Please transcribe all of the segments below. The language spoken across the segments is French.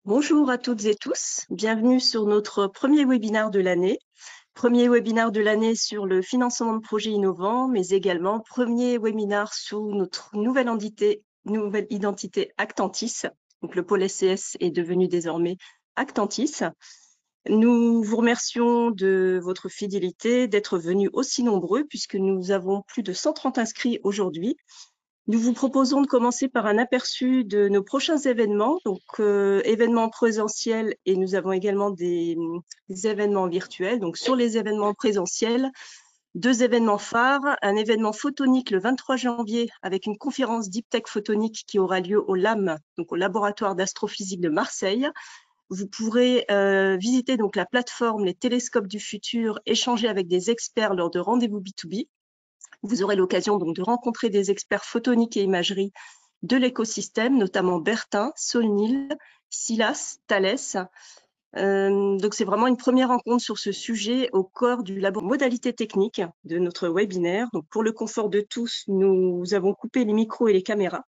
Bonjour à toutes et tous, bienvenue sur notre premier webinaire de l'année. Premier webinaire de l'année sur le financement de projets innovants, mais également premier webinaire sur notre nouvelle identité Actantis. Donc le pôle SCS est devenu désormais Actantis. Nous vous remercions de votre fidélité, d'être venus aussi nombreux puisque nous avons plus de 130 inscrits aujourd'hui. Nous vous proposons de commencer par un aperçu de nos prochains événements, donc événements présentiels, et nous avons également des événements virtuels. Donc sur les événements présentiels, 2 événements phares, un événement photonique le 23 janvier avec une conférence Deep Tech photonique qui aura lieu au LAM, donc au laboratoire d'astrophysique de Marseille. Vous pourrez visiter donc la plateforme Les Télescopes du Futur, échanger avec des experts lors de rendez-vous B2B. Vous aurez l'occasion donc de rencontrer des experts photoniques et imagerie de l'écosystème, notamment Bertin, Solnil, Silas, Thalès. Donc c'est vraiment une première rencontre sur ce sujet au cœur du labo modalité technique de notre webinaire. Donc pour le confort de tous, nous avons coupé les micros et les caméras.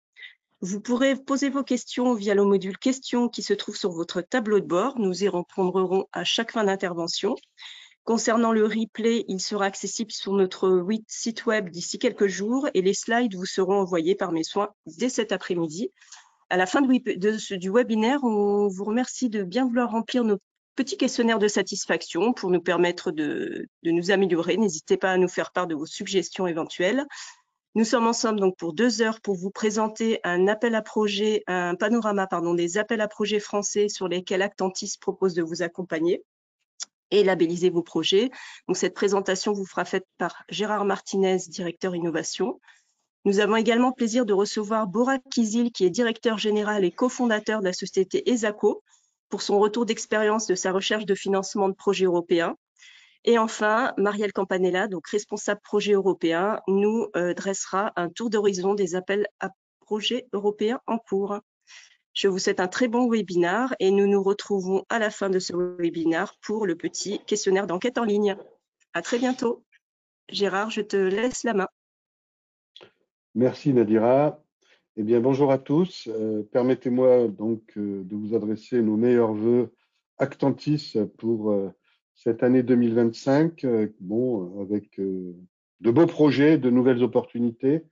Vous pourrez poser vos questions via le module questions qui se trouve sur votre tableau de bord. Nous y répondrons à chaque fin d'intervention. Concernant le replay, il sera accessible sur notre site web d'ici quelques jours et les slides vous seront envoyés par mes soins dès cet après-midi. À la fin du webinaire, on vous remercie de bien vouloir remplir nos petits questionnaires de satisfaction pour nous permettre de nous améliorer. N'hésitez pas à nous faire part de vos suggestions éventuelles. Nous sommes ensemble donc pour 2 heures pour vous présenter un panorama des appels à projets français sur lesquels Actantis propose de vous accompagner et labelliser vos projets. Donc, cette présentation vous sera faite par Gérard Martinez, directeur innovation. Nous avons également le plaisir de recevoir Bora Kizil, qui est directeur général et cofondateur de la société ESACO, pour son retour d'expérience de sa recherche de financement de projets européens. Et enfin, Marielle Campanella, donc responsable projet européen, nous dressera un tour d'horizon des appels à projets européens en cours. Je vous souhaite un très bon webinaire et nous nous retrouvons à la fin de ce webinaire pour le petit questionnaire d'enquête en ligne. À très bientôt. Gérard, je te laisse la main. Merci Nadira. Eh bien, bonjour à tous. Permettez-moi donc de vous adresser nos meilleurs vœux Actantis pour cette année 2025. Avec de beaux projets, de nouvelles opportunités.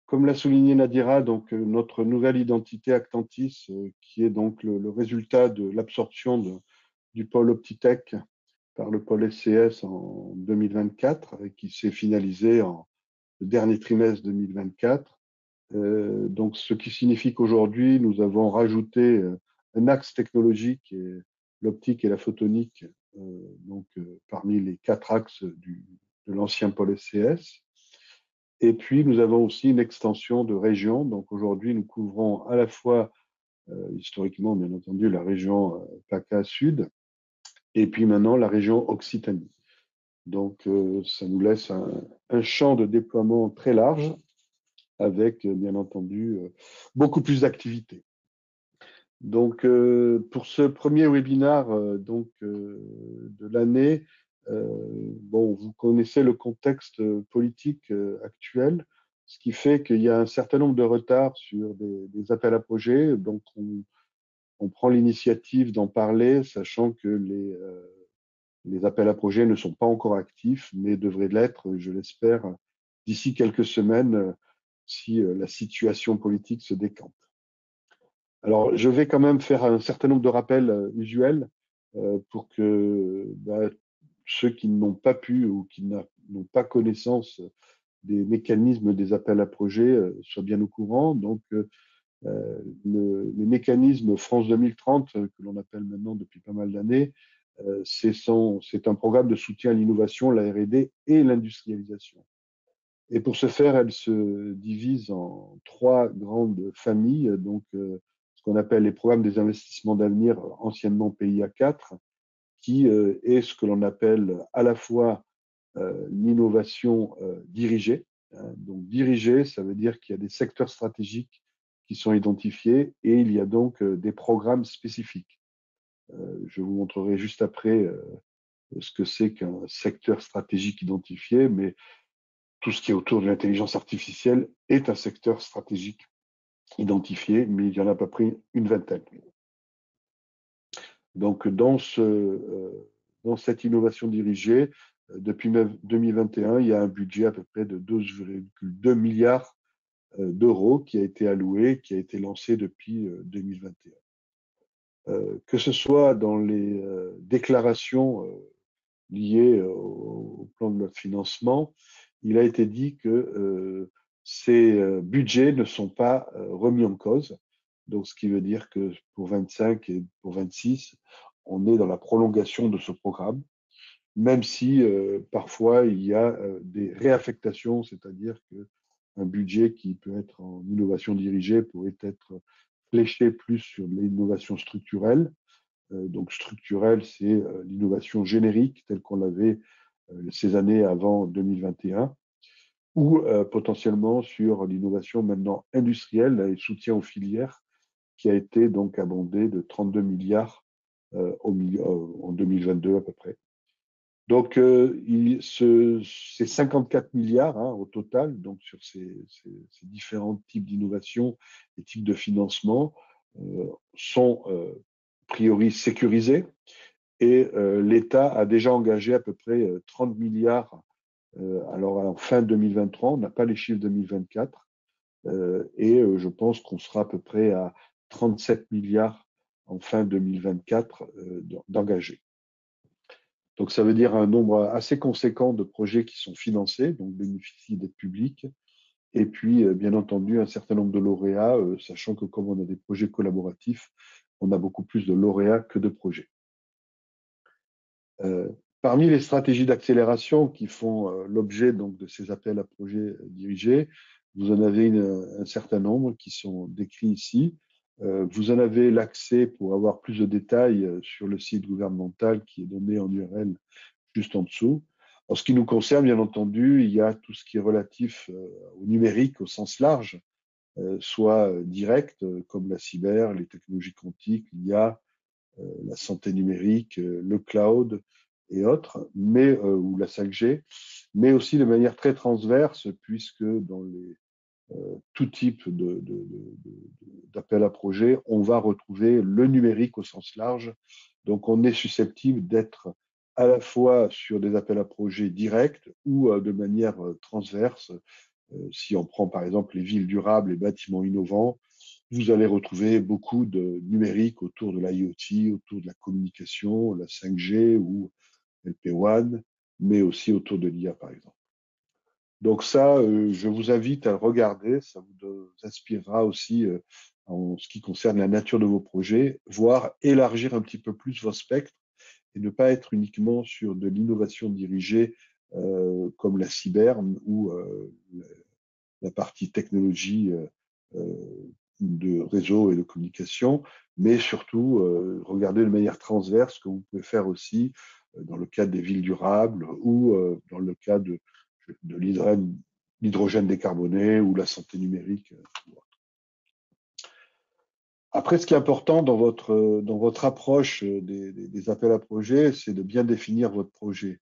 Comme l'a souligné Nadira, donc notre nouvelle identité Actantis, qui est donc le résultat de l'absorption du pôle Optitech par le pôle SCS en 2024 et qui s'est finalisé en le dernier trimestre 2024. Donc, ce qui signifie qu'aujourd'hui, nous avons rajouté un axe technologique, l'optique et la photonique, parmi les 4 axes de l'ancien pôle SCS. Et puis, nous avons aussi une extension de région. Donc, aujourd'hui, nous couvrons à la fois, historiquement, bien entendu, la région PACA Sud, et puis maintenant la région Occitanie. Donc, ça nous laisse un champ de déploiement très large, avec, bien entendu, beaucoup plus d'activités. Donc, pour ce premier webinaire de l'année, vous connaissez le contexte politique actuel, ce qui fait qu'il y a un certain nombre de retards sur des appels à projets. Donc, on prend l'initiative d'en parler, sachant que les appels à projets ne sont pas encore actifs, mais devraient l'être, je l'espère, d'ici quelques semaines, si la situation politique se décante. Alors, je vais quand même faire un certain nombre de rappels usuels pour que ceux qui n'ont pas pu ou qui n'ont pas connaissance des mécanismes des appels à projets soient bien au courant. Donc, le mécanisme France 2030, que l'on appelle maintenant depuis pas mal d'années, c'est un programme de soutien à l'innovation, la R&D et l'industrialisation. Et pour ce faire, elle se divise en 3 grandes familles, donc ce qu'on appelle les programmes des investissements d'avenir, anciennement PIA 4, qui est ce que l'on appelle à la fois l'innovation dirigée. Donc dirigée, ça veut dire qu'il y a des secteurs stratégiques qui sont identifiés et il y a donc des programmes spécifiques. Je vous montrerai juste après ce que c'est qu'un secteur stratégique identifié, mais tout ce qui est autour de l'intelligence artificielle est un secteur stratégique identifié, mais il y en a à peu près une vingtaine. Donc, dans cette innovation dirigée, depuis 2021, il y a un budget à peu près de 12,2 milliards d'euros qui a été alloué, qui a été lancé depuis 2021. Que ce soit dans les déclarations liées au plan de notre financement, il a été dit que ces budgets ne sont pas remis en cause. Donc, ce qui veut dire que pour 25 et pour 26, on est dans la prolongation de ce programme, même si parfois il y a des réaffectations, c'est-à-dire qu'un budget qui peut être en innovation dirigée pourrait être fléché plus sur de l'innovation structurelle. Donc structurelle, c'est l'innovation générique telle qu'on l'avait ces années avant 2021, ou potentiellement sur l'innovation maintenant industrielle et soutien aux filières, qui a été donc abondé de 32 milliards en 2022 à peu près. Donc, ces 54 milliards au total, donc sur ces différents types d'innovation et types de financement, sont a priori sécurisés. Et l'État a déjà engagé à peu près 30 milliards. Alors, en fin 2023, on n'a pas les chiffres 2024. Et je pense qu'on sera à peu près à 37 milliards en fin 2024 d'engagés. Donc, ça veut dire un nombre assez conséquent de projets qui sont financés, donc bénéficient d'aides publiques. Et puis, bien entendu, un certain nombre de lauréats, sachant que comme on a des projets collaboratifs, on a beaucoup plus de lauréats que de projets. Parmi les stratégies d'accélération qui font l'objet donc de ces appels à projets dirigés, vous en avez un certain nombre qui sont décrits ici. Vous en avez l'accès pour avoir plus de détails sur le site gouvernemental qui est donné en URL juste en dessous. En ce qui nous concerne, bien entendu, il y a tout ce qui est relatif au numérique au sens large, soit direct, comme la cyber, les technologies quantiques, l'IA, la santé numérique, le cloud et autres, ou la 5G, mais aussi de manière très transverse, puisque dans tout type d'appel à projet, on va retrouver le numérique au sens large. Donc, on est susceptible d'être à la fois sur des appels à projets directs ou de manière transverse. Si on prend par exemple les villes durables, les bâtiments innovants, vous allez retrouver beaucoup de numérique autour de l'IoT, autour de la communication, la 5G ou LP1, mais aussi autour de l'IA par exemple. Donc ça, je vous invite à le regarder, ça vous inspirera aussi en ce qui concerne la nature de vos projets, voire élargir un petit peu plus vos spectres et ne pas être uniquement sur de l'innovation dirigée comme la cyber ou la partie technologie de réseau et de communication, mais surtout regarder de manière transverse ce que vous pouvez faire aussi dans le cadre des villes durables ou dans le cadre de l'hydrogène décarboné ou la santé numérique. Après, ce qui est important dans votre approche des appels à projets, c'est de bien définir votre projet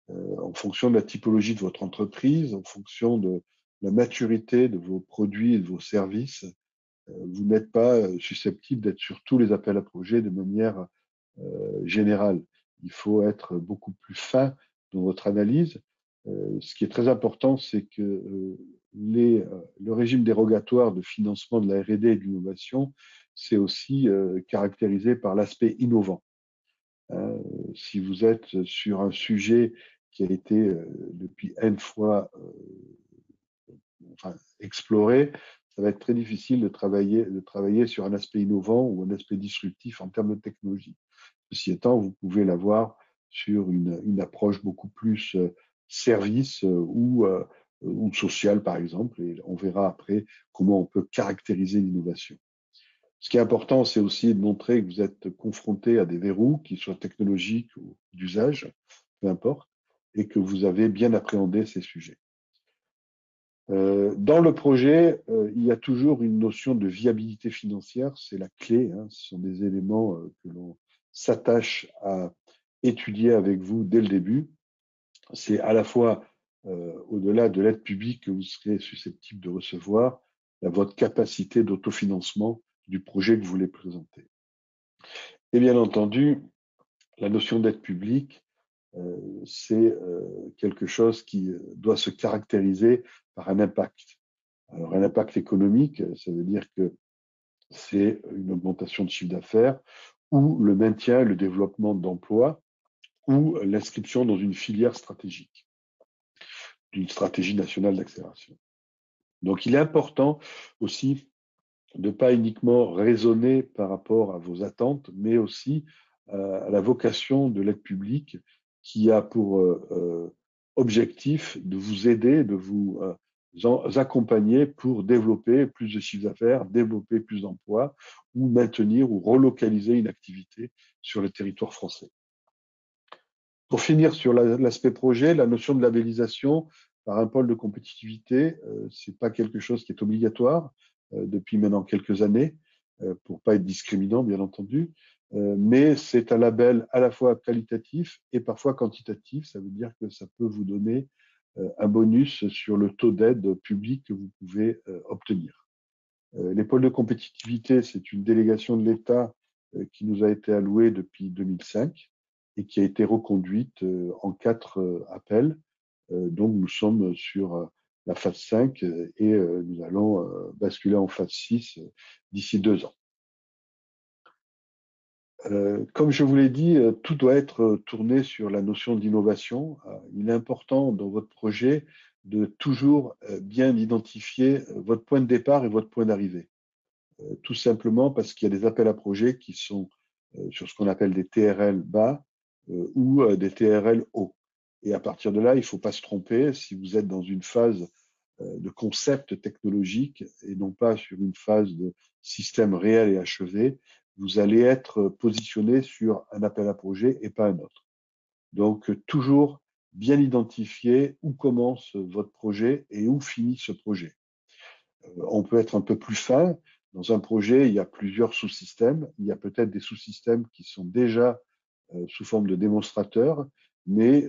en fonction de la typologie de votre entreprise, en fonction de la maturité de vos produits et de vos services. Vous n'êtes pas susceptible d'être sur tous les appels à projets de manière générale. Il faut être beaucoup plus fin dans votre analyse. Ce qui est très important, c'est que le régime dérogatoire de financement de la R&D et de l'innovation, c'est aussi caractérisé par l'aspect innovant. Si vous êtes sur un sujet qui a été depuis N fois exploré, ça va être très difficile de travailler sur un aspect innovant ou un aspect disruptif en termes de technologie. Ceci étant, vous pouvez l'avoir sur une approche beaucoup plus service ou sociale, par exemple, et on verra après comment on peut caractériser l'innovation. Ce qui est important, c'est aussi de montrer que vous êtes confronté à des verrous, qu'ils soient technologiques ou d'usage, peu importe, et que vous avez bien appréhendé ces sujets. Dans le projet, il y a toujours une notion de viabilité financière, c'est la clé, ce sont des éléments que l'on s'attache à étudier avec vous dès le début. C'est à la fois, au-delà de l'aide publique que vous serez susceptible de recevoir, votre capacité d'autofinancement du projet que vous voulez présenter. Et bien entendu, la notion d'aide publique, c'est quelque chose qui doit se caractériser par un impact. Alors, un impact économique, ça veut dire que c'est une augmentation de chiffre d'affaires ou le maintien et le développement d'emplois ou l'inscription dans une filière stratégique, d'une stratégie nationale d'accélération. Donc, il est important aussi de ne pas uniquement raisonner par rapport à vos attentes, mais aussi à la vocation de l'aide publique qui a pour objectif de vous aider, de vous accompagner pour développer plus de chiffre d'affaires, développer plus d'emplois ou maintenir ou relocaliser une activité sur le territoire français. Pour finir sur l'aspect projet, la notion de labellisation par un pôle de compétitivité, c'est pas quelque chose qui est obligatoire depuis maintenant quelques années, pour pas être discriminant, bien entendu, mais c'est un label à la fois qualitatif et parfois quantitatif. Ça veut dire que ça peut vous donner un bonus sur le taux d'aide publique que vous pouvez obtenir. Les pôles de compétitivité, c'est une délégation de l'État qui nous a été allouée depuis 2005 et qui a été reconduite en 4 appels. Donc, nous sommes sur la phase 5 et nous allons basculer en phase 6 d'ici 2 ans. Comme je vous l'ai dit, tout doit être tourné sur la notion d'innovation. Il est important dans votre projet de toujours bien identifier votre point de départ et votre point d'arrivée. Tout simplement parce qu'il y a des appels à projets qui sont sur ce qu'on appelle des TRL bas ou des TRL hauts. Et à partir de là, il ne faut pas se tromper. Si vous êtes dans une phase de concept technologique et non pas sur une phase de système réel et achevé, vous allez être positionné sur un appel à projet et pas un autre. Donc, toujours bien identifier où commence votre projet et où finit ce projet. On peut être un peu plus fin. Dans un projet, il y a plusieurs sous-systèmes. Il y a peut-être des sous-systèmes qui sont déjà sous forme de démonstrateurs, mais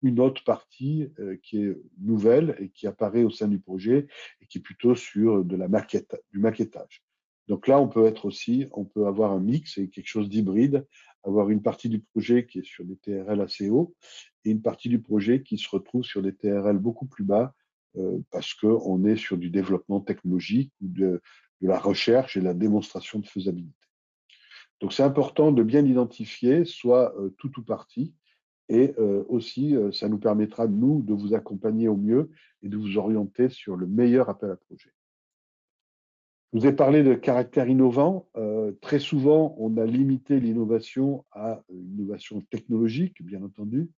une autre partie qui est nouvelle et qui apparaît au sein du projet et qui est plutôt sur de la maquette, du maquettage. Donc là, on peut avoir un mix et quelque chose d'hybride, avoir une partie du projet qui est sur des TRL assez hauts et une partie du projet qui se retrouve sur des TRL beaucoup plus bas parce qu'on est sur du développement technologique ou de la recherche et de la démonstration de faisabilité. Donc, c'est important de bien identifier soit tout ou partie et aussi, ça nous permettra, nous, de vous accompagner au mieux et de vous orienter sur le meilleur appel à projet. Je vous ai parlé de caractère innovant. Très souvent, on a limité l'innovation à une innovation technologique, bien entendu.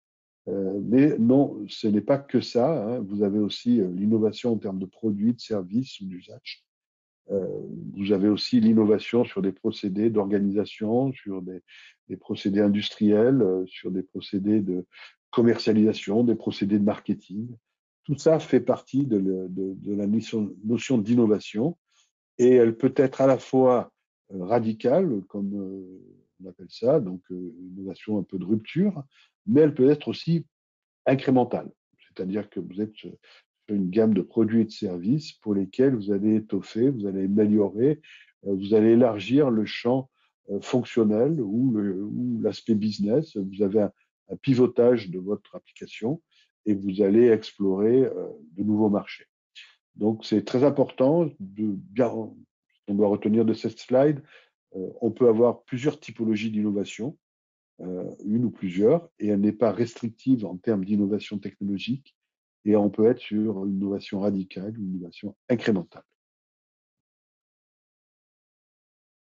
Mais non, ce n'est pas que ça. Hein. Vous avez aussi l'innovation en termes de produits, de services ou d'usage. Vous avez aussi l'innovation sur des procédés d'organisation, sur des procédés industriels, sur des procédés de commercialisation, des procédés de marketing. Tout ça fait partie de la notion d'innovation et elle peut être à la fois radicale, comme on appelle ça, donc une innovation un peu de rupture, mais elle peut être aussi incrémentale. C'est-à-dire que vous êtes sur une gamme de produits et de services pour lesquels vous allez étoffer, vous allez améliorer, vous allez élargir le champ fonctionnel ou l'aspect business. Vous avez un pivotage de votre application et vous allez explorer de nouveaux marchés. Donc, c'est très important de bien, on doit retenir de cette slide, on peut avoir plusieurs typologies d'innovation, une ou plusieurs, et elle n'est pas restrictive en termes d'innovation technologique, et on peut être sur une innovation radicale ou une innovation incrémentale.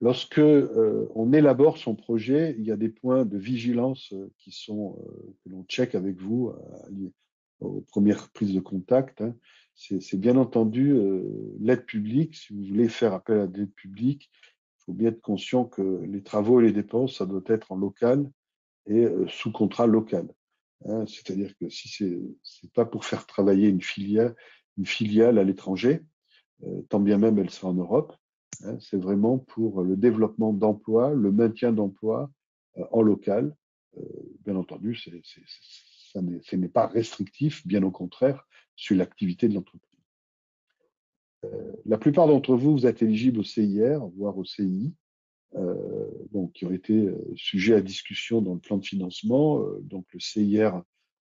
Lorsque on élabore son projet, il y a des points de vigilance qui sont que l'on check avec vous aux premières prises de contact. Hein. C'est bien entendu l'aide publique. Si vous voulez faire appel à l'aide publique, il faut bien être conscient que les travaux et les dépenses, ça doit être en local et sous contrat local. Hein. C'est-à-dire que si c'est pas pour faire travailler une filiale à l'étranger, tant bien même elle sera en Europe, hein, c'est vraiment pour le développement d'emplois, le maintien d'emplois en local. Bien entendu, ce n'est pas restrictif, bien au contraire, sur l'activité de l'entreprise. La plupart d'entre vous, vous êtes éligibles au CIR, voire au CI. donc, qui ont été sujets à discussion dans le plan de financement. Donc, le CIR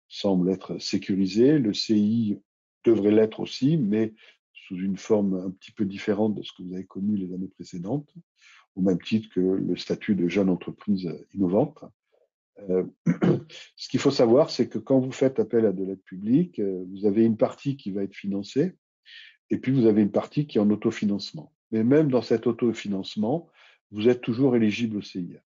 semble être sécurisé. Le CI devrait l'être aussi, mais sous une forme un petit peu différente de ce que vous avez connu les années précédentes, au même titre que le statut de jeune entreprise innovante. Ce qu'il faut savoir, c'est que quand vous faites appel à de l'aide publique, vous avez une partie qui va être financée, et puis vous avez une partie qui est en autofinancement. Mais même dans cet autofinancement, vous êtes toujours éligible au CIR.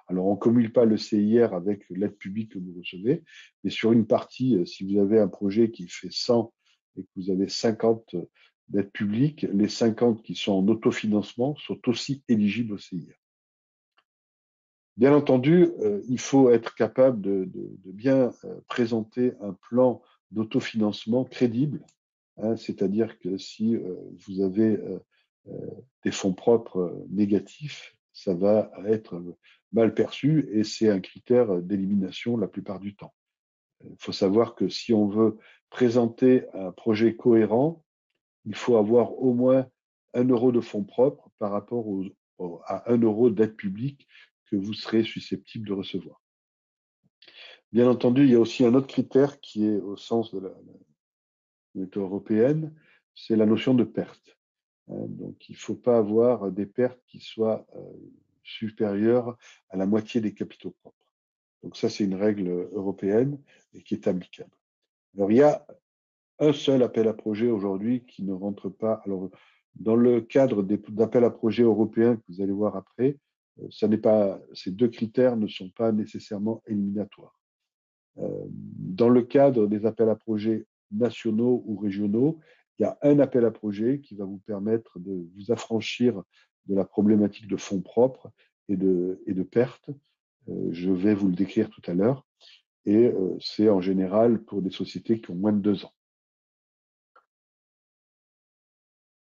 Alors, on ne cumule pas le CIR avec l'aide publique que vous recevez, mais sur une partie, si vous avez un projet qui fait 100 et que vous avez 50 d'aides publiques, les 50 qui sont en autofinancement sont aussi éligibles au CIR. Bien entendu, il faut être capable de bien présenter un plan d'autofinancement crédible, c'est-à-dire que si vous avez des fonds propres négatifs, ça va être mal perçu et c'est un critère d'élimination la plupart du temps. Il faut savoir que si on veut présenter un projet cohérent, il faut avoir au moins 1 euro de fonds propres par rapport à 1 euro d'aide publique que vous serez susceptible de recevoir. Bien entendu, il y a aussi un autre critère qui est au sens de la méthode européenne, c'est la notion de perte. Donc, il ne faut pas avoir des pertes qui soient supérieures à la moitié des capitaux propres. Donc ça, c'est une règle européenne et qui est applicable. Alors, il y a un seul appel à projet aujourd'hui qui ne rentre pas. Alors, dans le cadre d'appels à projets européens que vous allez voir après, ces deux critères ne sont pas nécessairement éliminatoires. Dans le cadre des appels à projets nationaux ou régionaux, il y a un appel à projet qui va vous permettre de vous affranchir de la problématique de fonds propres et de pertes. Je vais vous le décrire tout à l'heure. Et c'est en général pour des sociétés qui ont moins de 2 ans.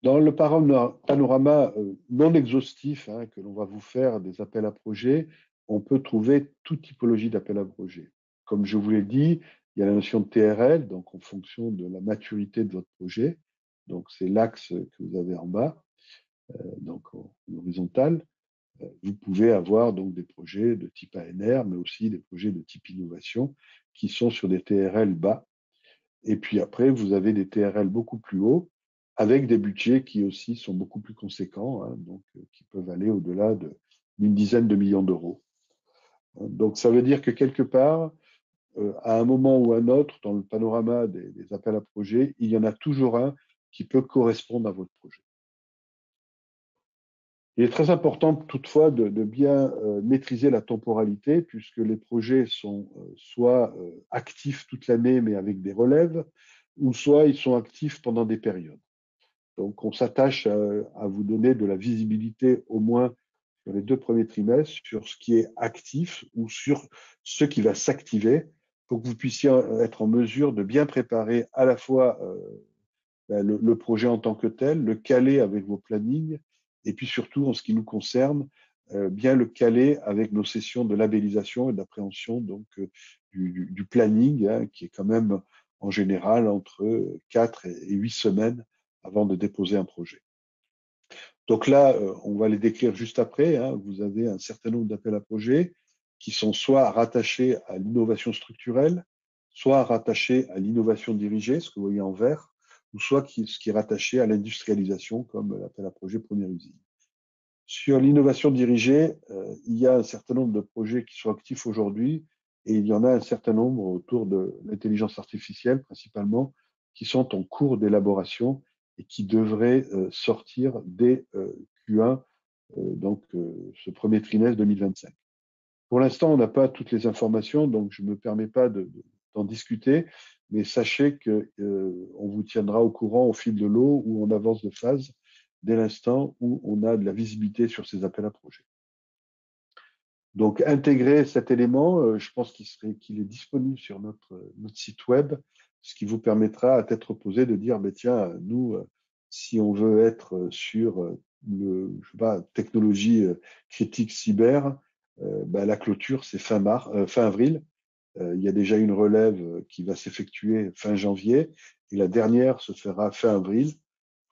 Dans le panorama non exhaustif que l'on va vous faire des appels à projets, on peut trouver toute typologie d'appels à projets. Comme je vous l'ai dit, il y a la notion de TRL, donc en fonction de la maturité de votre projet. Donc c'est l'axe que vous avez en bas, donc en horizontal. Vous pouvez avoir donc des projets de type ANR, mais aussi des projets de type innovation qui sont sur des TRL bas. Et puis après, vous avez des TRL beaucoup plus hauts, avec des budgets qui aussi sont beaucoup plus conséquents, donc qui peuvent aller au-delà d'une dizaine de millions d'euros. Donc ça veut dire que quelque part, à un moment ou un autre, dans le panorama des appels à projets, il y en a toujours un qui peut correspondre à votre projet. Il est très important toutefois de bien maîtriser la temporalité, puisque les projets sont soit actifs toute l'année, mais avec des relèves, ou soit ils sont actifs pendant des périodes. Donc, on s'attache à vous donner de la visibilité au moins sur les 2 premiers trimestres, sur ce qui est actif ou sur ce qui va s'activer, pour que vous puissiez être en mesure de bien préparer à la fois le projet en tant que tel, le caler avec vos plannings, et puis surtout, en ce qui nous concerne, bien le caler avec nos sessions de labellisation et d'appréhension donc du planning, qui est quand même en général entre 4 et 8 semaines avant de déposer un projet. Donc là, on va les décrire juste après. Vous avez un certain nombre d'appels à projets qui sont soit rattachés à l'innovation structurelle, soit rattachés à l'innovation dirigée, ce que vous voyez en vert, ou soit ce qui est rattaché à l'industrialisation, comme l'appel à projet première usine. Sur l'innovation dirigée, il y a un certain nombre de projets qui sont actifs aujourd'hui et il y en a un certain nombre autour de l'intelligence artificielle principalement qui sont en cours d'élaboration et qui devraient sortir dès Q1, donc ce premier trimestre 2025. Pour l'instant, on n'a pas toutes les informations, donc je ne me permets pas d'en discuter, mais sachez qu'on vous tiendra au courant au fil de l'eau où on avance de phase dès l'instant où on a de la visibilité sur ces appels à projets. Donc, intégrer cet élément, je pense qu'il est disponible sur notre site web, ce qui vous permettra à tête reposée de dire, tiens, nous, si on veut être sur technologie critique cyber, la clôture, c'est fin avril. Il y a déjà une relève qui va s'effectuer fin janvier et la dernière se fera fin avril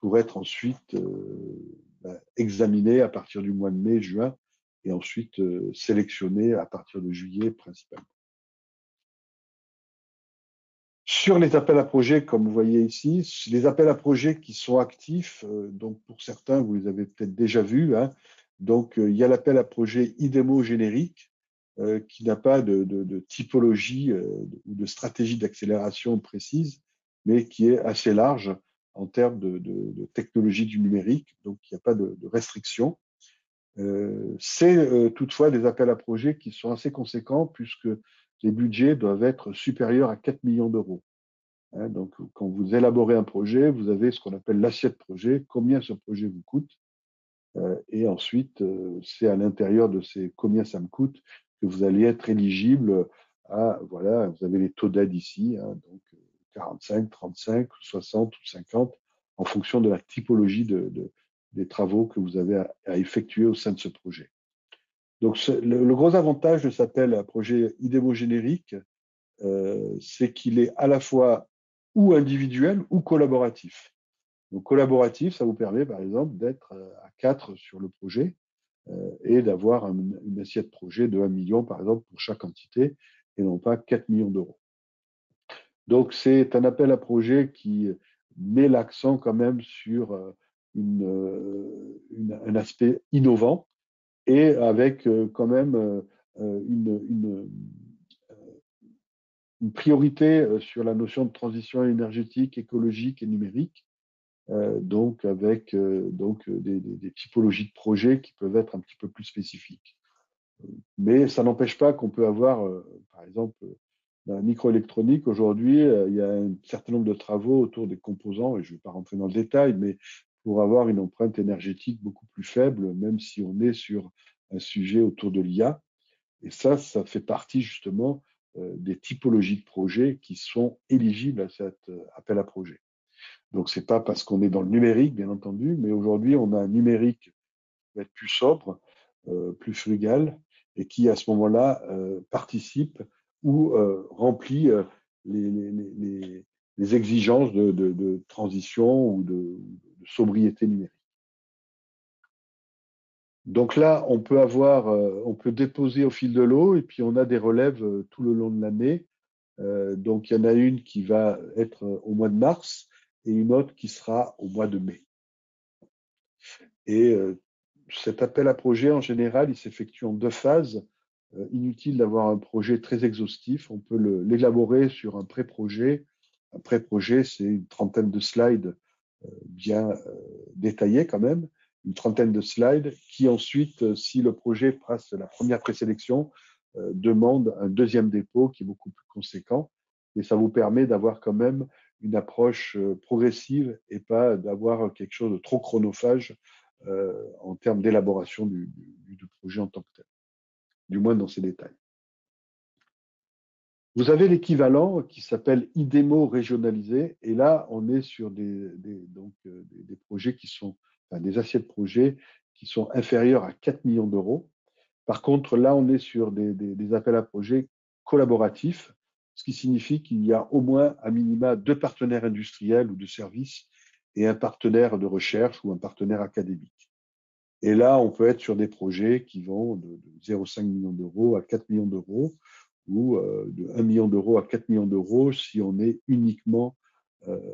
pour être ensuite examinés à partir du mois de mai, juin, et ensuite sélectionnés à partir de juillet principalement. Sur les appels à projets, comme vous voyez ici, les appels à projets qui sont actifs, donc pour certains, vous les avez peut-être déjà vus, hein. Donc, il y a l'appel à projet IDEMO générique, qui n'a pas de typologie ou de stratégie d'accélération précise, mais qui est assez large en termes de technologie du numérique, donc il n'y a pas de restriction. C'est toutefois des appels à projets qui sont assez conséquents puisque les budgets doivent être supérieurs à 4 millions d'euros. Hein, donc, quand vous élaborez un projet, vous avez ce qu'on appelle l'assiette projet, combien ce projet vous coûte, et ensuite, c'est à l'intérieur de ces combien ça me coûte que vous allez être éligible à, voilà, vous avez les taux d'aide ici, hein, donc 45, 35, 60 ou 50, en fonction de la typologie des travaux que vous avez à effectuer au sein de ce projet. Donc, le gros avantage de cet appel à projet IDEMO générique, c'est qu'il est à la fois ou individuel ou collaboratif. Donc, collaboratif, ça vous permet, par exemple, d'être à 4 sur le projet et d'avoir une assiette projet de 1 million, par exemple, pour chaque entité, et non pas 4 millions d'euros. Donc, c'est un appel à projet qui met l'accent quand même sur un aspect innovant et avec quand même une priorité sur la notion de transition énergétique, écologique et numérique, donc avec des typologies de projets qui peuvent être un petit peu plus spécifiques. Mais ça n'empêche pas qu'on peut avoir, par exemple, dans la microélectronique, aujourd'hui, il y a un certain nombre de travaux autour des composants, et je ne vais pas rentrer dans le détail, mais pour avoir une empreinte énergétique beaucoup plus faible, même si on est sur un sujet autour de l'IA. Et ça fait partie justement des typologies de projets qui sont éligibles à cet appel à projet. Donc, ce n'est pas parce qu'on est dans le numérique, bien entendu, mais aujourd'hui, on a un numérique qui va être plus sobre, plus frugal, et qui, à ce moment-là, participe ou remplit les exigences de transition ou de sobriété numérique. Donc là, on peut déposer au fil de l'eau, et puis on a des relèves tout le long de l'année. Donc, il y en a une qui va être au mois de mars et une autre qui sera au mois de mai. Et cet appel à projet, en général, il s'effectue en 2 phases. Inutile d'avoir un projet très exhaustif. On peut l'élaborer sur un pré-projet. Un pré-projet, c'est une trentaine de slides bien détaillés quand même. Une trentaine de slides qui ensuite, si le projet passe la première présélection, demande un deuxième dépôt qui est beaucoup plus conséquent. Et ça vous permet d'avoir quand même une approche progressive et pas d'avoir quelque chose de trop chronophage en termes d'élaboration du projet en tant que tel, du moins dans ses détails. Vous avez l'équivalent qui s'appelle IDEMO régionalisé, et là, on est sur des projets qui sont, enfin, des assiettes projets qui sont inférieurs à 4 millions d'euros. Par contre, là, on est sur des appels à projets collaboratifs, ce qui signifie qu'il y a au moins à minima 2 partenaires industriels ou de services et un partenaire de recherche ou un partenaire académique. Et là, on peut être sur des projets qui vont de 0,5 millions d'euros à 4 millions d'euros, ou de 1 million d'euros à 4 millions d'euros si on est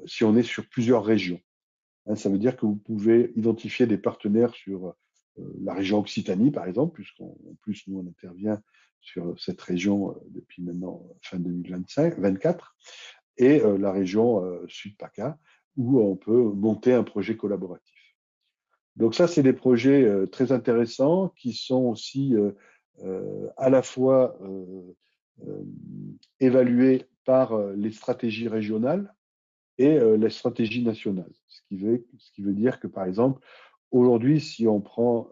si on est sur plusieurs régions. Ça veut dire que vous pouvez identifier des partenaires sur la région Occitanie, par exemple, puisqu'en plus, nous, on intervient sur cette région depuis maintenant fin 2024, et la région Sud-PACA, où on peut monter un projet collaboratif. Donc ça, c'est des projets très intéressants qui sont aussi à la fois évalués par les stratégies régionales et les stratégies nationales. Ce qui veut dire que, par exemple, aujourd'hui, si on prend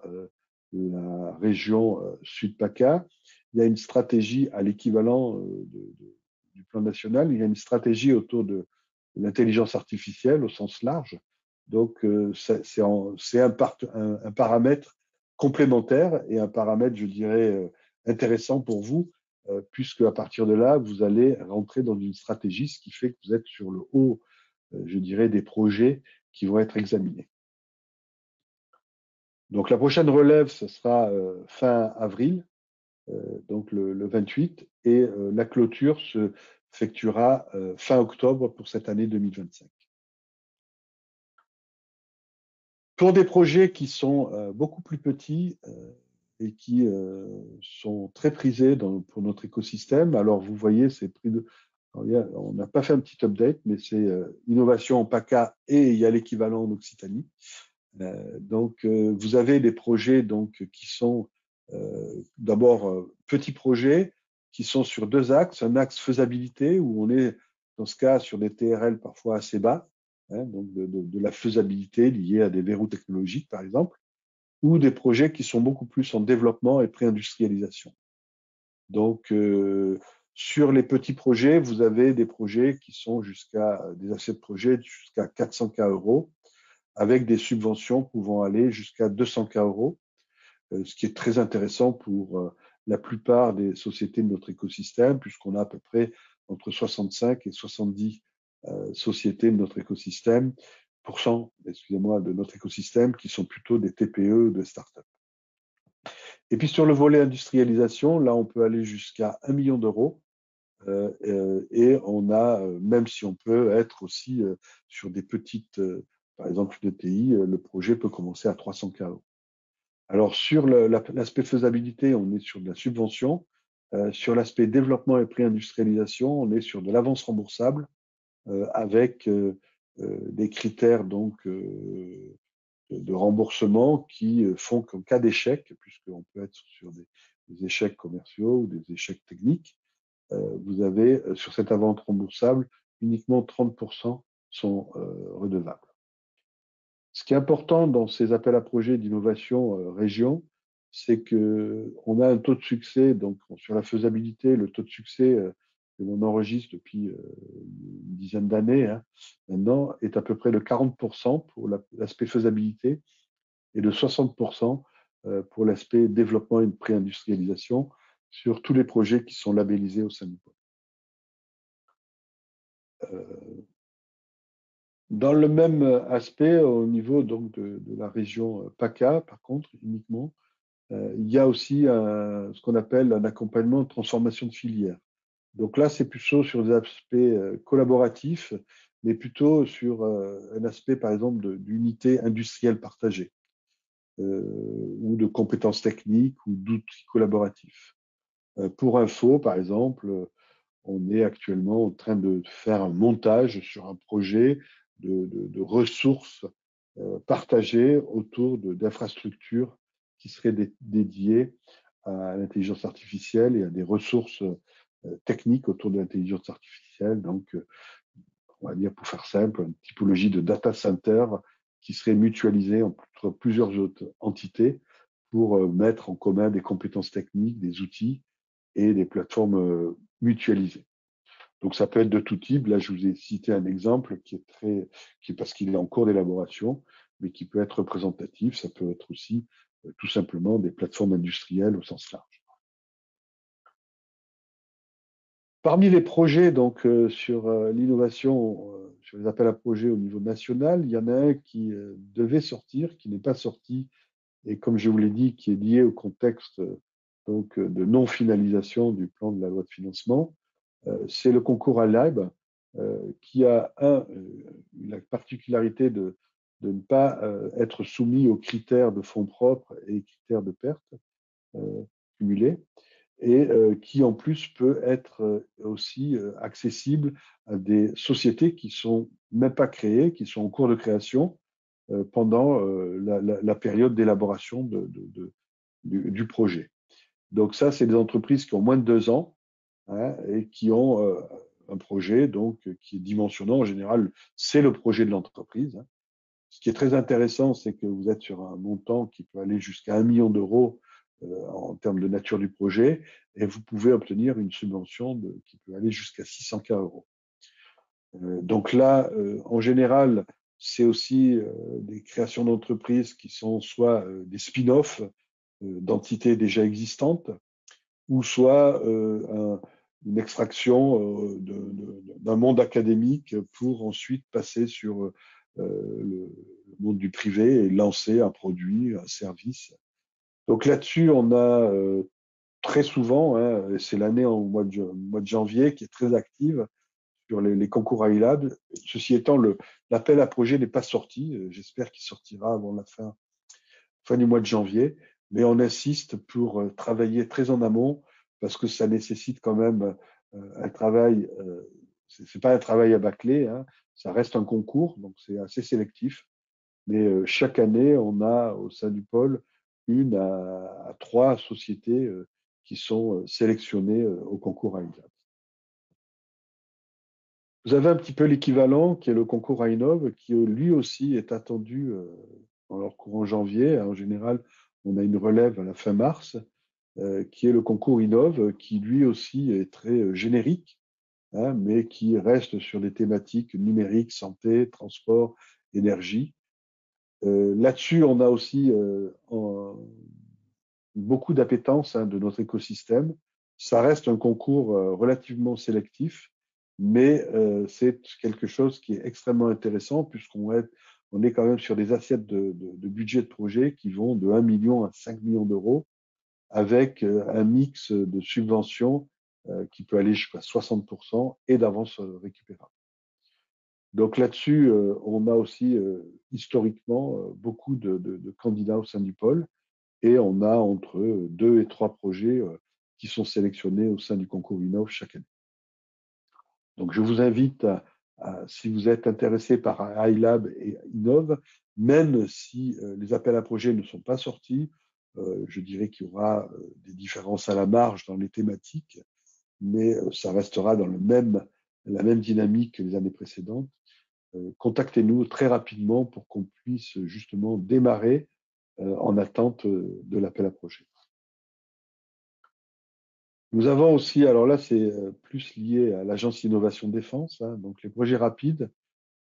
la région Sud-PACA, il y a une stratégie à l'équivalent du plan national, il y a une stratégie autour de l'intelligence artificielle au sens large. Donc, c'est un paramètre complémentaire et un paramètre, je dirais, intéressant pour vous, puisque à partir de là, vous allez rentrer dans une stratégie, ce qui fait que vous êtes sur le haut, je dirais, des projets qui vont être examinés. Donc la prochaine relève, ce sera fin avril, donc le 28, et la clôture se effectuera fin octobre pour cette année 2025. Pour des projets qui sont beaucoup plus petits et qui sont très prisés pour notre écosystème, alors vous voyez, c'est pris de. On n'a pas fait un petit update, mais c'est innovation en PACA et il y a l'équivalent en Occitanie. Donc, vous avez des projets donc, qui sont d'abord petits projets qui sont sur deux axes. Un axe faisabilité où on est dans ce cas sur des TRL parfois assez bas, donc de la faisabilité liée à des verrous technologiques par exemple, ou des projets qui sont beaucoup plus en développement et pré-industrialisation. Donc, sur les petits projets, vous avez des projets qui sont jusqu'à des assets de projets jusqu'à 400 K euros, avec des subventions pouvant aller jusqu'à 200 K euros, ce qui est très intéressant pour la plupart des sociétés de notre écosystème, puisqu'on a à peu près entre 65 et 70 sociétés de notre écosystème, excusez-moi, de notre écosystème, qui sont plutôt des TPE, de start-up. Et puis sur le volet industrialisation, là, on peut aller jusqu'à 1 million d'euros. Et on a, même si on peut être aussi sur des petites, par exemple une ETI, le projet peut commencer à 300 K euros. Alors sur l'aspect faisabilité, on est sur de la subvention. Sur l'aspect développement et pré-industrialisation, on est sur de l'avance remboursable avec des critères donc de remboursement qui font qu'en cas d'échec, puisqu'on peut être sur des échecs commerciaux ou des échecs techniques, vous avez sur cette avance remboursable uniquement 30% sont redevables. Ce qui est important dans ces appels à projets d'innovation région, c'est qu'on a un taux de succès, donc sur la faisabilité, le taux de succès que l'on enregistre depuis une dizaine d'années maintenant est à peu près de 40% pour l'aspect faisabilité et de 60% pour l'aspect développement et pré-industrialisation sur tous les projets qui sont labellisés au sein du pôle. Dans le même aspect, au niveau donc de la région PACA, par contre, uniquement, il y a aussi ce qu'on appelle un accompagnement de transformation de filière. Donc là, c'est plutôt sur des aspects collaboratifs, mais plutôt sur un aspect, par exemple, d'unité industrielle partagée, ou de compétences techniques ou d'outils collaboratifs. Pour info, par exemple, on est actuellement en train de faire un montage sur un projet de ressources partagées autour d'infrastructures qui seraient dédiées à l'intelligence artificielle et à des ressources techniques autour de l'intelligence artificielle. Donc, on va dire, pour faire simple, une typologie de data center qui serait mutualisée entre plusieurs autres entités pour mettre en commun des compétences techniques, des outils et des plateformes mutualisées. Donc ça peut être de tout type. Là, je vous ai cité un exemple qui est parce qu'il est en cours d'élaboration, mais qui peut être représentatif. Ça peut être aussi tout simplement des plateformes industrielles au sens large. Parmi les projets donc sur l'innovation, sur les appels à projets au niveau national, il y en a un qui devait sortir, qui n'est pas sorti, et comme je vous l'ai dit, qui est lié au contexte donc de non-finalisation du plan de la loi de financement. C'est le concours à l'AIB qui a la particularité de ne pas être soumis aux critères de fonds propres et critères de perte cumulés, et qui en plus peut être aussi accessible à des sociétés qui sont même pas créées, qui sont en cours de création pendant la période d'élaboration du projet. Donc ça, c'est des entreprises qui ont moins de 2 ans et qui ont un projet donc qui est dimensionnant. En général, c'est le projet de l'entreprise. Ce qui est très intéressant, c'est que vous êtes sur un montant qui peut aller jusqu'à 1 million d'euros en termes de nature du projet, et vous pouvez obtenir une subvention qui peut aller jusqu'à 600 K euros. Donc là, en général, c'est aussi des créations d'entreprises qui sont soit des spin-offs d'entités déjà existantes, ou soit une extraction d'un monde académique pour ensuite passer sur le monde du privé et lancer un produit, un service. Donc là-dessus, on a très souvent, hein, c'est l'année au mois de janvier qui est très active sur les concours iLab. Ceci étant, l'appel à projet n'est pas sorti. J'espère qu'il sortira avant la fin du mois de janvier. Mais on insiste pour travailler très en amont parce que ça nécessite quand même un travail. C'est pas un travail à bâcler, hein, ça reste un concours, donc c'est assez sélectif. Mais chaque année, on a au sein du pôle une à trois sociétés qui sont sélectionnées au concours iLab. Vous avez un petit peu l'équivalent qui est le concours iNov, qui lui aussi est attendu dans leur courant janvier. En général, on a une relève à la fin mars, qui est le concours Innov, qui lui aussi est très générique, hein, mais qui reste sur des thématiques numériques, santé, transport, énergie. Là-dessus, on a aussi beaucoup d'appétence, hein, de notre écosystème. Ça reste un concours relativement sélectif, mais c'est quelque chose qui est extrêmement intéressant on est quand même sur des assiettes de budget de projet qui vont de 1 million à 5 millions d'euros avec un mix de subventions qui peut aller jusqu'à 60% et d'avances récupérables. Donc là-dessus, on a aussi historiquement beaucoup de candidats au sein du pôle et on a entre 2 et 3 projets qui sont sélectionnés au sein du concours Innov chaque année. Donc je vous invite si vous êtes intéressé par iLab et Innov, même si les appels à projets ne sont pas sortis, je dirais qu'il y aura des différences à la marge dans les thématiques, mais ça restera dans la même dynamique que les années précédentes. Contactez-nous très rapidement pour qu'on puisse justement démarrer en attente de l'appel à projet. Nous avons aussi, alors là c'est plus lié à l'agence Innovation Défense, hein, donc les projets rapides,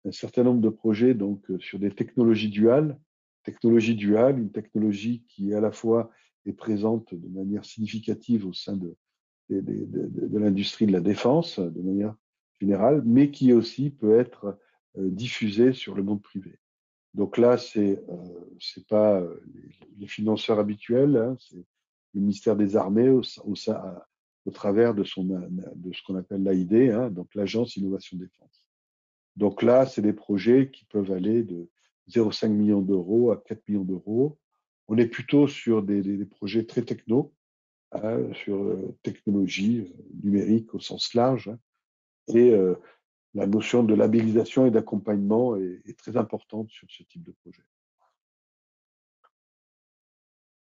un certain nombre de projets donc sur des technologies duales. Technologie duale, une technologie qui à la fois est présente de manière significative au sein de l'industrie de la défense de manière générale, mais qui aussi peut être diffusée sur le monde privé. Donc là, c'est pas les financeurs habituels, hein, c'est le ministère des Armées au travers de ce qu'on appelle l'AID, hein, donc l'Agence Innovation Défense. Donc là, c'est des projets qui peuvent aller de 0,5 millions d'euros à 4 millions d'euros. On est plutôt sur des projets très techno, hein, sur technologie numérique au sens large, hein, et la notion de labellisation et d'accompagnement est très importante sur ce type de projet.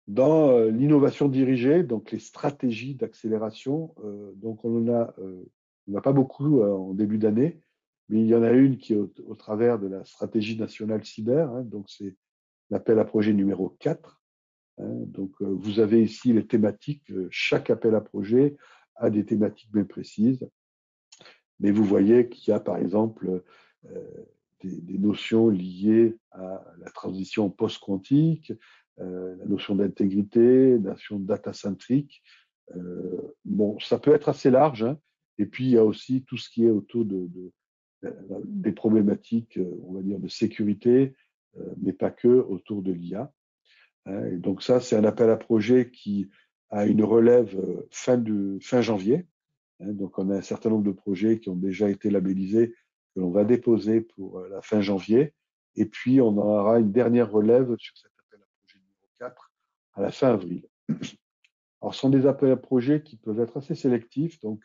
Dans l'innovation dirigée, donc les stratégies d'accélération, donc on n'a pas beaucoup en début d'année, mais il y en a une qui est au travers de la stratégie nationale cyber, hein, donc c'est l'appel à projet numéro 4. Hein, donc vous avez ici les thématiques, chaque appel à projet a des thématiques bien précises, mais vous voyez qu'il y a par exemple des notions liées à la transition post-quantique, la notion d'intégrité, la notion de data-centrique. Bon, ça peut être assez large, hein. Et puis, il y a aussi tout ce qui est autour des problématiques, on va dire, de sécurité, mais pas que, autour de l'IA. Hein. Et donc ça, c'est un appel à projet qui a une relève fin janvier. Hein. Donc on a un certain nombre de projets qui ont déjà été labellisés, que l'on va déposer pour la fin janvier. Et puis, on aura une dernière relève sur cet appel à projet numéro 4 à la fin avril. Alors, ce sont des appels à projets qui peuvent être assez sélectifs, donc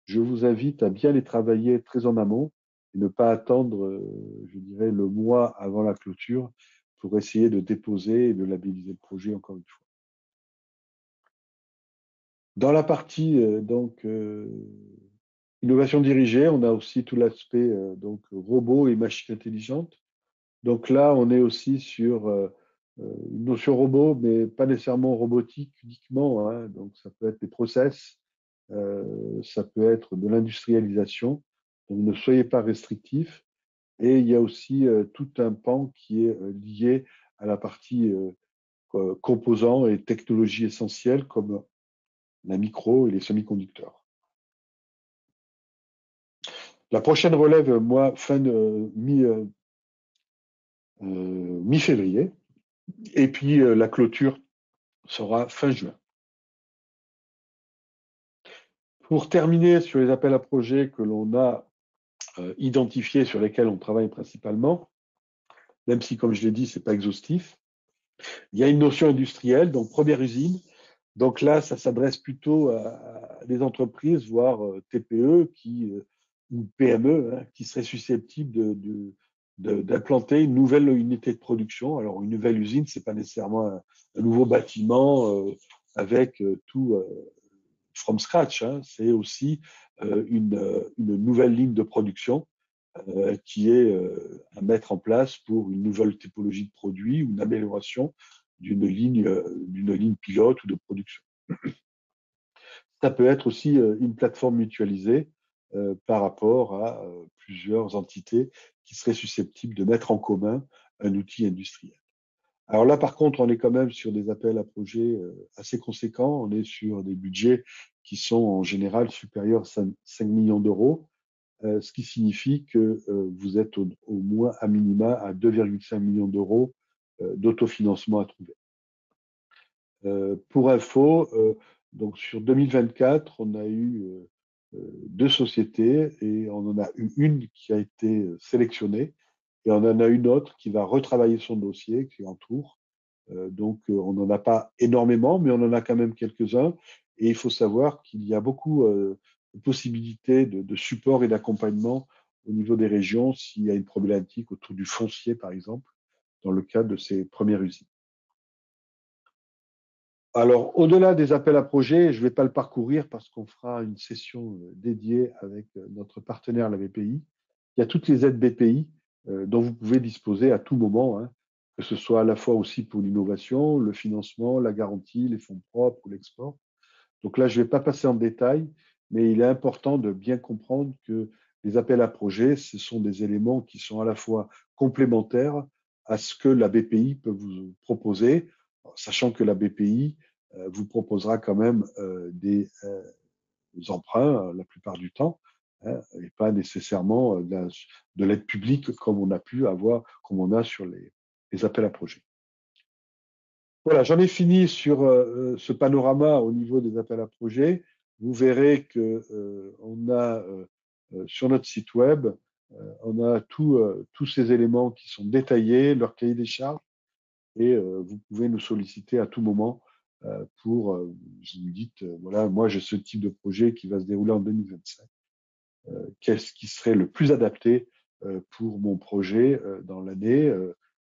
je vous invite à bien les travailler très en amont et ne pas attendre, je dirais, le mois avant la clôture pour essayer de déposer et de labelliser le projet encore une fois. Dans la partie innovation dirigée, on a aussi tout l'aspect donc robots et machines intelligentes. Donc là, on est aussi sur une notion robot, mais pas nécessairement robotique uniquement, hein. Donc ça peut être des process, ça peut être de l'industrialisation. Donc ne soyez pas restrictifs. Et il y a aussi tout un pan qui est lié à la partie composants et technologies essentielles comme la micro et les semi-conducteurs. La prochaine relève, moi, mi-février. Et puis la clôture sera fin juin. Pour terminer sur les appels à projets que l'on a identifiés, sur lesquels on travaille principalement, même si, comme je l'ai dit, ce n'est pas exhaustif, il y a une notion industrielle, donc première usine. Donc là, ça s'adresse plutôt à des entreprises, voire TPE ou PME, hein, qui seraient susceptibles d'implanter une nouvelle unité de production. Alors, une nouvelle usine, ce n'est pas nécessairement un nouveau bâtiment avec tout from scratch, hein. C'est aussi une nouvelle ligne de production qui est à mettre en place pour une nouvelle typologie de produit ou une amélioration d'une ligne pilote ou de production. Ça peut être aussi une plateforme mutualisée par rapport à plusieurs entités qui seraient susceptibles de mettre en commun un outil industriel. Alors là, par contre, on est quand même sur des appels à projets assez conséquents. On est sur des budgets qui sont en général supérieurs à 5 millions d'euros, ce qui signifie que vous êtes au moins à minima à 2,5 millions d'euros d'autofinancement à trouver. Pour info, donc sur 2024, on a eu 2 sociétés et on en a eu une qui a été sélectionnée et on en a une autre qui va retravailler son dossier, qui est en cours. Donc, on n'en a pas énormément, mais on en a quand même quelques-uns. Et il faut savoir qu'il y a beaucoup de possibilités de support et d'accompagnement au niveau des régions s'il y a une problématique autour du foncier, par exemple, dans le cadre de ces premières usines. Alors, au-delà des appels à projets, je ne vais pas le parcourir parce qu'on fera une session dédiée avec notre partenaire, la BPI. Il y a toutes les aides BPI dont vous pouvez disposer à tout moment, hein, que ce soit à la fois aussi pour l'innovation, le financement, la garantie, les fonds propres ou l'export. Donc là, je ne vais pas passer en détail, mais il est important de bien comprendre que les appels à projets, ce sont des éléments qui sont à la fois complémentaires à ce que la BPI peut vous proposer, sachant que la BPI vous proposera quand même des emprunts la plupart du temps, hein, et pas nécessairement de l'aide publique comme on a pu avoir, comme on a sur les appels à projets. Voilà, j'en ai fini sur ce panorama au niveau des appels à projets. Vous verrez que on a sur notre site web, on a tous ces éléments qui sont détaillés, leur cahier des charges, et vous pouvez nous solliciter à tout moment pour, vous nous dites, voilà, moi j'ai ce type de projet qui va se dérouler en 2025. Qu'est-ce qui serait le plus adapté pour mon projet dans l'année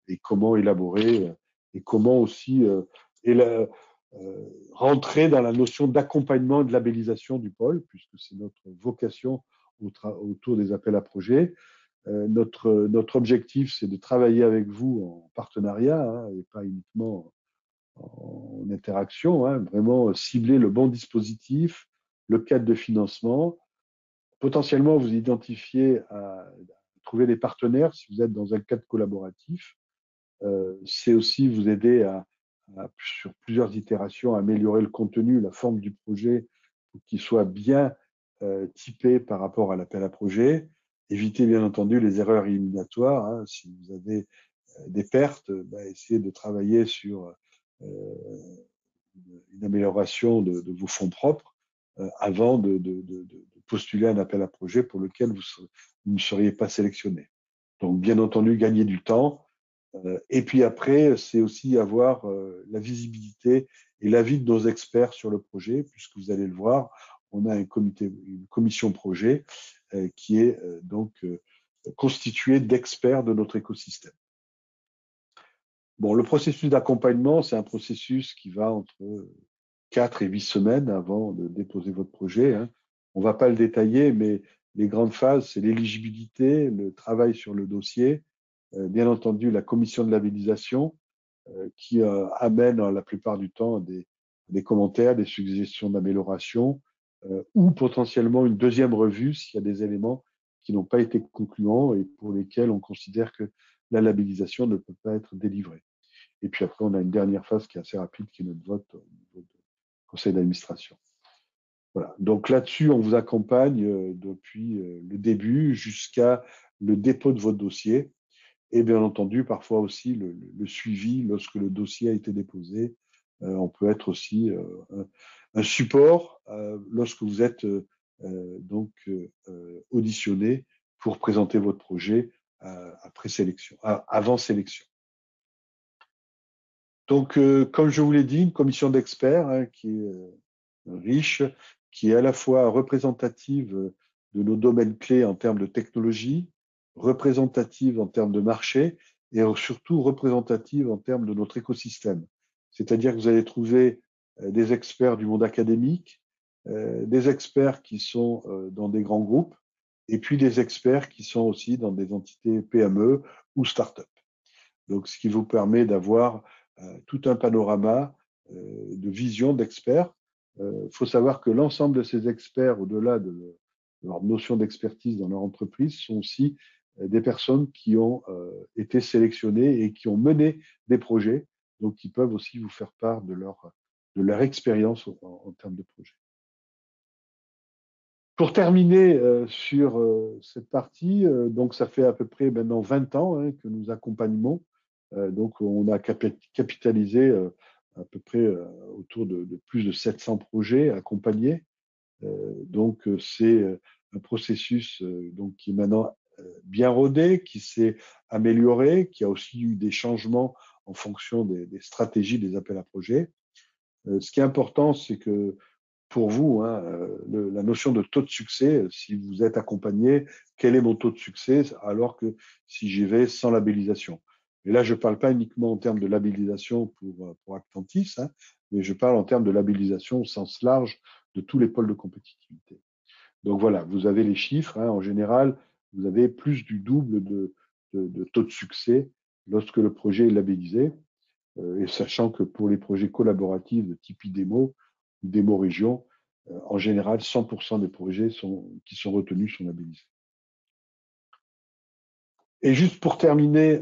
et comment élaborer et comment aussi rentrer dans la notion d'accompagnement et de labellisation du pôle, puisque c'est notre vocation autour des appels à projets. Notre objectif, c'est de travailler avec vous en partenariat, hein, et pas uniquement en interaction, hein, vraiment cibler le bon dispositif, le cadre de financement, potentiellement vous identifier à trouver des partenaires si vous êtes dans un cadre collaboratif. C'est aussi vous aider sur plusieurs itérations, à améliorer le contenu, la forme du projet pour qu'il soit bien typé par rapport à l'appel à projet. Éviter bien entendu les erreurs éliminatoires. Hein. Si vous avez des pertes, essayez de travailler sur une amélioration de vos fonds propres avant de postuler un appel à projet pour lequel vous ne seriez pas sélectionné. Donc, bien entendu, gagner du temps. Et puis après, c'est aussi avoir la visibilité et l'avis de nos experts sur le projet, puisque vous allez le voir, on a une commission projet qui est donc constituée d'experts de notre écosystème. Bon, le processus d'accompagnement, c'est un processus qui va entre 4 et 8 semaines avant de déposer votre projet, hein. On ne va pas le détailler, mais les grandes phases, c'est l'éligibilité, le travail sur le dossier, bien entendu la commission de labellisation qui amène la plupart du temps des commentaires, des suggestions d'amélioration ou potentiellement une deuxième revue s'il y a des éléments qui n'ont pas été concluants et pour lesquels on considère que la labellisation ne peut pas être délivrée. Et puis après, on a une dernière phase qui est assez rapide, qui est notre vote au niveau du conseil d'administration. Voilà. Donc là-dessus, on vous accompagne depuis le début jusqu'à le dépôt de votre dossier. et bien entendu parfois aussi le suivi lorsque le dossier a été déposé. On peut être aussi un support lorsque vous êtes donc auditionné pour présenter votre projet après sélection, avant sélection. Donc, comme je vous l'ai dit, une commission d'experts hein, qui est riche, qui est à la fois représentative de nos domaines clés en termes de technologie, représentative en termes de marché et surtout représentative en termes de notre écosystème. C'est-à-dire que vous allez trouver des experts du monde académique, des experts qui sont dans des grands groupes et puis des experts qui sont aussi dans des entités PME ou start-up. Donc, ce qui vous permet d'avoir tout un panorama de vision d'experts. Il faut savoir que l'ensemble de ces experts, au-delà de leur notion d'expertise dans leur entreprise, sont aussi des personnes qui ont été sélectionnées et qui ont mené des projets, donc qui peuvent aussi vous faire part de leur expérience en termes de projet. Pour terminer sur cette partie, donc ça fait à peu près maintenant 20 ans hein, que nous accompagnons. Donc on a capitalisé à peu près autour de plus de 700 projets accompagnés. Donc c'est un processus donc qui est maintenant bien rodé, qui s'est amélioré, qui a aussi eu des changements en fonction des stratégies des appels à projets. Ce qui est important, c'est que pour vous, hein, la notion de taux de succès, si vous êtes accompagné, quel est mon taux de succès alors que si j'y vais sans labellisation. Et là, je ne parle pas uniquement en termes de labellisation pour Actantis, hein, mais je parle en termes de labellisation au sens large de tous les pôles de compétitivité. Donc voilà, vous avez les chiffres. Hein, en général, vous avez plus du double de taux de succès lorsque le projet est labellisé. Et sachant que pour les projets collaboratifs de type IDEMO ou Demo Région, en général, 100% des projets qui sont retenus sont labellisés. Et juste pour terminer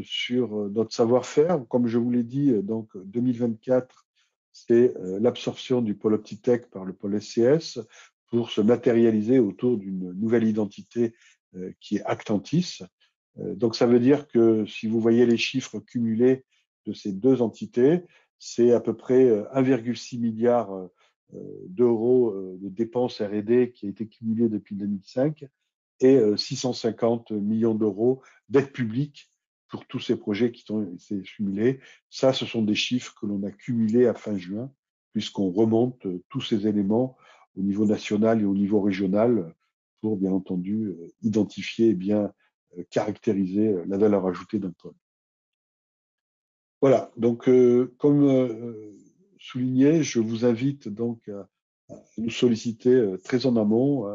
sur notre savoir-faire, comme je vous l'ai dit, donc 2024, c'est l'absorption du pôle Optitech par le pôle SCS pour se matérialiser autour d'une nouvelle identité qui est Actantis. Donc ça veut dire que si vous voyez les chiffres cumulés de ces deux entités, c'est à peu près 1,6 milliard d'euros de dépenses R&D qui a été cumulé depuis 2005 et 650 millions d'euros d'aide publique pour tous ces projets qui ont été cumulés. Ça, ce sont des chiffres que l'on a cumulés à fin juin, puisqu'on remonte tous ces éléments au niveau national et au niveau régional pour, bien entendu, identifier et bien caractériser la valeur ajoutée d'un pôle. Voilà, donc comme souligné, je vous invite donc à nous solliciter très en amont,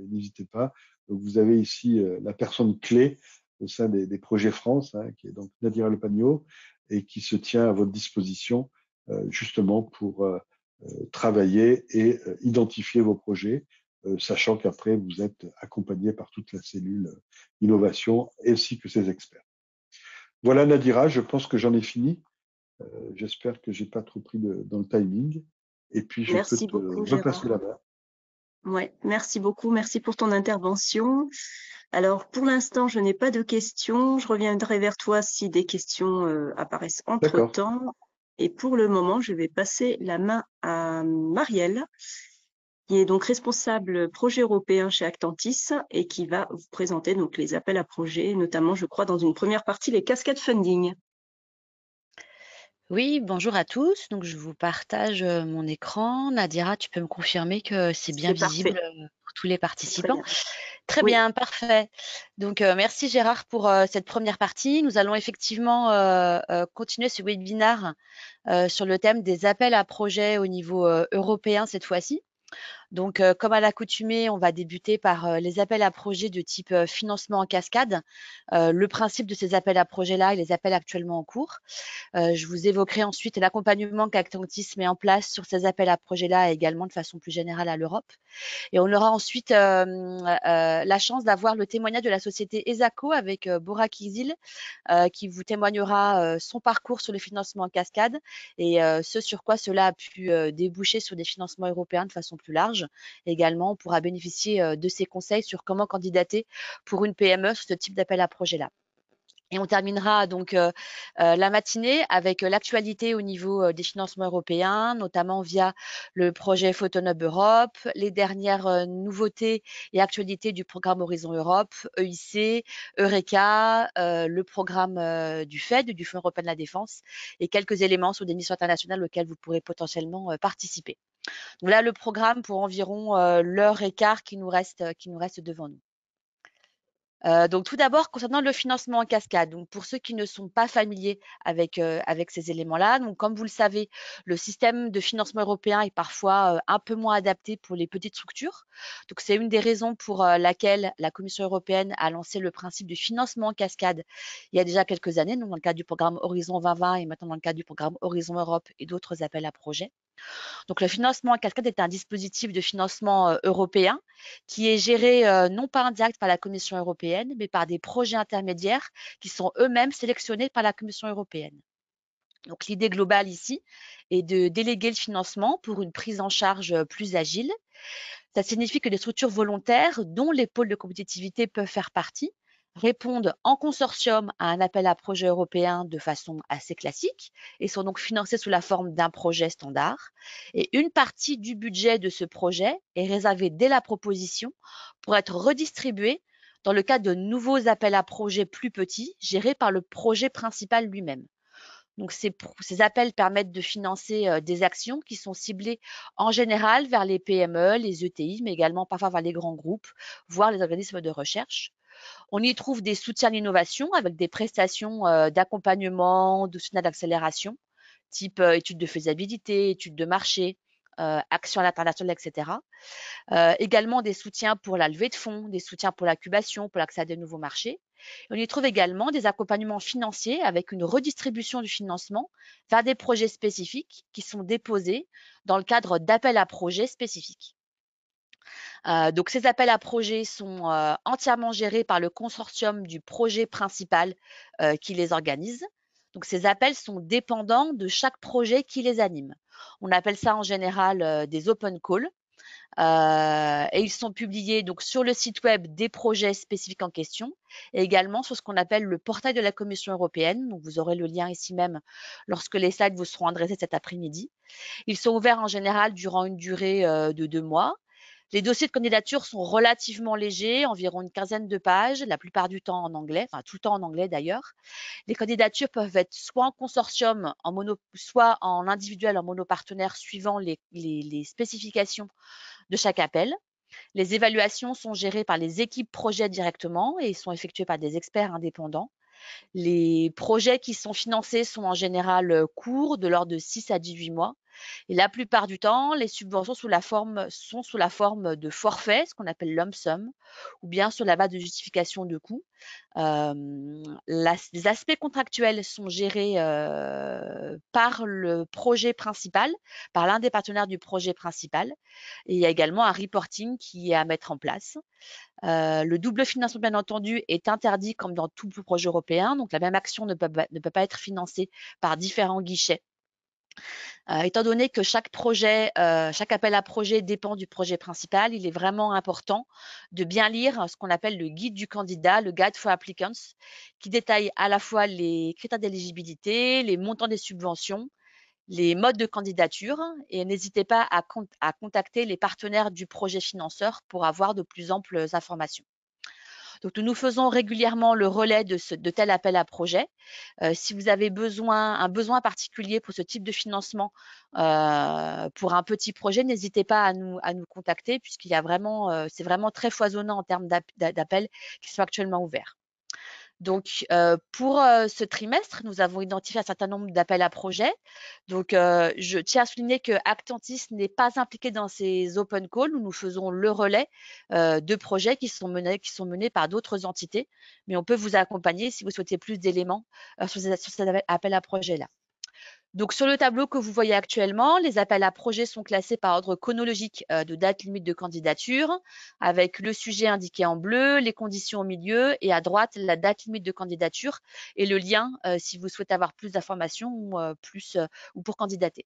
n'hésitez pas. Donc, vous avez ici la personne clé au sein des projets France, hein, qui est donc Nadira Lepagno, et qui se tient à votre disposition justement pour travailler et identifier vos projets, sachant qu'après, vous êtes accompagné par toute la cellule innovation ainsi que ses experts. Voilà Nadira, je pense que j'en ai fini. J'espère que j'ai pas trop pris dans le timing. Et puis, je peux Merci te beaucoup, repasser la Gérard. main. Ouais, merci beaucoup. Merci pour ton intervention. Alors, pour l'instant, je n'ai pas de questions. Je reviendrai vers toi si des questions apparaissent D'accord. entre-temps. Et pour le moment, je vais passer la main à Marielle, qui est donc responsable projet européen chez Actantis et qui va vous présenter donc les appels à projets, notamment, je crois, dans une première partie, les cascades funding. Oui, bonjour à tous. Donc, je vous partage mon écran. Nadira, tu peux me confirmer que c'est bien C'est parfait, visible pour tous les c'est très participants? bien. Très Oui, bien, parfait. Donc, merci Gérard pour cette première partie. Nous allons effectivement continuer ce webinaire sur le thème des appels à projets au niveau européen cette fois-ci. Donc, comme à l'accoutumée, on va débuter par les appels à projets de type financement en cascade. Le principe de ces appels à projets-là et les appels actuellement en cours. Je vous évoquerai ensuite l'accompagnement qu'Actantis met en place sur ces appels à projets-là et également de façon plus générale à l'Europe. Et on aura ensuite la chance d'avoir le témoignage de la société ESACO avec Bora Kizil, qui vous témoignera son parcours sur le financement en cascade et ce sur quoi cela a pu déboucher sur des financements européens de façon plus large. Également, on pourra bénéficier de ses conseils sur comment candidater pour une PME sur ce type d'appel à projet-là. Et on terminera donc la matinée avec l'actualité au niveau des financements européens, notamment via le projet PhotonUp Europe, les dernières nouveautés et actualités du programme Horizon Europe, EIC, Eureka, le programme du FED, du Fonds européen de la défense, et quelques éléments sur des missions internationales auxquelles vous pourrez potentiellement participer. Donc là, le programme pour environ l'heure et quart qui nous reste devant nous. Donc tout d'abord, concernant le financement en cascade, donc pour ceux qui ne sont pas familiers avec ces éléments-là, donc comme vous le savez, le système de financement européen est parfois un peu moins adapté pour les petites structures. Donc c'est une des raisons pour laquelle la Commission européenne a lancé le principe du financement en cascade il y a déjà quelques années, donc dans le cadre du programme Horizon 2020 et maintenant dans le cadre du programme Horizon Europe et d'autres appels à projets. Donc, le financement en cascade est un dispositif de financement européen qui est géré non pas en direct par la Commission européenne, mais par des projets intermédiaires qui sont eux-mêmes sélectionnés par la Commission européenne. Donc, l'idée globale ici est de déléguer le financement pour une prise en charge plus agile. Ça signifie que les structures volontaires, dont les pôles de compétitivité peuvent faire partie, répondent en consortium à un appel à projet européen de façon assez classique et sont donc financés sous la forme d'un projet standard. Et une partie du budget de ce projet est réservée dès la proposition pour être redistribuée dans le cadre de nouveaux appels à projets plus petits gérés par le projet principal lui-même. Donc, ces appels permettent de financer des actions qui sont ciblées en général vers les PME, les ETI, mais également parfois vers les grands groupes, voire les organismes de recherche. On y trouve des soutiens à l'innovation avec des prestations d'accompagnement, de soutien d'accélération, type études de faisabilité, études de marché, actions à l'international, etc. Également des soutiens pour la levée de fonds, des soutiens pour l'incubation, pour l'accès à de nouveaux marchés. On y trouve également des accompagnements financiers avec une redistribution du financement vers des projets spécifiques qui sont déposés dans le cadre d'appels à projets spécifiques. Donc ces appels à projets sont entièrement gérés par le consortium du projet principal qui les organise. Donc ces appels sont dépendants de chaque projet qui les anime. On appelle ça en général des open calls. Et ils sont publiés donc sur le site web des projets spécifiques en question et également sur ce qu'on appelle le portail de la Commission européenne. Donc vous aurez le lien ici même lorsque les slides vous seront adressés cet après-midi. Ils sont ouverts en général durant une durée de 2 mois. Les dossiers de candidature sont relativement légers, environ une quinzaine de pages, la plupart du temps en anglais, enfin tout le temps en anglais d'ailleurs. Les candidatures peuvent être soit en consortium, soit en individuel, en monopartenaire, suivant les spécifications de chaque appel. Les évaluations sont gérées par les équipes projets directement et sont effectuées par des experts indépendants. Les projets qui sont financés sont en général courts, de l'ordre de 6 à 18 mois. Et la plupart du temps, les subventions sont sous la forme de forfait, ce qu'on appelle lump sum, ou bien sur la base de justification de coûts. Les aspects contractuels sont gérés par le projet principal, par l'un des partenaires du projet principal. Et il y a également un reporting qui est à mettre en place. Le double financement, bien entendu, est interdit comme dans tout projet européen. Donc, la même action ne peut pas être financée par différents guichets. Étant donné que chaque appel à projet dépend du projet principal, il est vraiment important de bien lire ce qu'on appelle le guide du candidat, le Guide for Applicants, qui détaille à la fois les critères d'éligibilité, les montants des subventions, les modes de candidature, et n'hésitez pas à contacter les partenaires du projet financeur pour avoir de plus amples informations. Donc, nous faisons régulièrement le relais de tel appel à projet. Si vous avez un besoin particulier pour ce type de financement pour un petit projet, n'hésitez pas à nous contacter puisqu'il y a vraiment, c'est vraiment très foisonnant en termes d'appels qui sont actuellement ouverts. Donc, pour ce trimestre, nous avons identifié un certain nombre d'appels à projets. Donc, je tiens à souligner que Actantis n'est pas impliqué dans ces open calls où nous faisons le relais de projets qui sont menés par d'autres entités. Mais on peut vous accompagner si vous souhaitez plus d'éléments sur ces appels à projets-là. Donc, sur le tableau que vous voyez actuellement, les appels à projets sont classés par ordre chronologique de date limite de candidature, avec le sujet indiqué en bleu, les conditions au milieu et à droite, la date limite de candidature et le lien si vous souhaitez avoir plus d'informations ou pour candidater.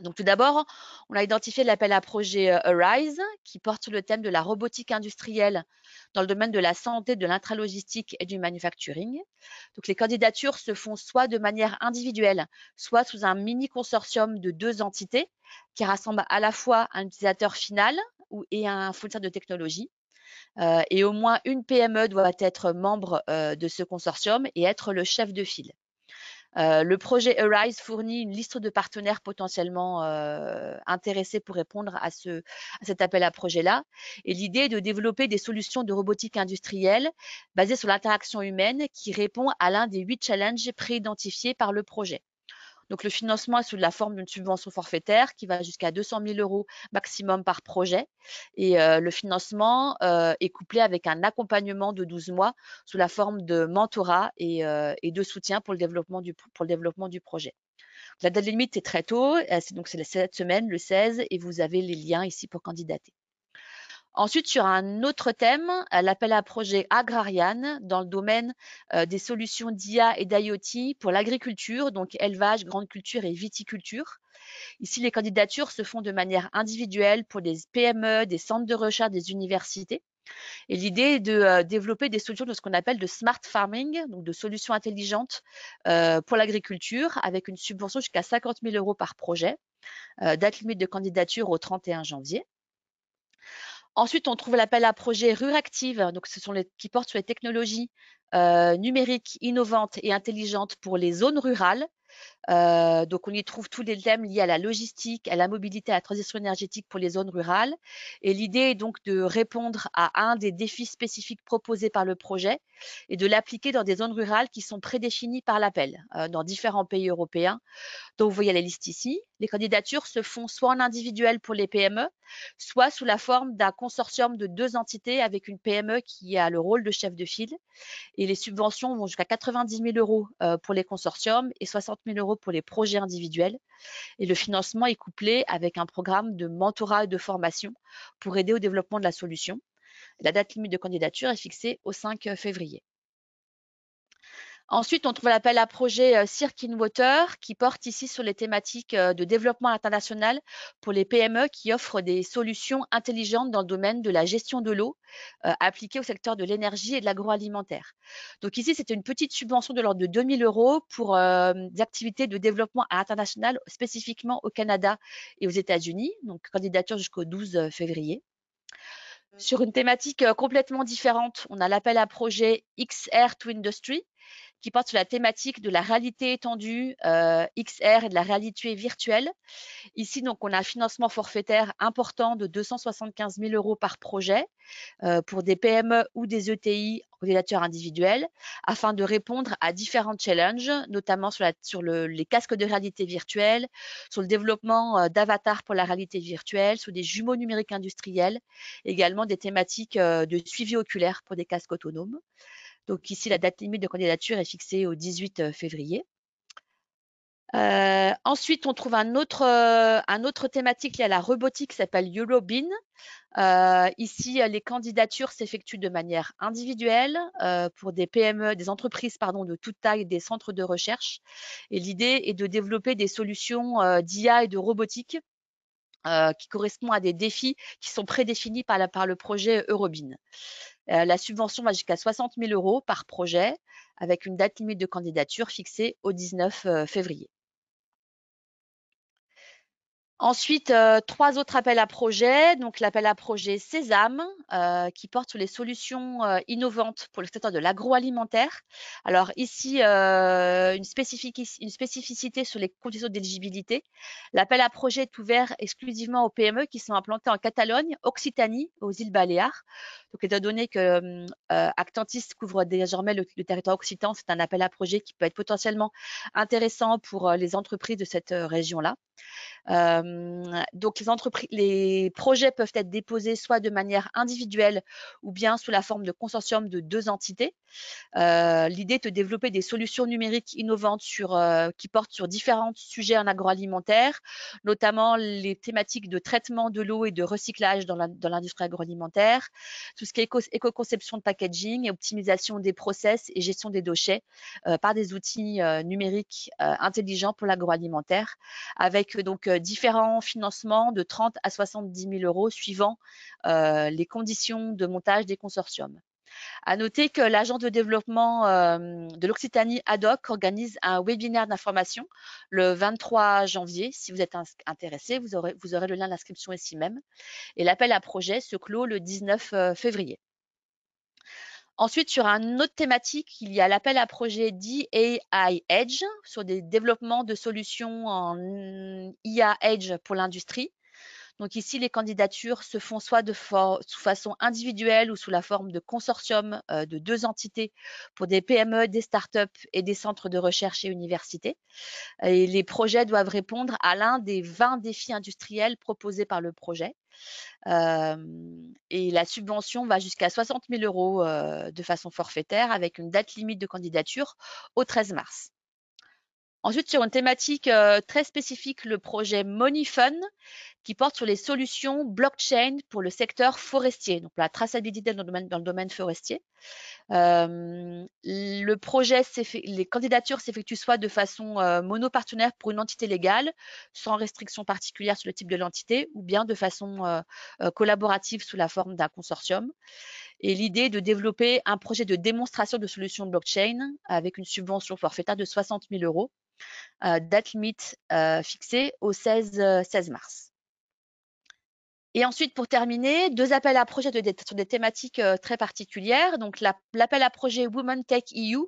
Donc tout d'abord, on a identifié l'appel à projet Arise qui porte sur le thème de la robotique industrielle dans le domaine de la santé, de l'intralogistique et du manufacturing. Donc les candidatures se font soit de manière individuelle, soit sous un mini consortium de 2 entités qui rassemblent à la fois un utilisateur final et un fournisseur de technologie. Et au moins une PME doit être membre de ce consortium et être le chef de file. Le projet Arise fournit une liste de partenaires potentiellement intéressés pour répondre à cet appel à projet-là. Et l'idée est de développer des solutions de robotique industrielle basées sur l'interaction humaine qui répond à l'un des 8 challenges préidentifiés par le projet. Donc, le financement est sous la forme d'une subvention forfaitaire qui va jusqu'à 200 000 € maximum par projet. Et le financement est couplé avec un accompagnement de 12 mois sous la forme de mentorat et de soutien pour le développement du projet. La date limite est très tôt, c'est cette semaine, le 16, et vous avez les liens ici pour candidater. Ensuite, sur un autre thème, l'appel à projet Agrarian dans le domaine des solutions d'IA et d'IoT pour l'agriculture, donc élevage, grande culture et viticulture. Ici, les candidatures se font de manière individuelle pour des PME, des centres de recherche, des universités. Et l'idée est de développer des solutions de ce qu'on appelle de smart farming, donc de solutions intelligentes pour l'agriculture, avec une subvention jusqu'à 50 000 € par projet. Date limite de candidature au 31 janvier. Ensuite, on trouve l'appel à projet Ruractive, donc ce sont qui portent sur les technologies numériques innovantes et intelligentes pour les zones rurales. Donc, on y trouve tous les thèmes liés à la logistique, à la mobilité, à la transition énergétique pour les zones rurales. Et l'idée est donc de répondre à un des défis spécifiques proposés par le projet et de l'appliquer dans des zones rurales qui sont prédéfinies par l'appel dans différents pays européens. Donc, vous voyez la liste ici. Les candidatures se font soit en individuel pour les PME, soit sous la forme d'un consortium de 2 entités avec une PME qui a le rôle de chef de file. Et les subventions vont jusqu'à 90 000 € pour les consortiums et 60 000 € pour les projets individuels. Et le financement est couplé avec un programme de mentorat et de formation pour aider au développement de la solution. La date limite de candidature est fixée au 5 février. Ensuite, on trouve l'appel à projet Cirque in Water qui porte ici sur les thématiques de développement international pour les PME qui offrent des solutions intelligentes dans le domaine de la gestion de l'eau appliquée au secteur de l'énergie et de l'agroalimentaire. Donc ici, c'était une petite subvention de l'ordre de 2 000 € pour des activités de développement international spécifiquement au Canada et aux États-Unis. Donc candidature jusqu'au 12 février. Sur une thématique complètement différente, on a l'appel à projet XR to Industry qui porte sur la thématique de la réalité étendue, XR et de la réalité virtuelle. Ici, donc, on a un financement forfaitaire important de 275 000 € par projet pour des PME ou des ETI candidatures individuelles afin de répondre à différents challenges, notamment sur les casques de réalité virtuelle, sur le développement d'avatars pour la réalité virtuelle, sur des jumeaux numériques industriels, également des thématiques de suivi oculaire pour des casques autonomes. Donc ici, la date limite de candidature est fixée au 18 février. Ensuite, on trouve un autre thématique lié à la robotique qui s'appelle Eurobin. Ici, les candidatures s'effectuent de manière individuelle pour des PME, des entreprises de toute taille, des centres de recherche. Et l'idée est de développer des solutions d'IA et de robotique qui correspondent à des défis qui sont prédéfinis par le projet Eurobin. La subvention va jusqu'à 60 000 € par projet avec une date limite de candidature fixée au 19 février. Ensuite, 3 autres appels à projets. Donc, l'appel à projet Sésame qui porte sur les solutions innovantes pour le secteur de l'agroalimentaire. Alors ici, une spécificité sur les conditions d'éligibilité. L'appel à projet est ouvert exclusivement aux PME qui sont implantées en Catalogne, Occitanie, aux îles Baléares. Donc, étant donné que Actantis couvre désormais le territoire occitan, c'est un appel à projet qui peut être potentiellement intéressant pour les entreprises de cette région-là. Donc les projets peuvent être déposés soit de manière individuelle ou bien sous la forme de consortium de 2 entités. L'idée est de développer des solutions numériques innovantes qui portent sur différents sujets en agroalimentaire, notamment les thématiques de traitement de l'eau et de recyclage dans l'industrie agroalimentaire, tout ce qui est éco-conception de packaging et optimisation des process et gestion des déchets par des outils numériques intelligents pour l'agroalimentaire, avec donc différents financements de 30 à 70 000 euros suivant les conditions de montage des consortiums. À noter que l'agence de développement de l'Occitanie ADOC organise un webinaire d'information le 23 janvier. Si vous êtes intéressé, vous aurez le lien d'inscription ici même. Et l'appel à projet se clôt le 19 février. Ensuite, sur une autre thématique, il y a l'appel à projet d'AI Edge sur des développements de solutions en IA Edge pour l'industrie. Donc ici, les candidatures se font soit sous façon individuelle ou sous la forme de consortium de 2 entités pour des PME, des startups et des centres de recherche et universités. Et les projets doivent répondre à l'un des 20 défis industriels proposés par le projet. Et la subvention va jusqu'à 60 000 euros de façon forfaitaire avec une date limite de candidature au 13 mars. Ensuite, sur une thématique très spécifique, le projet Moneyfun, qui porte sur les solutions blockchain pour le secteur forestier, donc la traçabilité dans le domaine forestier. Le projet, les candidatures s'effectuent soit de façon monopartenaire pour une entité légale, sans restriction particulière sur le type de l'entité, ou bien de façon collaborative sous la forme d'un consortium. Et l'idée est de développer un projet de démonstration de solutions de blockchain avec une subvention forfaitaire de 60 000 euros, date limite fixée au 16 mars. Et ensuite, pour terminer, 2 appels à projets sur des thématiques très particulières. Donc, l'appel à projet Women Tech EU,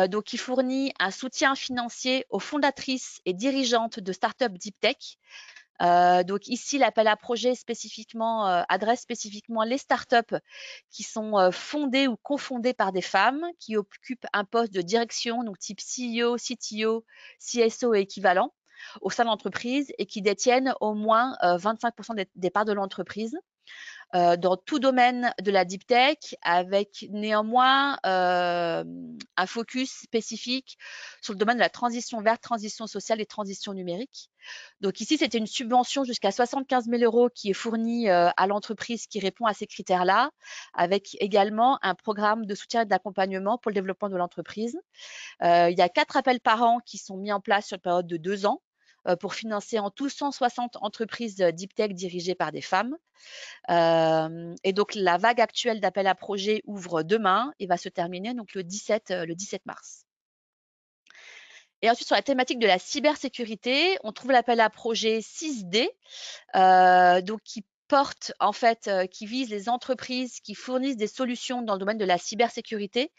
donc, qui fournit un soutien financier aux fondatrices et dirigeantes de startups deep tech. Donc ici, l'appel à projet adresse spécifiquement les startups qui sont fondées ou cofondées par des femmes qui occupent un poste de direction, donc type CEO, CTO, CSO et équivalent, au sein de l'entreprise et qui détiennent au moins 25% des parts de l'entreprise. Dans tout domaine de la deep tech, avec néanmoins un focus spécifique sur le domaine de la transition verte, transition sociale et transition numérique. Donc ici, c'était une subvention jusqu'à 75 000 euros qui est fournie à l'entreprise qui répond à ces critères-là, avec également un programme de soutien et d'accompagnement pour le développement de l'entreprise. Il y a 4 appels par an qui sont mis en place sur une période de 2 ans pour financer en tout 160 entreprises deep tech dirigées par des femmes. Et donc, la vague actuelle d'appel à projet ouvre demain et va se terminer donc le 17 mars. Et ensuite, sur la thématique de la cybersécurité, on trouve l'appel à projet 6D, donc qui porte en fait, qui vise les entreprises qui fournissent des solutions dans le domaine de la cybersécurité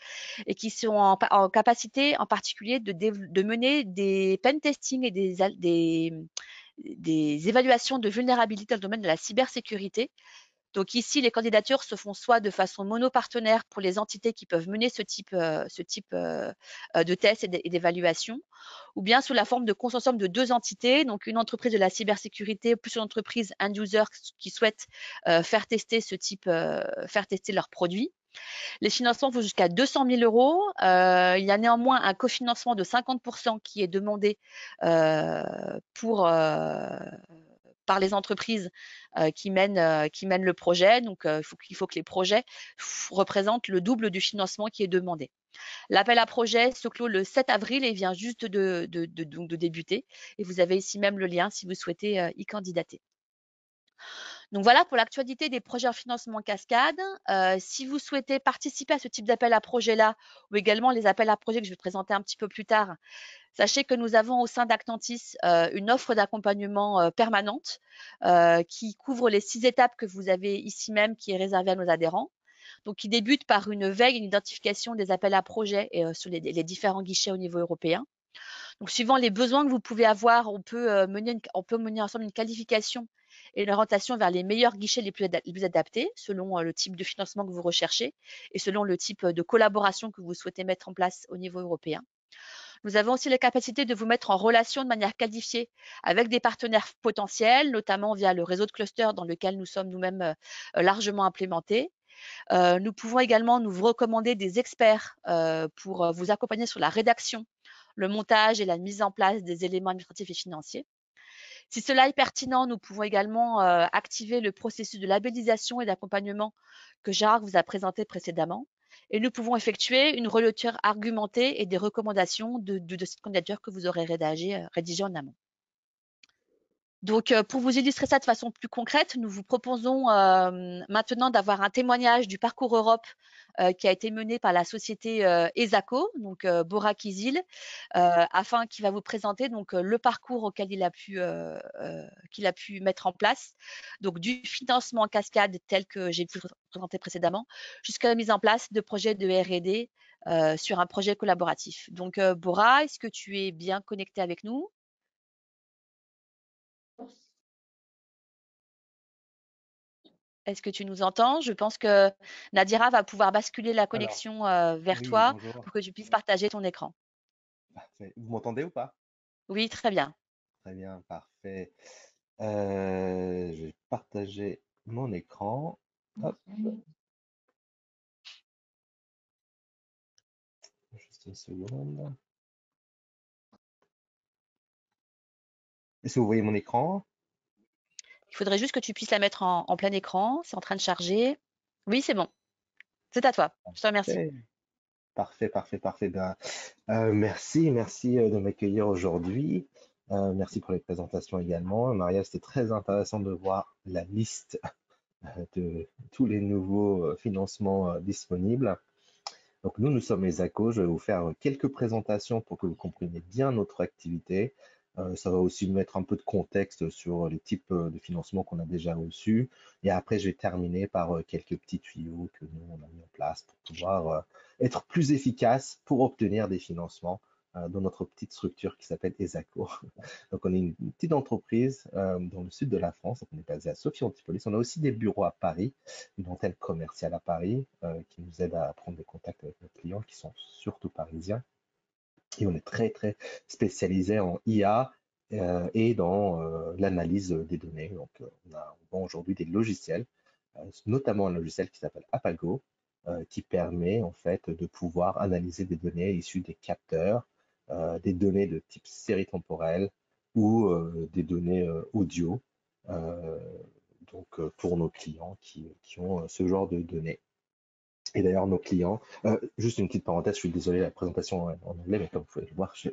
et qui sont en capacité, en particulier, de mener des pen testing et des évaluations de vulnérabilité dans le domaine de la cybersécurité. Donc ici, les candidatures se font soit de façon monopartenaire pour les entités qui peuvent mener ce type de tests et d'évaluation, ou bien sous la forme de consortium de 2 entités, donc une entreprise de la cybersécurité plus une entreprise end-user qui souhaite faire tester leurs produits. Les financements vont jusqu'à 200 000 euros. Il y a néanmoins un cofinancement de 50% qui est demandé par les entreprises qui mènent le projet. Donc, il faut que les projets représentent le double du financement qui est demandé. L'appel à projet se clôt le 7 avril et vient juste de débuter. Et vous avez ici même le lien si vous souhaitez y candidater. Donc voilà pour l'actualité des projets en financement cascade. Si vous souhaitez participer à ce type d'appel à projet-là, ou également les appels à projets que je vais présenter un petit peu plus tard, sachez que nous avons au sein d'Actantis une offre d'accompagnement permanente qui couvre les 6 étapes que vous avez ici même, qui est réservée à nos adhérents. Donc, qui débute par une veille, une identification des appels à projets sur les différents guichets au niveau européen. Donc, suivant les besoins que vous pouvez avoir, on peut mener ensemble une qualification et une orientation vers les meilleurs guichets les plus adaptés selon le type de financement que vous recherchez et selon le type de collaboration que vous souhaitez mettre en place au niveau européen. Nous avons aussi la capacité de vous mettre en relation de manière qualifiée avec des partenaires potentiels, notamment via le réseau de clusters dans lequel nous sommes nous-mêmes largement implémentés. Nous pouvons également nous recommander des experts pour vous accompagner sur la rédaction, le montage et la mise en place des éléments administratifs et financiers. Si cela est pertinent, nous pouvons également activer le processus de labellisation et d'accompagnement que Gérard vous a présenté précédemment. Et nous pouvons effectuer une relecture argumentée et des recommandations de dossiers de candidature que vous aurez rédigé en amont. Donc, pour vous illustrer ça de façon plus concrète, nous vous proposons maintenant d'avoir un témoignage du parcours Europe qui a été mené par la société ESACO, donc Bora Kizil, afin qu'il va vous présenter donc le parcours auquel il a pu mettre en place, donc du financement en cascade tel que j'ai pu le présenter précédemment, jusqu'à la mise en place de projets de R&D sur un projet collaboratif. Donc, Bora, est-ce que tu es bien connecté avec nous? Est-ce que tu nous entends? Je pense que Nadira va pouvoir basculer la Alors, connexion vers oui, toi bonjour. pour que tu puisses partager ton écran. Parfait. Vous m'entendez ou pas? Oui, très bien. Très bien, parfait. Je vais partager mon écran. Hop, juste une seconde. Est-ce que vous voyez mon écran? Il faudrait juste que tu puisses la mettre en plein écran. C'est en train de charger. Oui, c'est bon. C'est à toi. Je te remercie. Parfait, parfait, parfait, parfait. Ben, merci de m'accueillir aujourd'hui. Merci pour les présentations également. Maria, c'était très intéressant de voir la liste de tous les nouveaux financements disponibles. Donc nous sommes les ACO. Je vais vous faire quelques présentations pour que vous compreniez bien notre activité. Ça va aussi mettre un peu de contexte sur les types de financement qu'on a déjà reçus. Et après, je vais terminer par quelques petits tuyaux que nous, on a mis en place pour pouvoir être plus efficace pour obtenir des financements dans notre petite structure qui s'appelle ESACO. Donc on est une petite entreprise dans le sud de la France. Donc, on est basé à Sophie-Antipolis. On a aussi des bureaux à Paris, une antenne commerciale à Paris qui nous aide à prendre des contacts avec nos clients qui sont surtout parisiens. Et on est très spécialisé en IA et dans l'analyse des données. Donc on vend aujourd'hui des logiciels, notamment un logiciel qui s'appelle Apago, qui permet en fait de pouvoir analyser des données issues des capteurs, des données de type série temporelle ou des données audio, donc pour nos clients qui ont ce genre de données. Et d'ailleurs, nos clients, juste une petite parenthèse, je suis désolé, la présentation en anglais, mais comme vous pouvez le voir, je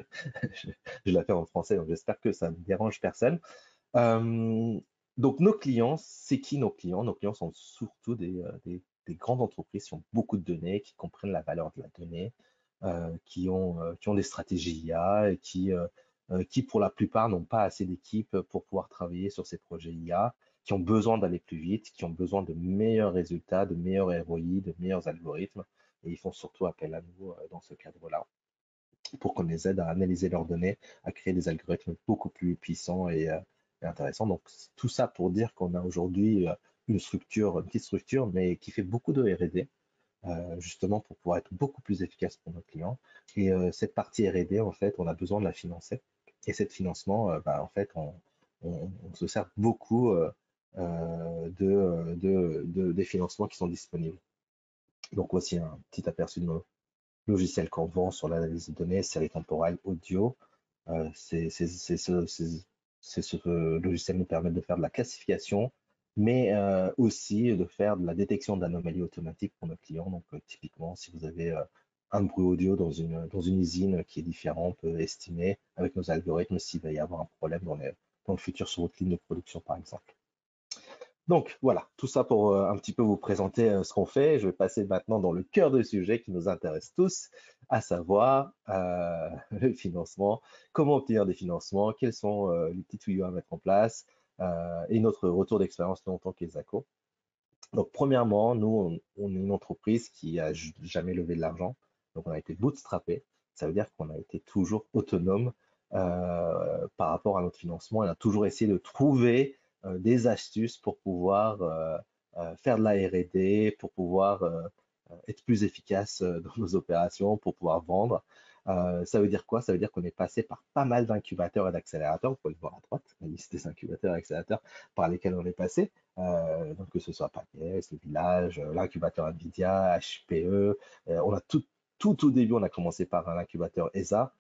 la fais en français, donc j'espère que ça ne dérange personne. Donc nos clients, c'est qui nos clients? Nos clients sont surtout des grandes entreprises qui ont beaucoup de données, qui comprennent la valeur de la donnée, qui ont des stratégies IA et qui pour la plupart n'ont pas assez d'équipes pour pouvoir travailler sur ces projets IA, qui ont besoin d'aller plus vite, qui ont besoin de meilleurs résultats, de meilleurs ROI, de meilleurs algorithmes, et ils font surtout appel à nous dans ce cadre-là pour qu'on les aide à analyser leurs données, à créer des algorithmes beaucoup plus puissants et intéressants. Donc tout ça pour dire qu'on a aujourd'hui une petite structure, mais qui fait beaucoup de R&D, justement pour pouvoir être beaucoup plus efficace pour nos clients. Et cette partie R&D, en fait, on a besoin de la financer. Et cet financement, en fait, on se sert beaucoup des financements qui sont disponibles. Donc voici un petit aperçu de nos logiciels qu'on vend sur l'analyse de données, série temporelle, audio. Ce logiciel nous permet de faire de la classification, mais aussi de faire de la détection d'anomalies automatiques pour nos clients. Donc typiquement, si vous avez un bruit audio dans une usine qui est différent, on peut estimer avec nos algorithmes s'il va y avoir un problème dans le futur sur votre ligne de production, par exemple. Donc voilà, tout ça pour un petit peu vous présenter ce qu'on fait. Je vais passer maintenant dans le cœur du sujet qui nous intéresse tous, à savoir le financement, comment obtenir des financements, quels sont les petits tuyaux à mettre en place et notre retour d'expérience en tant qu'ESACO. Donc premièrement, nous, on est une entreprise qui a jamais levé de l'argent, donc on a été bootstrappé. Ça veut dire qu'on a été toujours autonome par rapport à notre financement. On a toujours essayé de trouver des astuces pour pouvoir faire de la R&D, pour pouvoir être plus efficace dans nos opérations, pour pouvoir vendre. Ça veut dire quoi? Ça veut dire qu'on est passé par pas mal d'incubateurs et d'accélérateurs. Vous pouvez le voir à droite, la liste des incubateurs et accélérateurs par lesquels on est passé. Donc que ce soit Pagnès, le Village, l'incubateur Nvidia, HPE. On a tout au début, on a commencé par un incubateur ESA,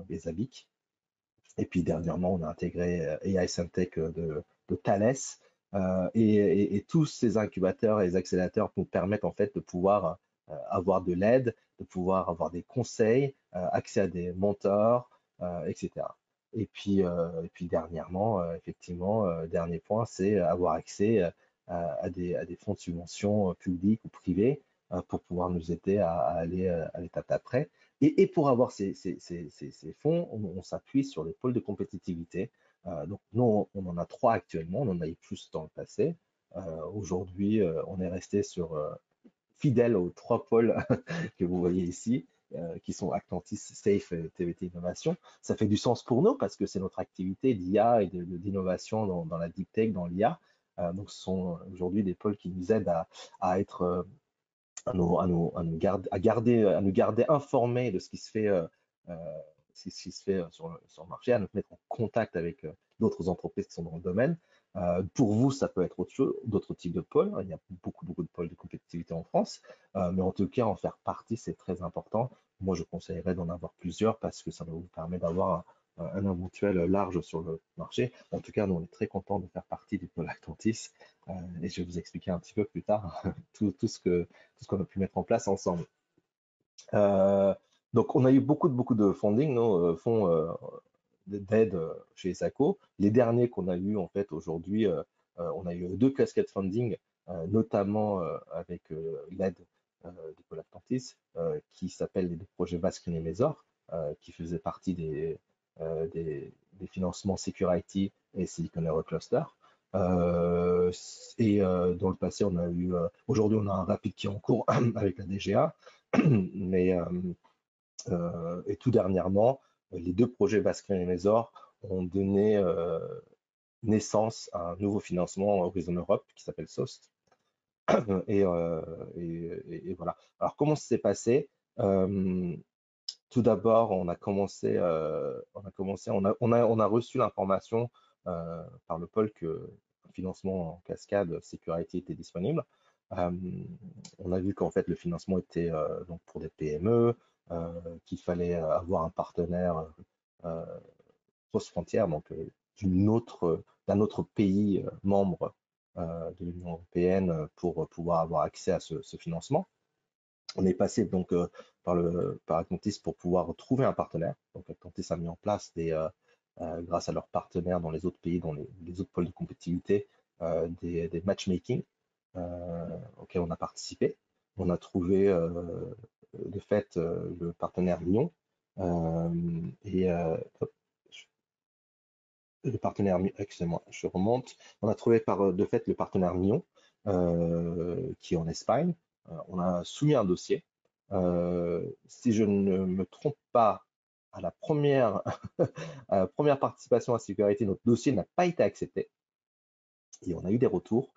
ESABIC. Et puis dernièrement, on a intégré AI Syntech de Thales. Et tous ces incubateurs et les accélérateurs nous permettent en fait de pouvoir avoir de l'aide, de pouvoir avoir des conseils, accès à des mentors, etc. Et puis dernièrement, effectivement, dernier point, c'est avoir accès à des fonds de subvention publics ou privés pour pouvoir nous aider à aller à l'étape d'après. Et pour avoir ces fonds, on s'appuie sur les pôles de compétitivité. Donc nous, on en a 3 actuellement, on en a eu plus dans le passé. Aujourd'hui, on est resté fidèle aux 3 pôles que vous voyez ici, qui sont Actantis, Safe et TVT Innovation. Ça fait du sens pour nous parce que c'est notre activité d'IA et d'innovation dans la deep tech, dans l'IA. Donc ce sont aujourd'hui des pôles qui nous aident à être à nous garder informés de ce qui se fait, sur le marché, à nous mettre en contact avec d'autres entreprises qui sont dans le domaine. Pour vous, ça peut être autre chose, d'autres types de pôles. Il y a beaucoup de pôles de compétitivité en France, mais en tout cas, en faire partie, c'est très important. Moi, je conseillerais d'en avoir plusieurs parce que ça vous permet d'avoir un éventuel large sur le marché. En tout cas, nous, on est très contents de faire partie du pôle Actantis et je vais vous expliquer un petit peu plus tard tout ce qu'on a pu mettre en place ensemble. Donc, on a eu beaucoup de funding, fonds d'aide chez ESACO. Les derniers qu'on a eu en fait aujourd'hui, on a eu 2 cascades funding, notamment avec l'aide du pôle Actantis, qui s'appelle les 2 projets Vascrin et Mesor, qui faisaient partie des financements Security et Silicon Valley Cluster. Dans le passé, on a eu, aujourd'hui, on a un rapide qui est en cours avec la DGA, mais et tout dernièrement, les 2 projets Vascrin et Mesor ont donné naissance à un nouveau financement Horizon Europe qui s'appelle SOST. Et voilà. Alors comment ça s'est passé? Tout d'abord, on a reçu l'information par le pôle que un financement en cascade Security était disponible. On a vu qu'en fait le financement était donc pour des PME, qu'il fallait avoir un partenaire cross-frontière, donc d'un autre pays membre de l'Union européenne pour pouvoir avoir accès à ce financement. On est passé donc par Actantis pour pouvoir trouver un partenaire. Donc Actantis a mis en place grâce à leurs partenaires dans les autres pays, dans les autres pôles de compétitivité, des matchmaking auxquels on a participé. On a trouvé de fait le partenaire Lyon le partenaire, excusez-moi, je remonte. On a trouvé de fait le partenaire Mion, qui est en Espagne. On a soumis un dossier. Si je ne me trompe pas, à la première, participation à Sécurité, notre dossier n'a pas été accepté. Et on a eu des retours.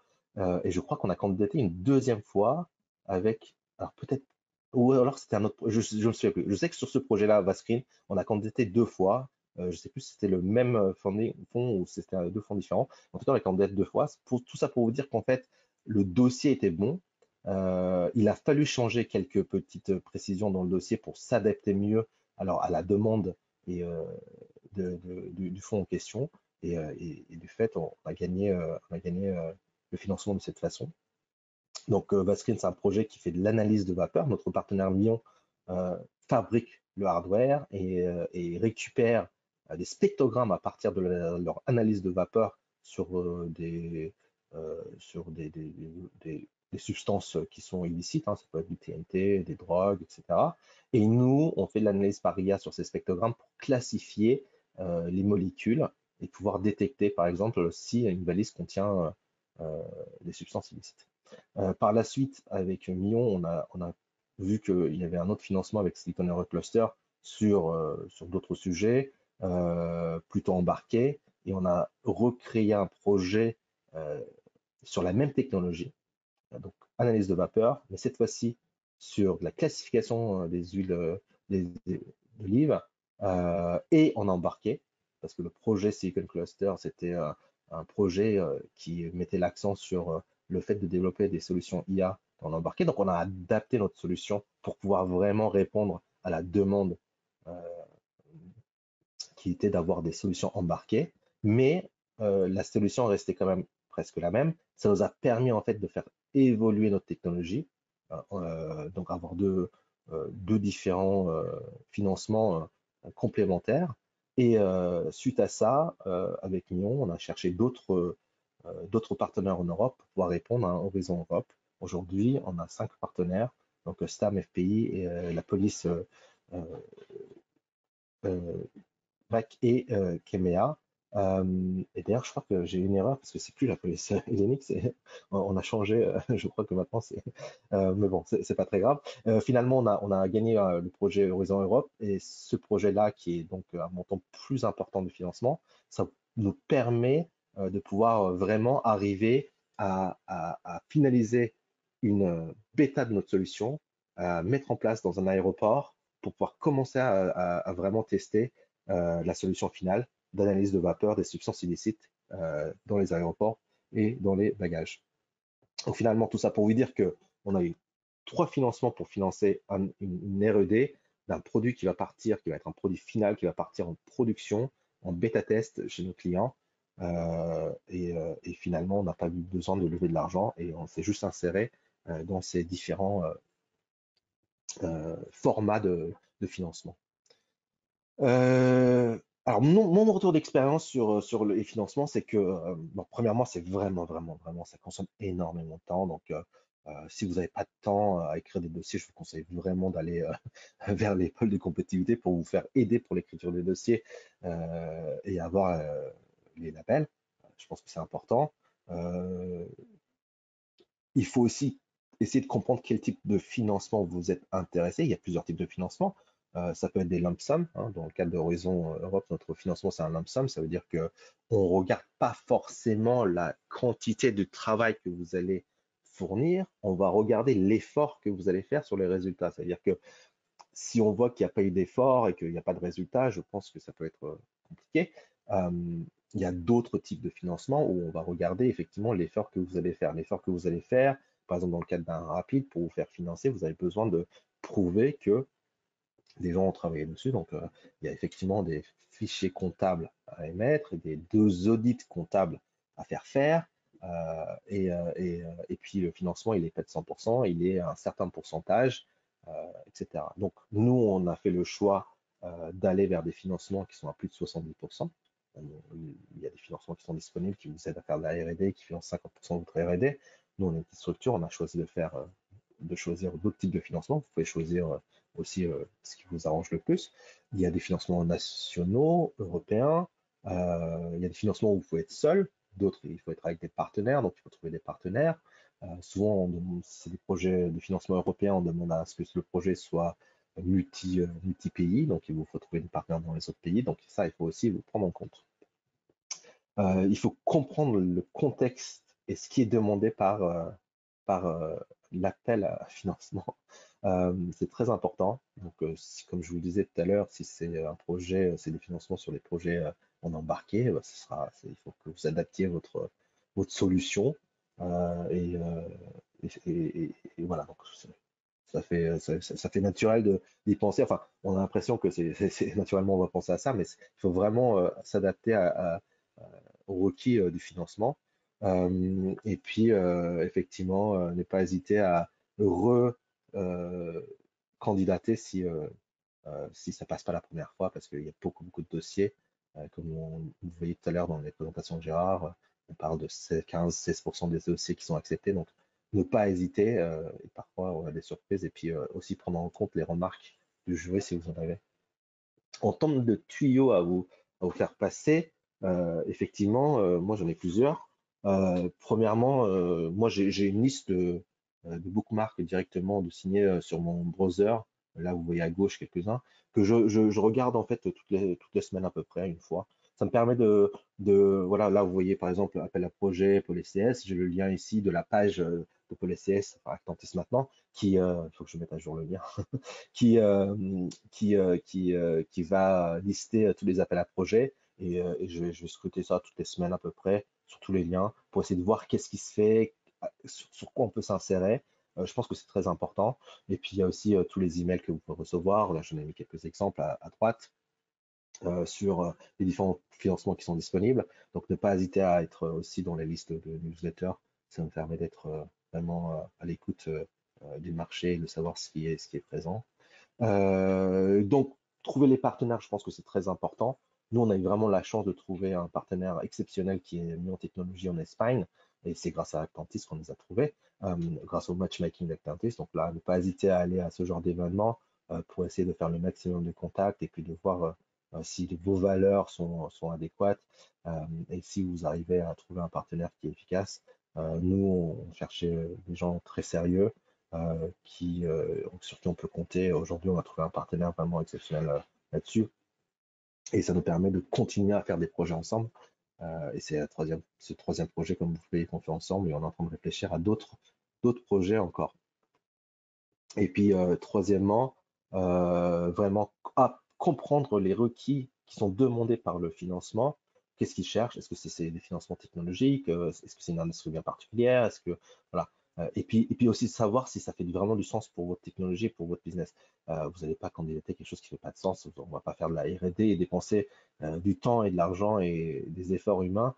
Et je crois qu'on a candidaté une 2e fois avec, alors peut-être, ou alors c'était un autre, je ne me souviens plus. Je sais que sur ce projet-là, Vascrin, on a candidaté 2 fois. Je ne sais plus si c'était le même fonds ou si c'était 2 fonds différents. En tout cas, on a candidaté 2 fois. Tout ça pour vous dire qu'en fait, le dossier était bon. Il a fallu changer quelques petites précisions dans le dossier pour s'adapter mieux à la demande et, du fonds en question. Et du fait, on a gagné le financement de cette façon. Donc, Vascrin, c'est un projet qui fait de l'analyse de vapeur. Notre partenaire Mion fabrique le hardware et récupère des spectrogrammes à partir de leur analyse de vapeur sur des substances qui sont illicites, hein, ça peut être du TNT, des drogues, etc. Et nous, on fait de l'analyse par IA sur ces spectrogrammes pour classifier les molécules et pouvoir détecter, par exemple, si une valise contient des substances illicites. Par la suite, avec Mion, on a vu qu'il y avait un autre financement avec Silicon Valley Cluster sur d'autres sujets, plutôt embarqués, et on a recréé un projet sur la même technologie, donc analyse de vapeur, mais cette fois-ci sur la classification des huiles d'olive et en embarqué, parce que le projet Silicon Cluster, c'était un projet qui mettait l'accent sur le fait de développer des solutions IA dans l'embarqué. Donc, on a adapté notre solution pour pouvoir vraiment répondre à la demande qui était d'avoir des solutions embarquées, mais la solution restait quand même presque la même. Ça nous a permis en fait de faire évoluer notre technologie, donc avoir deux différents financements complémentaires. Et suite à ça, avec Mion, on a cherché d'autres partenaires en Europe pour pouvoir répondre à un horizon Europe. Aujourd'hui, on a 5 partenaires, donc STAM, FPI et la police Mac et Kemea. Et d'ailleurs, je crois que j'ai une erreur parce que c'est plus la police hellénique, on a changé, je crois que maintenant c'est. Mais bon, c'est pas très grave. Finalement, on a gagné le projet Horizon Europe et ce projet-là, qui est donc un montant plus important de financement, ça nous permet de pouvoir vraiment arriver à finaliser une bêta de notre solution, à mettre en place dans un aéroport pour pouvoir commencer à vraiment tester la solution finale d'analyse de vapeur des substances illicites dans les aéroports et dans les bagages. Donc finalement, tout ça pour vous dire qu'on a eu 3 financements pour financer une R&D d'un produit qui va partir, qui va être un produit final, qui va partir en production, en bêta-test chez nos clients. Et finalement, on n'a pas eu besoin de lever de l'argent et on s'est juste inséré dans ces différents formats de financement. Alors, mon retour d'expérience sur les financements, c'est que, bon, premièrement, c'est vraiment, ça consomme énormément de temps. Donc, si vous n'avez pas de temps à écrire des dossiers, je vous conseille vraiment d'aller vers les pôles de compétitivité pour vous faire aider pour l'écriture des dossiers et avoir les labels. Je pense que c'est important. Il faut aussi essayer de comprendre quel type de financement vous êtes intéressé. Il y a plusieurs types de financement. Ça peut être des lump sum. Dans le cadre d'Horizon Europe, notre financement, c'est un lump sum. Ça veut dire qu'on ne regarde pas forcément la quantité de travail que vous allez fournir. On va regarder l'effort que vous allez faire sur les résultats. C'est-à-dire que si on voit qu'il n'y a pas eu d'effort et qu'il n'y a pas de résultat, je pense que ça peut être compliqué. Il y a d'autres types de financement où on va regarder effectivement l'effort que vous allez faire. L'effort que vous allez faire, par exemple dans le cadre d'un rapide, pour vous faire financer, vous avez besoin de prouver que des gens ont travaillé dessus. Donc, il y a effectivement des fichiers comptables à émettre, des 2 audits comptables à faire. Et puis, le financement, il n'est pas de 100%, il est à un certain pourcentage, etc. Donc, nous, on a fait le choix d'aller vers des financements qui sont à plus de 70%. Il y a des financements qui sont disponibles, qui vous aident à faire de la R&D, qui financent 50% de votre R&D. Nous, on est une petite structure, on a choisi de choisir d'autres types de financements. Vous pouvez choisir aussi ce qui vous arrange le plus. Il y a des financements nationaux, européens. Il y a des financements où vous pouvez être seul. D'autres, il faut être avec des partenaires, donc il faut trouver des partenaires. Souvent, c'est des projets de financement européen, on demande à ce que le projet soit multi-pays, donc il vous faut trouver des partenaires dans les autres pays. Donc ça, il faut aussi vous prendre en compte. Il faut comprendre le contexte et ce qui est demandé par l'appel à financement. C'est très important. Donc, comme je vous le disais tout à l'heure, si c'est un projet, c'est des financements sur des projets en embarqué, il faut que vous adaptiez votre solution. Et voilà, donc ça fait naturel d'y penser. Enfin, on a l'impression que c'est naturellement on va penser à ça, mais il faut vraiment s'adapter aux requis du financement. Et puis, effectivement, ne pas hésiter à candidater si ça passe pas la première fois, parce qu'il y a beaucoup de dossiers. Comme vous voyez tout à l'heure dans les présentations de Gérard, on parle de 15-16% des dossiers qui sont acceptés. Donc, ne pas hésiter, et parfois on a des surprises, et puis aussi prendre en compte les remarques du jury si vous en avez. En termes de tuyaux à vous faire passer, effectivement, moi j'en ai plusieurs. Premièrement, moi j'ai une liste de bookmarks directement de signer sur mon browser. Là, vous voyez à gauche quelques-uns que je regarde en fait toutes les semaines à peu près, une fois. Ça me permet voilà, là vous voyez par exemple appel à projet pour les CS, j'ai le lien ici de la page de donc l'ECS, enfin Actantis maintenant, il faut que je mette à jour le lien, qui, qui va lister tous les appels à projets et je vais scruter ça toutes les semaines à peu près sur tous les liens pour essayer de voir qu'est-ce qui se fait, sur quoi on peut s'insérer. Je pense que c'est très important. Et puis il y a aussi tous les emails que vous pouvez recevoir. Là, j'en ai mis quelques exemples à droite sur les différents financements qui sont disponibles. Donc ne pas hésiter à être aussi dans les listes de newsletters. Ça me permet d'être vraiment à l'écoute du marché et de savoir ce qui est présent. Donc, trouver les partenaires, je pense que c'est très important. Nous, on a eu vraiment la chance de trouver un partenaire exceptionnel qui est mis en technologie en Espagne, et c'est grâce à Actantis qu'on les a trouvés, grâce au matchmaking d'Actantis. Donc là, ne pas hésiter à aller à ce genre d'événement pour essayer de faire le maximum de contacts et puis de voir si vos valeurs sont adéquates et si vous arrivez à trouver un partenaire qui est efficace. Nous, on cherchait des gens très sérieux sur qui on peut compter. Aujourd'hui, on a trouvé un partenaire vraiment exceptionnel là-dessus. Et ça nous permet de continuer à faire des projets ensemble. Et c'est ce troisième projet, comme vous voyez, qu'on fait ensemble. Et on est en train de réfléchir à d'autres projets encore. Et puis, troisièmement, vraiment comprendre les requis qui sont demandés par le financement. Qu'est-ce qu'ils cherchent? Est-ce que c'est des financements technologiques? Est-ce que c'est une industrie bien particulière? Est-ce que voilà. Et puis aussi savoir si ça fait vraiment du sens pour votre technologie, pour votre business. Vous n'allez pas candidater quelque chose qui ne fait pas de sens. On ne va pas faire de la R&D et dépenser du temps et de l'argent et des efforts humains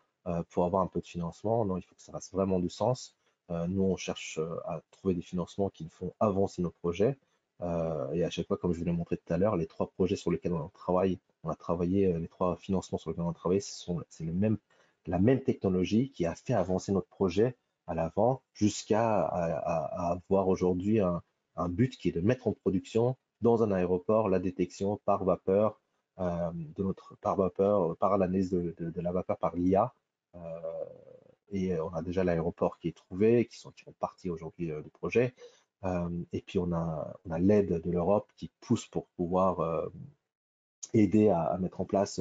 pour avoir un peu de financement. Non, il faut que ça fasse vraiment du sens. Nous, on cherche à trouver des financements qui nous font avancer nos projets. Et à chaque fois, comme je vous l'ai montré tout à l'heure, les trois projets sur lesquels on a travaillé, les trois financements sur lesquels on a travaillé, c'est la même technologie qui a fait avancer notre projet à l'avant jusqu'à avoir aujourd'hui un but qui est de mettre en production dans un aéroport la détection par vapeur par l'analyse de la vapeur par l'IA. Et on a déjà l'aéroport qui est trouvé, qui font partie aujourd'hui du projet. Et puis on a l'aide de l'Europe qui pousse pour pouvoir aider à mettre en place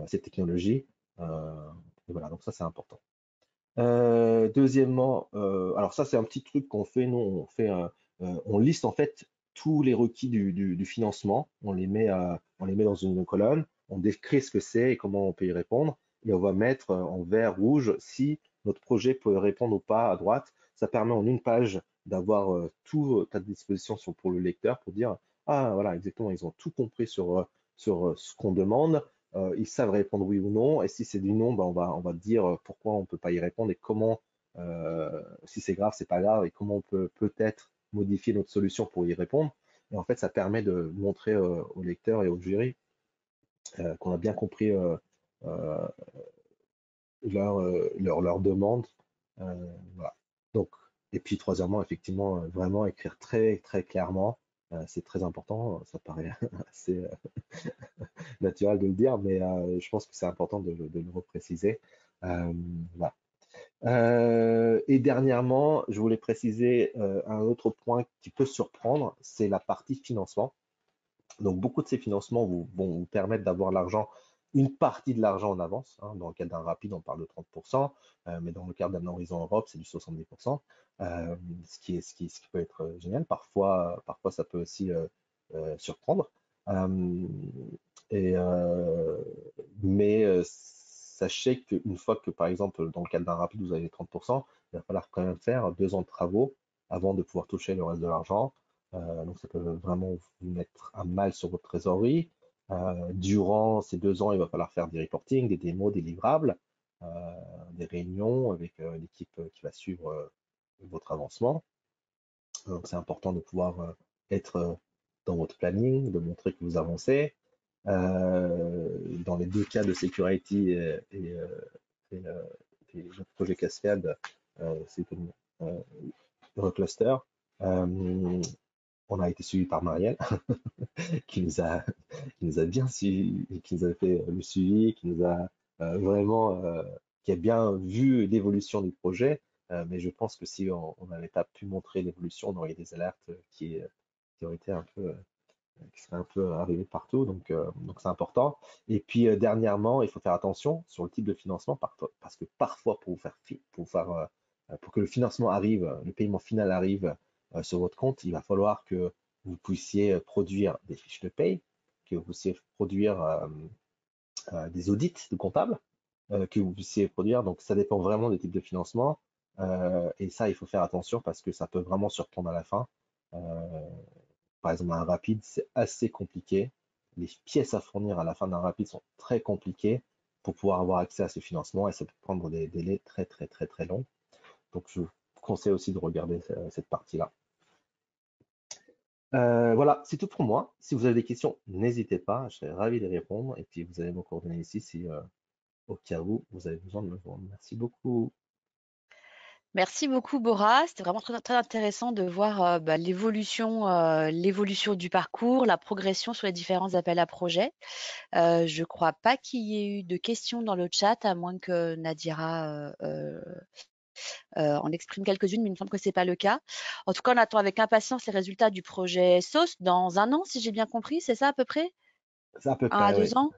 ces technologies. Et voilà, donc ça c'est important. Deuxièmement, alors ça c'est un petit truc qu'on fait, nous on liste en fait tous les requis du financement, on les met dans une colonne, on décrit ce que c'est et comment on peut y répondre, et on va mettre en vert rouge si notre projet peut répondre ou pas à droite. Ça permet en une page d'avoir tout à disposition pour le lecteur pour dire ah voilà exactement, ils ont tout compris sur ce qu'on demande. Ils savent répondre oui ou non, et si c'est du non, ben on va dire pourquoi on ne peut pas y répondre et comment, si c'est grave, c'est pas grave, et comment on peut peut-être modifier notre solution pour y répondre. Et en fait, ça permet de montrer aux lecteurs et au jury qu'on a bien compris leur demande. Voilà. Donc, et puis troisièmement, effectivement, vraiment écrire très très clairement, c'est très important. Ça paraît assez naturel de le dire, mais je pense que c'est important de le repréciser. Voilà. Et dernièrement, je voulais préciser un autre point qui peut surprendre, c'est la partie financement. Donc, beaucoup de ces financements vont vous permettre d'avoir l'argent, une partie de l'argent en avance. Hein. Dans le cadre d'un rapide, on parle de 30%, mais dans le cadre d'un Horizon Europe, c'est du 70%, ce qui peut être génial. Parfois, ça peut aussi surprendre. Mais sachez qu'une fois que, par exemple, dans le cadre d'un rapide, vous avez 30%, il va falloir quand même faire 2 ans de travaux avant de pouvoir toucher le reste de l'argent. Donc ça peut vraiment vous mettre à mal sur votre trésorerie. Durant ces 2 ans, il va falloir faire des reporting, des démos, des livrables, des réunions avec l'équipe qui va suivre votre avancement. Donc c'est important de pouvoir être dans votre planning, de montrer que vous avancez. Dans les 2 cas de security et notre projet Cascade, c'est comme Eurocluster. On a été suivi par Marielle qui nous a bien suivi, qui nous a fait le suivi, qui nous a vraiment qui a bien vu l'évolution du projet. Mais je pense que si on n'avait pas pu montrer l'évolution, on aurait des alertes qui auraient été qui seraient un peu arrivées partout. Donc c'est important. Et puis dernièrement, il faut faire attention sur le type de financement parce que parfois pour vous faire pour que le financement arrive, le paiement final arrive sur votre compte, il va falloir que vous puissiez produire des fiches de paye, que vous puissiez produire des audits de comptables, que vous puissiez produire. Donc, ça dépend vraiment des types de financement. Et ça, il faut faire attention parce que ça peut vraiment surprendre à la fin. Par exemple, un rapide, c'est assez compliqué. Les pièces à fournir à la fin d'un rapide sont très compliquées pour pouvoir avoir accès à ce financement et ça peut prendre des délais très, très, très, très longs. Donc, je vous conseille aussi de regarder cette partie-là. Voilà, c'est tout pour moi. Si vous avez des questions, n'hésitez pas, je serai ravi de répondre. Et puis, vous avez vos coordonnées ici si au cas où vous avez besoin de me joindre. Merci beaucoup. Merci beaucoup, Bora. C'était vraiment très, très intéressant de voir l'évolution du parcours, la progression sur les différents appels à projets. Je ne crois pas qu'il y ait eu de questions dans le chat, à moins que Nadira en exprime quelques-unes, mais il me semble que ce n'est pas le cas. En tout cas, on attend avec impatience les résultats du projet SOS dans 1 an, si j'ai bien compris. C'est ça à peu près? C'est à peu 1 à près, 2 oui. ans?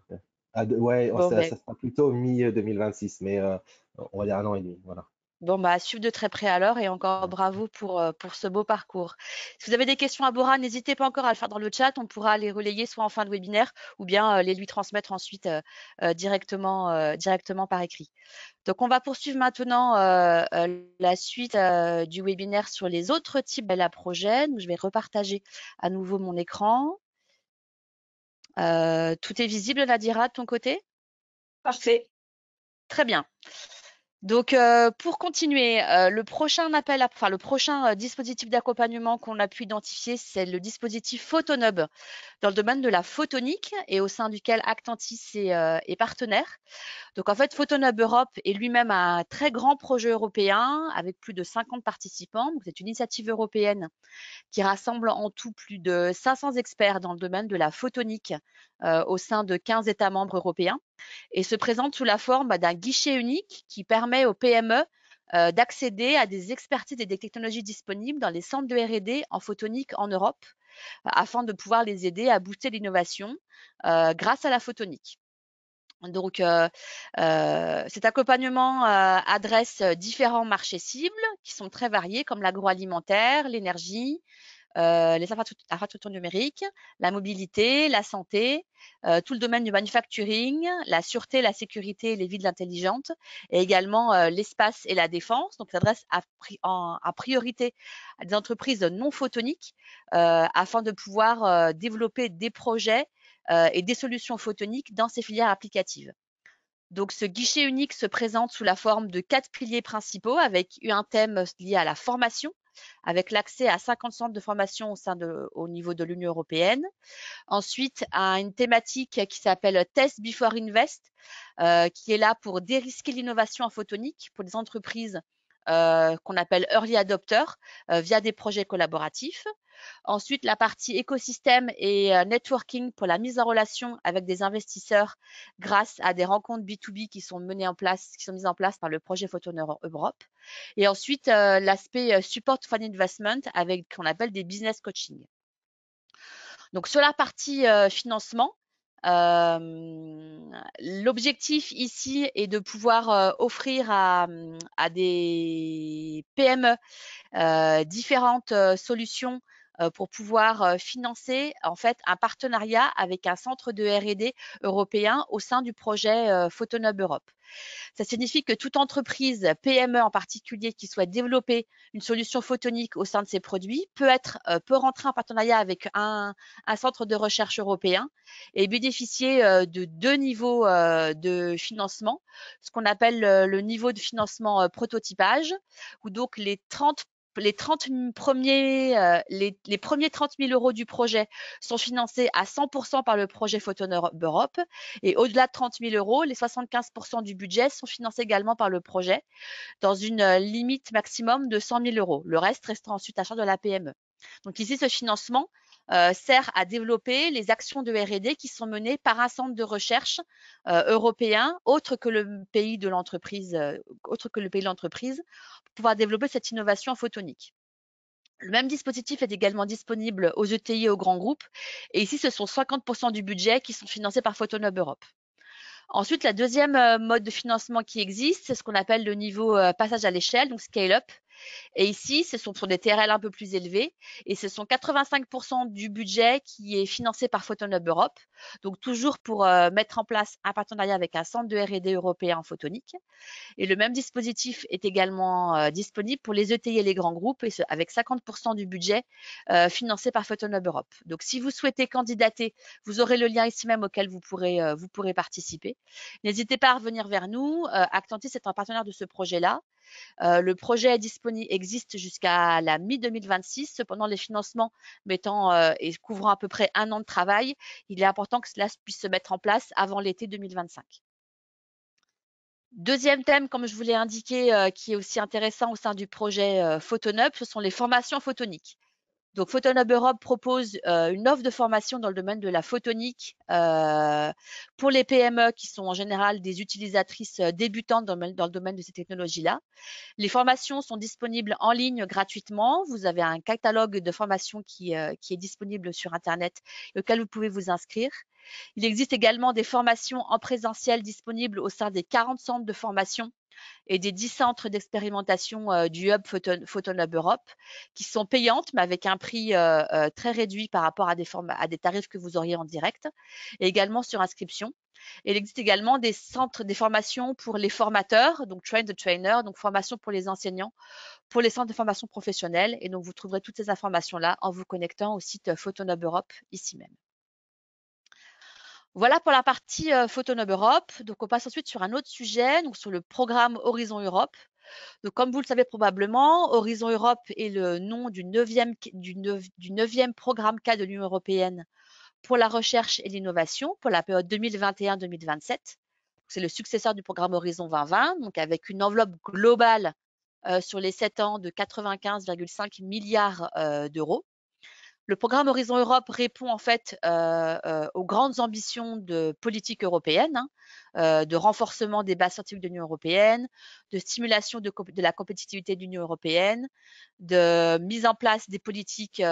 Ouais, Bon, ça ben, sera plutôt mi-2026, mais on va dire 1 an et demi. Voilà. Bon, bah, à suivre de très près alors et encore bravo pour ce beau parcours. Si vous avez des questions à Bora, n'hésitez pas encore à le faire dans le chat. On pourra les relayer soit en fin de webinaire ou bien les lui transmettre ensuite directement par écrit. Donc, on va poursuivre maintenant la suite du webinaire sur les autres types d'appels à projets. Donc, je vais repartager à nouveau mon écran. Tout est visible, Nadira, de ton côté? Parfait. Très bien. Donc, pour continuer, le prochain dispositif d'accompagnement qu'on a pu identifier, c'est le dispositif Photonub dans le domaine de la photonique et au sein duquel Actantis est partenaire. Donc, en fait, Photonub Europe est lui-même un très grand projet européen avec plus de 50 participants. Donc, c'est une initiative européenne qui rassemble en tout plus de 500 experts dans le domaine de la photonique au sein de 15 États membres européens et se présente sous la forme d'un guichet unique qui permet aux PME d'accéder à des expertises et des technologies disponibles dans les centres de R&D en photonique en Europe afin de pouvoir les aider à booster l'innovation grâce à la photonique. Donc, cet accompagnement adresse différents marchés cibles qui sont très variés comme l'agroalimentaire, l'énergie, les infrastructures numériques, la mobilité, la santé, tout le domaine du manufacturing, la sûreté, la sécurité et les villes intelligentes, et également l'espace et la défense. Donc, ça s'adresse à priorité à des entreprises non photoniques afin de pouvoir développer des projets et des solutions photoniques dans ces filières applicatives. Donc, ce guichet unique se présente sous la forme de 4 piliers principaux avec un thème lié à la formation, avec l'accès à 50 centres de formation au niveau de l'Union européenne. Ensuite, à une thématique qui s'appelle Test Before Invest, qui est là pour dérisquer l'innovation en photonique pour les entreprises qu'on appelle early adopters via des projets collaboratifs. Ensuite, la partie écosystème et networking pour la mise en relation avec des investisseurs grâce à des rencontres B2B qui sont mises en place par le projet Photoneur Europe. Et ensuite, l'aspect support for investment avec ce qu'on appelle des business coaching. Donc, sur la partie financement, l'objectif ici est de pouvoir offrir à des PME différentes solutions pour pouvoir financer en fait un partenariat avec un centre de R&D européen au sein du projet Photonub Europe. Ça signifie que toute entreprise, PME en particulier, qui souhaite développer une solution photonique au sein de ses produits peut rentrer en partenariat avec un centre de recherche européen et bénéficier de 2 niveaux de financement, ce qu'on appelle le niveau de financement prototypage, où donc les premiers 30 000 euros du projet sont financés à 100% par le projet Photoneur Europe et au-delà de 30 000 euros, les 75% du budget sont financés également par le projet dans une limite maximum de 100 000 euros. Le reste restera ensuite à charge de la PME. Donc ici, ce financement sert à développer les actions de R&D qui sont menées par un centre de recherche européen autre que le pays de l'entreprise, pour pouvoir développer cette innovation photonique. Le même dispositif est également disponible aux ETI et aux grands groupes. Et ici, ce sont 50% du budget qui sont financés par Photonub Europe. Ensuite, la deuxième mode de financement qui existe, c'est ce qu'on appelle le niveau passage à l'échelle, donc scale-up. Et ici, ce sont sur des TRL un peu plus élevés et ce sont 85% du budget qui est financé par PhotonHub Europe. Donc, toujours pour mettre en place un partenariat avec un centre de R&D européen en photonique. Et le même dispositif est également disponible pour les ETI et les grands groupes et avec 50% du budget financé par PhotonHub Europe. Donc, si vous souhaitez candidater, vous aurez le lien ici même auquel vous pourrez participer. N'hésitez pas à revenir vers nous. Actantis est un partenaire de ce projet-là. Le projet existe jusqu'à la mi-2026. Cependant, les financements et couvrant à peu près 1 an de travail, il est important que cela puisse se mettre en place avant l'été 2025. Deuxième thème, comme je vous l'ai indiqué, qui est aussi intéressant au sein du projet PhotonHub, ce sont les formations photoniques. Donc, PhotonHub Europe propose une offre de formation dans le domaine de la photonique pour les PME qui sont en général des utilisatrices débutantes dans le domaine de ces technologies-là. Les formations sont disponibles en ligne gratuitement. Vous avez un catalogue de formations qui est disponible sur Internet auquel vous pouvez vous inscrire. Il existe également des formations en présentiel disponibles au sein des 40 centres de formation et des 10 centres d'expérimentation du Hub PhotonHub Europe qui sont payantes, mais avec un prix très réduit par rapport à des tarifs que vous auriez en direct, et également sur inscription. Et il existe également des formations pour les formateurs, donc Train the Trainer, donc formation pour les enseignants, pour les centres de formation professionnelle. Et donc, vous trouverez toutes ces informations-là en vous connectant au site PhotonHub Europe ici même. Voilà pour la partie PhotonHub Europe. Donc, on passe ensuite sur un autre sujet, donc sur le programme Horizon Europe. Donc, comme vous le savez probablement, Horizon Europe est le nom du 9e programme cadre de l'Union européenne pour la recherche et l'innovation pour la période 2021-2027. C'est le successeur du programme Horizon 2020, donc avec une enveloppe globale sur les 7 ans de 95,5 milliards d'euros. Le programme Horizon Europe répond en fait aux grandes ambitions de politique européenne, de renforcement des bases scientifiques de l'Union européenne, de stimulation de la compétitivité de l'Union européenne, de mise en place des politiques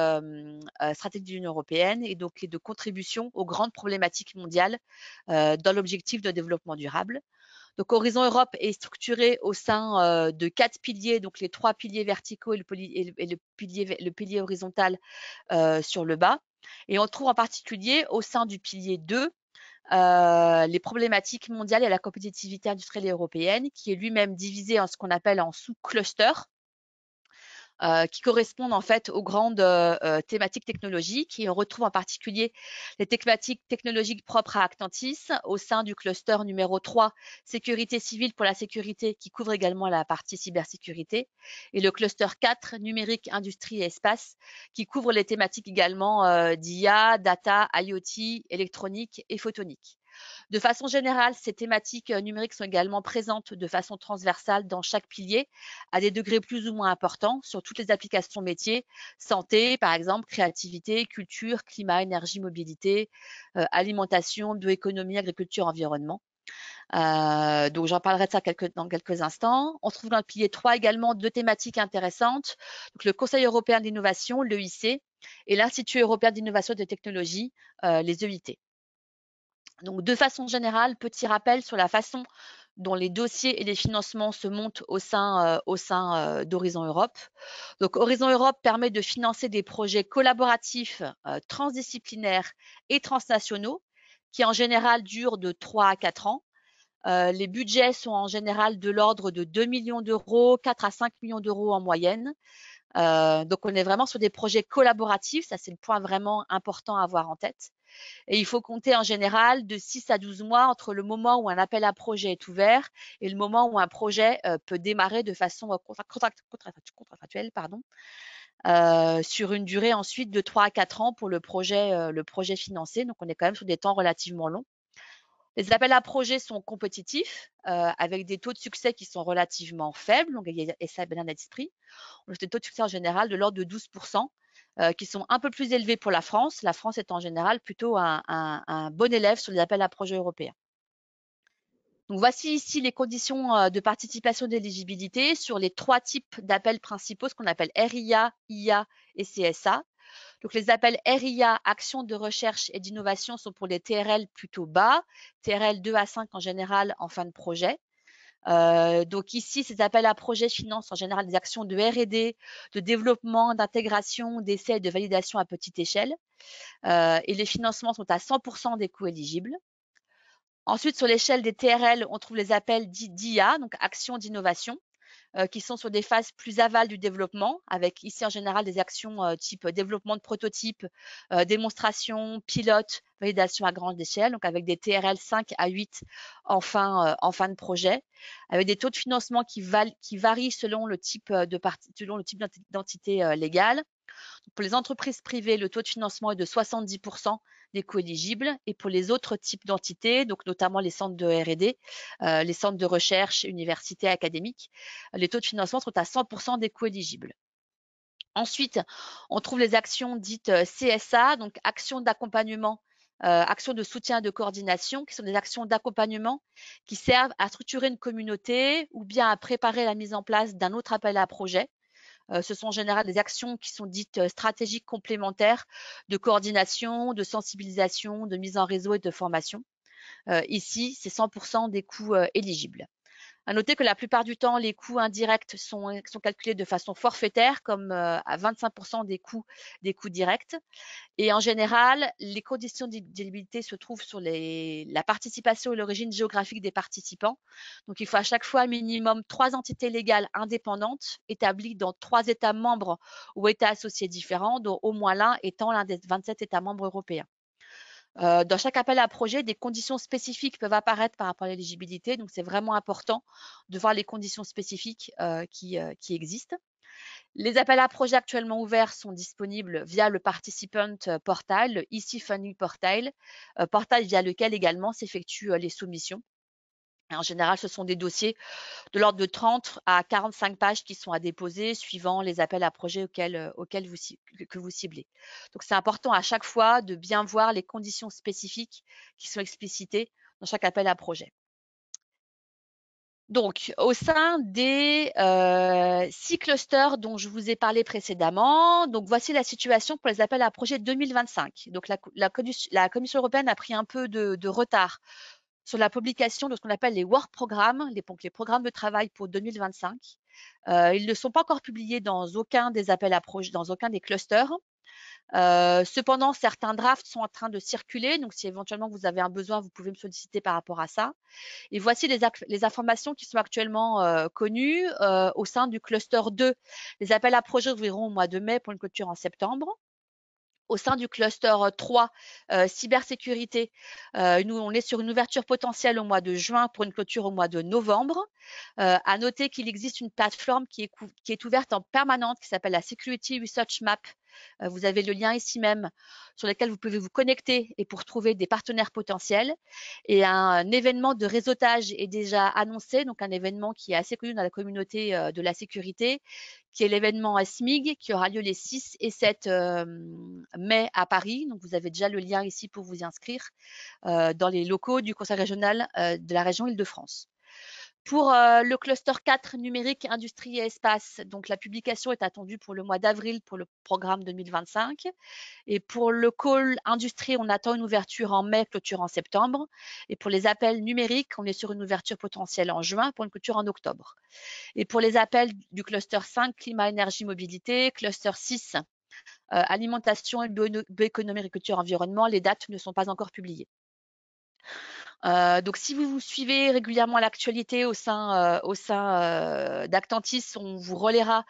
stratégiques de l'Union européenne et donc de contribution aux grandes problématiques mondiales dans l'objectif de développement durable. Donc, Horizon Europe est structuré au sein de 4 piliers, donc les 3 piliers verticaux et le pilier horizontal sur le bas. Et on trouve en particulier au sein du pilier 2 les problématiques mondiales et la compétitivité industrielle européenne, qui est lui-même divisé en ce qu'on appelle en sous-clusters. Qui correspondent en fait aux grandes thématiques technologiques. Et on retrouve en particulier les thématiques technologiques propres à Actantis au sein du cluster numéro 3, sécurité civile pour la sécurité, qui couvre également la partie cybersécurité, et le cluster 4, numérique, industrie et espace, qui couvre les thématiques également d'IA, data, IoT, électronique et photonique. De façon générale, ces thématiques numériques sont également présentes de façon transversale dans chaque pilier, à des degrés plus ou moins importants sur toutes les applications métiers, santé par exemple, créativité, culture, climat, énergie, mobilité, alimentation, bioéconomie, agriculture, environnement. Donc, j'en parlerai de ça dans quelques instants. On trouve dans le pilier 3 également 2 thématiques intéressantes. Donc, le Conseil européen d'innovation, l'EIC, et l'Institut européen d'innovation et de technologie, les EIT. Donc, de façon générale, petit rappel sur la façon dont les dossiers et les financements se montent au sein d'Horizon Europe. Donc, Horizon Europe permet de financer des projets collaboratifs, transdisciplinaires et transnationaux qui en général durent de 3 à 4 ans. Les budgets sont en général de l'ordre de 2 millions d'euros, 4 à 5 millions d'euros en moyenne. Donc, on est vraiment sur des projets collaboratifs. Ça, c'est le point vraiment important à avoir en tête. Et il faut compter en général de 6 à 12 mois entre le moment où un appel à projet est ouvert et le moment où un projet peut démarrer de façon contractuelle, sur une durée ensuite de 3 à 4 ans pour le projet financé. Donc, on est quand même sur des temps relativement longs. Les appels à projets sont compétitifs avec des taux de succès qui sont relativement faibles. Donc, et ça, bien à l'esprit. On a des taux de succès en général de l'ordre de 12%. Qui sont un peu plus élevés pour la France. La France est en général plutôt un bon élève sur les appels à projets européens. Donc, voici ici les conditions de participation d'éligibilité sur les 3 types d'appels principaux, ce qu'on appelle RIA, IA et CSA. Donc, les appels RIA, actions de recherche et d'innovation, sont pour les TRL plutôt bas, TRL 2 à 5 en général en fin de projet. Donc ici, ces appels à projets financent en général des actions de R&D, de développement, d'intégration, d'essais et de validation à petite échelle. Et les financements sont à 100% des coûts éligibles. Ensuite, sur l'échelle des TRL, on trouve les appels dits d'IA, donc actions d'innovation, qui sont sur des phases plus aval du développement, avec ici en général des actions type développement de prototypes, démonstration, pilote, validation à grande échelle, donc avec des TRL 5 à 8 en fin de projet, avec des taux de financement qui varient selon le type d'entité légale. Pour les entreprises privées, le taux de financement est de 70% des coûts éligibles. Et pour les autres types d'entités, donc notamment les centres de R&D, les centres de recherche, universités académiques, les taux de financement sont à 100% des coûts éligibles. Ensuite, on trouve les actions dites CSA, donc actions d'accompagnement, actions de soutien et de coordination, qui sont des actions d'accompagnement qui servent à structurer une communauté ou bien à préparer la mise en place d'un autre appel à projet. Ce sont en général des actions qui sont dites stratégiques complémentaires de coordination, de sensibilisation, de mise en réseau et de formation. Ici, c'est 100% des coûts éligibles. À noter que la plupart du temps, les coûts indirects sont calculés de façon forfaitaire, comme à 25% des coûts directs. Et en général, les conditions d'éligibilité se trouvent sur la participation et l'origine géographique des participants. Donc, il faut à chaque fois un minimum 3 entités légales indépendantes établies dans 3 États membres ou États associés différents, dont au moins l'un étant l'un des 27 États membres européens. Dans chaque appel à projet, des conditions spécifiques peuvent apparaître par rapport à l'éligibilité. Donc, c'est vraiment important de voir les conditions spécifiques qui existent. Les appels à projets actuellement ouverts sont disponibles via le Participant Portal, le EC Funding Portal, portail via lequel également s'effectuent les soumissions. Et en général, ce sont des dossiers de l'ordre de 30 à 45 pages qui sont à déposer suivant les appels à projets que vous ciblez. Donc, c'est important à chaque fois de bien voir les conditions spécifiques qui sont explicitées dans chaque appel à projet. Donc, au sein des 6 clusters dont je vous ai parlé précédemment, donc voici la situation pour les appels à projets 2025. Donc, la Commission européenne a pris un peu de retard sur la publication de ce qu'on appelle les work programmes, les programmes de travail pour 2025. Ils ne sont pas encore publiés dans aucun des appels à projets, dans aucun des clusters. Cependant, certains drafts sont en train de circuler, donc si éventuellement vous avez un besoin, vous pouvez me solliciter par rapport à ça. Et voici les informations qui sont actuellement connues au sein du cluster 2. Les appels à projets ouvriront au mois de mai pour une clôture en septembre. Au sein du cluster 3, cybersécurité, nous, on est sur une ouverture potentielle au mois de juin pour une clôture au mois de novembre. À noter qu'il existe une plateforme qui est ouverte en permanente qui s'appelle la Security Research Map. Vous avez le lien ici même sur lequel vous pouvez vous connecter et pour trouver des partenaires potentiels. Et un événement de réseautage est déjà annoncé, donc un événement qui est assez connu dans la communauté de la sécurité, qui est l'événement SMIG qui aura lieu les 6 et 7 mai à Paris. Donc, vous avez déjà le lien ici pour vous y inscrire dans les locaux du Conseil régional de la région Île-de-France. Pour le cluster 4, numérique, industrie et espace, donc la publication est attendue pour le mois d'avril pour le programme 2025. Et pour le call industrie, on attend une ouverture en mai, clôture en septembre. Et pour les appels numériques, on est sur une ouverture potentielle en juin pour une clôture en octobre. Et pour les appels du cluster 5, climat, énergie, mobilité, cluster 6, alimentation, bioéconomie, agriculture, environnement, les dates ne sont pas encore publiées. Donc, si vous suivez régulièrement l'actualité au sein d'Actantis, on vous relaiera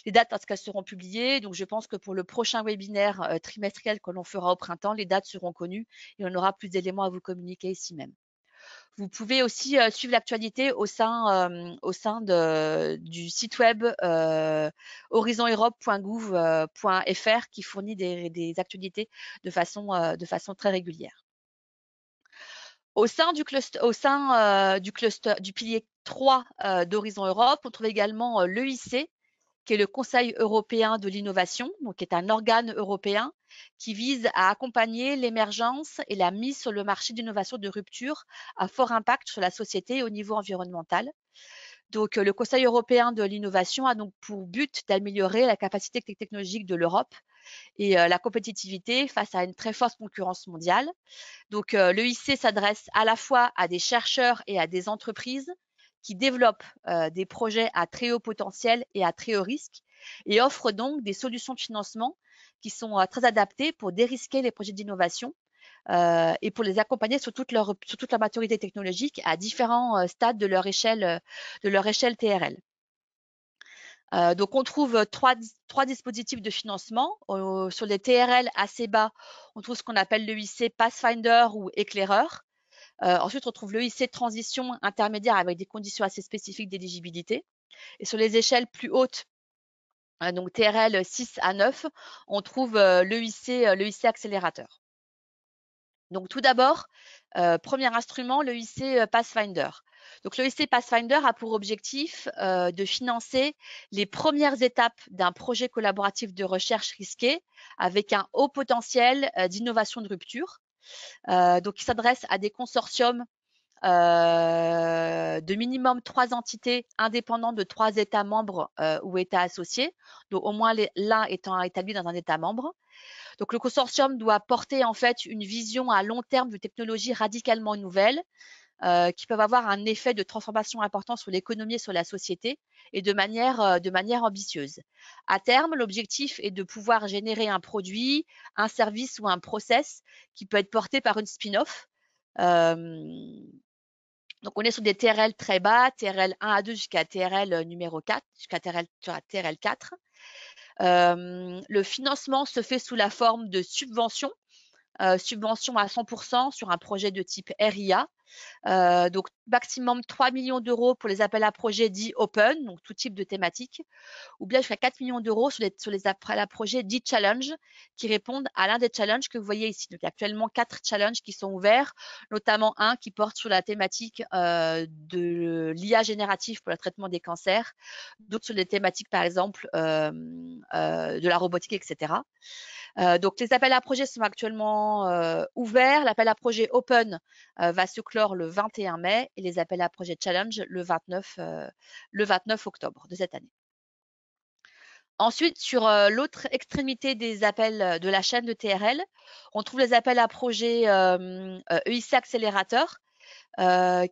les dates lorsqu'elles seront publiées. Donc, je pense que pour le prochain webinaire trimestriel que l'on fera au printemps, les dates seront connues et on aura plus d'éléments à vous communiquer ici même. Vous pouvez aussi suivre l'actualité au sein du site web horizoneurope.gouv.fr qui fournit des actualités de façon très régulière. Au sein du pilier 3 d'Horizon Europe, on trouve également l'EIC, qui est le Conseil européen de l'innovation, donc qui est un organe européen qui vise à accompagner l'émergence et la mise sur le marché d'innovation de rupture à fort impact sur la société au niveau environnemental. Donc, le Conseil européen de l'innovation a donc pour but d'améliorer la capacité technologique de l'Europe et la compétitivité face à une très forte concurrence mondiale. Donc, l'EIC s'adresse à la fois à des chercheurs et à des entreprises qui développent des projets à très haut potentiel et à très haut risque et offre donc des solutions de financement qui sont très adaptées pour dérisquer les projets d'innovation et pour les accompagner sur toute leur maturité technologique à différents stades de leur échelle TRL. Donc, on trouve trois dispositifs de financement. Sur les TRL assez bas, on trouve ce qu'on appelle l'EIC Pathfinder ou éclaireur. Ensuite, on trouve l'EIC Transition intermédiaire avec des conditions assez spécifiques d'éligibilité. Et sur les échelles plus hautes, donc TRL 6 à 9, on trouve l'EIC Accélérateur. Donc, tout d'abord, premier instrument, l'EIC Pathfinder. Donc, l'EIC Pathfinder a pour objectif de financer les premières étapes d'un projet collaboratif de recherche risqué avec un haut potentiel d'innovation de rupture. Donc, il s'adresse à des consortiums de minimum 3 entités indépendantes de 3 États membres ou États associés, donc au moins l'un étant établi dans un État membre. Donc, le consortium doit porter en fait une vision à long terme de technologies radicalement nouvelles qui peuvent avoir un effet de transformation important sur l'économie et sur la société et de manière ambitieuse. À terme, l'objectif est de pouvoir générer un produit, un service ou un process qui peut être porté par une spin-off. Donc, on est sur des TRL très bas, TRL 1 à 2 jusqu'à TRL numéro 4, jusqu'à TRL 4. Le financement se fait sous la forme de subventions, subventions à 100% sur un projet de type RIA. Donc, maximum 3 millions d'euros pour les appels à projets dits open, donc tout type de thématique, ou bien jusqu'à 4 millions d'euros sur les appels à projets dits challenge, qui répondent à l'un des challenges que vous voyez ici. Donc, il y a actuellement 4 challenges qui sont ouverts, notamment un qui porte sur la thématique de l'IA générative pour le traitement des cancers, d'autres sur les thématiques, par exemple, de la robotique, etc. Donc, les appels à projets sont actuellement ouverts. L'appel à projet Open va se clore le 21 mai et les appels à projet Challenge le 29 octobre de cette année. Ensuite, sur l'autre extrémité des appels de la chaîne de TRL, on trouve les appels à projet EIC Accélérateur,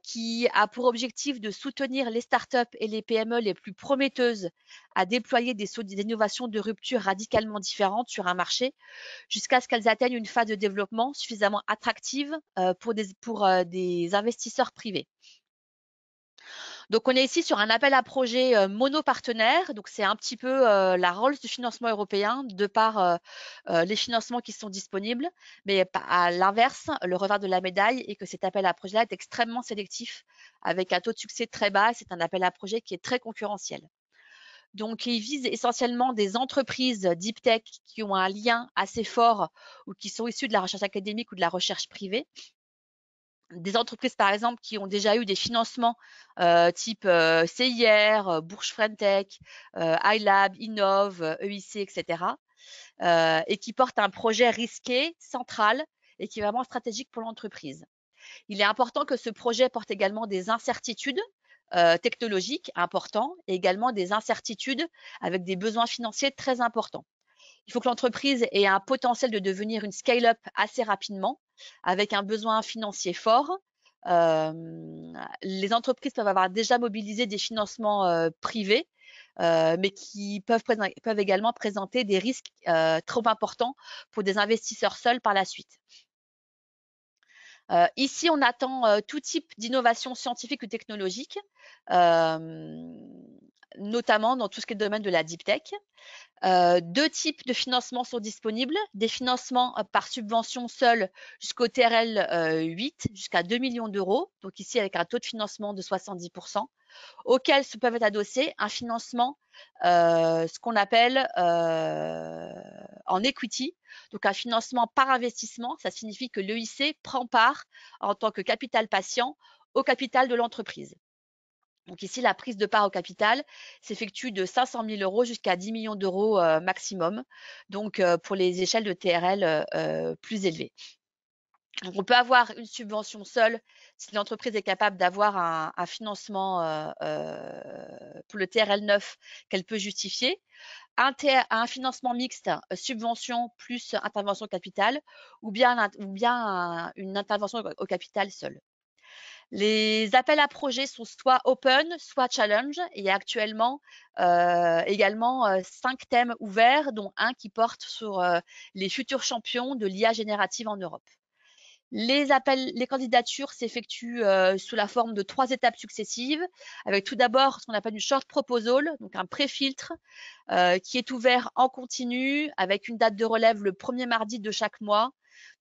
qui a pour objectif de soutenir les startups et les PME les plus prometteuses à déployer des innovations de rupture radicalement différentes sur un marché jusqu'à ce qu'elles atteignent une phase de développement suffisamment attractive pour des investisseurs privés. Donc, on est ici sur un appel à projet monopartenaire. Donc, c'est un petit peu la Rolls du financement européen de par les financements qui sont disponibles. Mais à l'inverse, le revers de la médaille est que cet appel à projet-là est extrêmement sélectif avec un taux de succès très bas. C'est un appel à projet qui est très concurrentiel. Donc, il vise essentiellement des entreprises deep tech qui ont un lien assez fort ou qui sont issues de la recherche académique ou de la recherche privée. Des entreprises, par exemple, qui ont déjà eu des financements type CIR, Bourse Frentech, iLab, Innov, EIC, etc. Et qui portent un projet risqué, central et qui est vraiment stratégique pour l'entreprise. Il est important que ce projet porte également des incertitudes technologiques importants et également des incertitudes avec des besoins financiers très importants. Il faut que l'entreprise ait un potentiel de devenir une scale-up assez rapidement avec un besoin financier fort. Les entreprises peuvent avoir déjà mobilisé des financements privés, mais qui peuvent également présenter des risques trop importants pour des investisseurs seuls par la suite. Ici, on attend tout type d'innovation scientifique ou technologique, notamment dans tout ce qui est le domaine de la deep tech. 2 types de financements sont disponibles, des financements par subvention seule jusqu'au TRL 8, jusqu'à 2 millions d'euros, donc ici avec un taux de financement de 70%, auxquels se peuvent être adossés un financement, ce qu'on appelle en equity, donc un financement par investissement. Ça signifie que l'EIC prend part en tant que capital patient au capital de l'entreprise. Donc ici, la prise de part au capital s'effectue de 500 000 euros jusqu'à 10 millions d'euros maximum, donc pour les échelles de TRL plus élevées. Donc, on peut avoir une subvention seule si l'entreprise est capable d'avoir un financement pour le TRL9 qu'elle peut justifier, un financement mixte, subvention plus intervention capital, ou bien une intervention au capital seule. Les appels à projets sont soit open, soit challenge. Et il y a actuellement également 5 thèmes ouverts, dont un qui porte sur les futurs champions de l'IA générative en Europe. Les candidatures s'effectuent sous la forme de 3 étapes successives, avec tout d'abord ce qu'on appelle une short proposal, donc un pré-filtre qui est ouvert en continu avec une date de relève le premier mardi de chaque mois.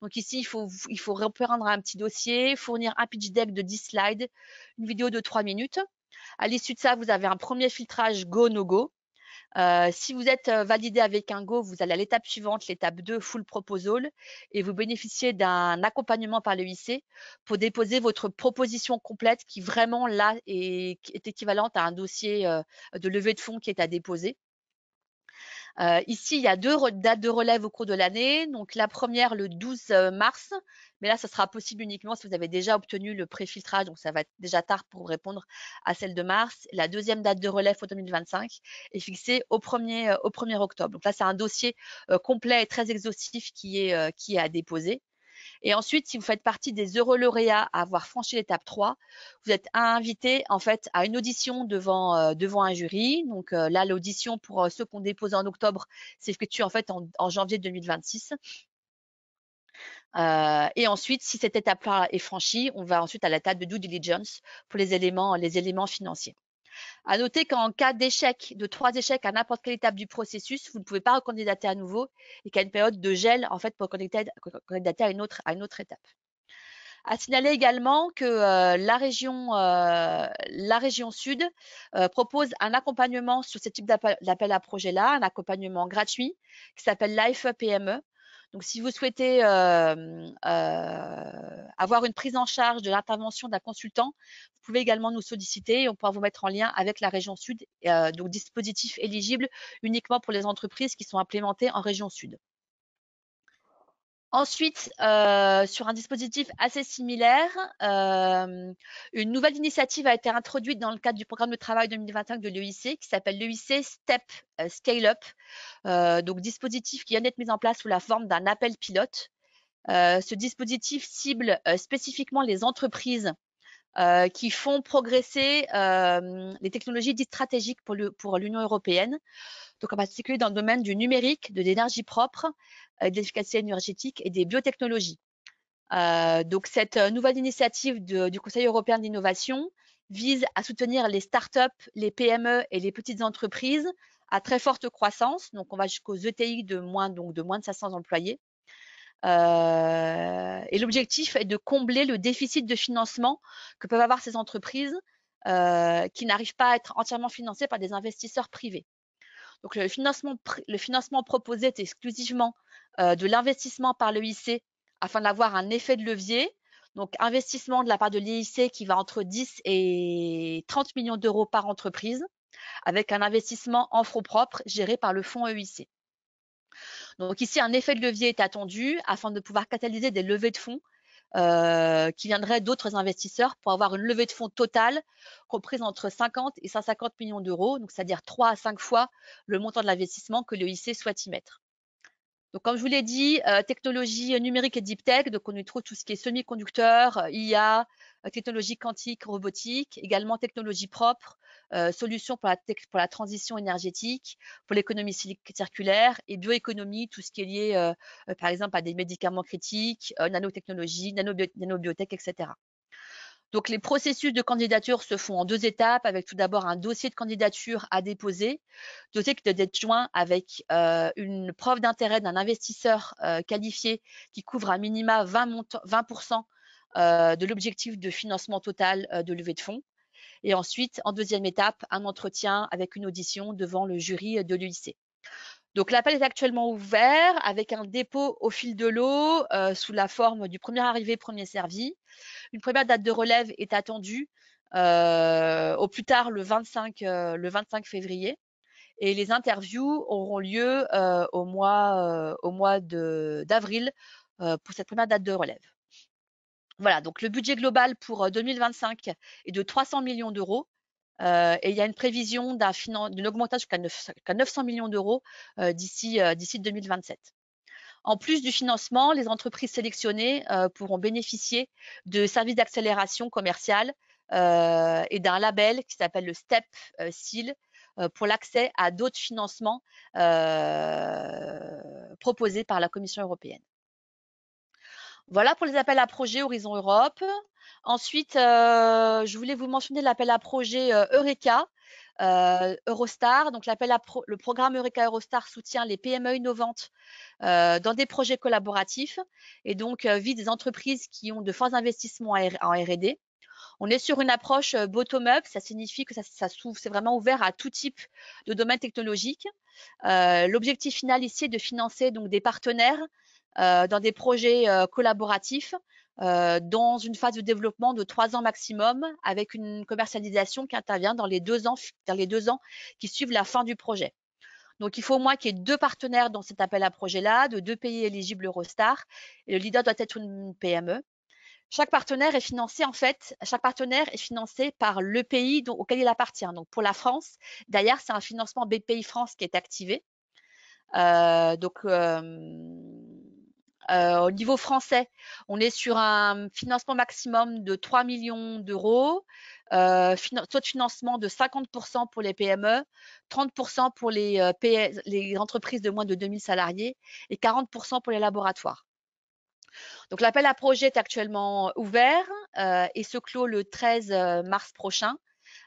Donc ici, il faut reprendre un petit dossier, fournir un pitch deck de 10 slides, une vidéo de 3 minutes. À l'issue de ça, vous avez un premier filtrage go, no go. Si vous êtes validé avec un go, vous allez à l'étape suivante, l'étape 2, full proposal, et vous bénéficiez d'un accompagnement par l'EIC pour déposer votre proposition complète qui vraiment là est équivalente à un dossier de levée de fonds qui est à déposer. Ici, il y a 2 dates de relève au cours de l'année. Donc, la première, le 12 mars. Mais là, ça sera possible uniquement si vous avez déjà obtenu le pré-filtrage. Donc, ça va être déjà tard pour répondre à celle de mars. La deuxième date de relève pour 2025 est fixée au 1er octobre. Donc là, c'est un dossier complet et très exhaustif qui est à déposer. Et ensuite, si vous faites partie des heureux lauréats à avoir franchi l'étape 3, vous êtes invité en fait à une audition devant un jury. Donc là, l'audition pour ceux qu'on dépose en octobre s'effectue en fait en janvier 2026. Et ensuite, si cette étape-là est franchie, on va ensuite à l'étape de due diligence pour les éléments financiers. À noter qu'en cas d'échec, de 3 échecs à n'importe quelle étape du processus, vous ne pouvez pas recandidater à nouveau et qu'il y a une période de gel en fait pour candidater à une autre étape. À signaler également que la région Sud propose un accompagnement sur ce type d'appel à projet-là, un accompagnement gratuit qui s'appelle Life PME. Donc, si vous souhaitez avoir une prise en charge de l'intervention d'un consultant, vous pouvez également nous solliciter et on pourra vous mettre en lien avec la région Sud, donc dispositif éligible uniquement pour les entreprises qui sont implémentées en région Sud. Ensuite, sur un dispositif assez similaire, une nouvelle initiative a été introduite dans le cadre du programme de travail 2025 de l'EIC qui s'appelle l'EIC Step Scale Up, donc dispositif qui vient d'être mis en place sous la forme d'un appel pilote. Ce dispositif cible spécifiquement les entreprises qui font progresser les technologies dites stratégiques pour l'Union européenne, donc en particulier dans le domaine du numérique, de l'énergie propre, de l'efficacité énergétique et des biotechnologies. Donc cette nouvelle initiative du Conseil européen de l'innovation vise à soutenir les startups, les PME et les petites entreprises à très forte croissance. Donc on va jusqu'aux ETI de moins de 500 employés. Et l'objectif est de combler le déficit de financement que peuvent avoir ces entreprises qui n'arrivent pas à être entièrement financées par des investisseurs privés. Donc le financement proposé est exclusivement de l'investissement par l'EIC afin d'avoir un effet de levier. Donc investissement de la part de l'EIC qui va entre 10 et 30 millions d'euros par entreprise, avec un investissement en fonds propres géré par le fonds EIC. Donc ici, un effet de levier est attendu afin de pouvoir catalyser des levées de fonds qui viendraient d'autres investisseurs pour avoir une levée de fonds totale comprise entre 50 et 150 millions d'euros, donc c'est-à-dire 3 à 5 fois le montant de l'investissement que l'EIC souhaite y mettre. Donc, comme je vous l'ai dit, technologie numérique et deep tech, donc on y trouve tout ce qui est semi-conducteurs, IA, technologie quantique, robotique, également technologie propre, solutions pour la transition énergétique, pour l'économie circulaire et bioéconomie, tout ce qui est lié, par exemple, à des médicaments critiques, nanotechnologie, nanobiotech, etc. Donc, les processus de candidature se font en 2 étapes, avec tout d'abord un dossier de candidature à déposer, dossier qui doit être joint avec une preuve d'intérêt d'un investisseur qualifié qui couvre à minima 20% de l'objectif de financement total de levée de fonds. Et ensuite, en 2e étape, un entretien avec une audition devant le jury de l'UIC. Donc, l'appel est actuellement ouvert avec un dépôt au fil de l'eau sous la forme du premier arrivé, premier servi. Une première date de relève est attendue au plus tard le 25 février et les interviews auront lieu au mois d'avril pour cette première date de relève. Voilà, donc le budget global pour 2025 est de 300 millions d'euros. Et il y a une prévision d'une augmentation jusqu'à 900 millions d'euros d'ici 2027. En plus du financement, les entreprises sélectionnées pourront bénéficier de services d'accélération commerciale et d'un label qui s'appelle le STEP Seal pour l'accès à d'autres financements proposés par la Commission européenne. Voilà pour les appels à projets Horizon Europe. Ensuite, je voulais vous mentionner l'appel à projet Eureka Eurostar. Donc, le programme Eureka Eurostar soutient les PME innovantes dans des projets collaboratifs et donc vise des entreprises qui ont de forts investissements en R&D. On est sur une approche bottom-up, ça signifie que c'est vraiment ouvert à tout type de domaine technologique. L'objectif final ici est de financer donc des partenaires dans des projets collaboratifs dans une phase de développement de 3 ans maximum avec une commercialisation qui intervient dans les 2 ans qui suivent la fin du projet. Donc, il faut au moins qu'il y ait 2 partenaires dans cet appel à projet-là, de 2 pays éligibles Eurostar. Et le leader doit être une PME. Chaque partenaire est financé par le pays auquel il appartient. Donc, pour la France, d'ailleurs, c'est un financement BPI France qui est activé. Au niveau français, on est sur un financement maximum de 3 millions d'euros, taux de financement de 50% pour les PME, 30% pour les entreprises de moins de 2000 salariés et 40% pour les laboratoires. Donc l'appel à projet est actuellement ouvert et se clôt le 13 mars prochain.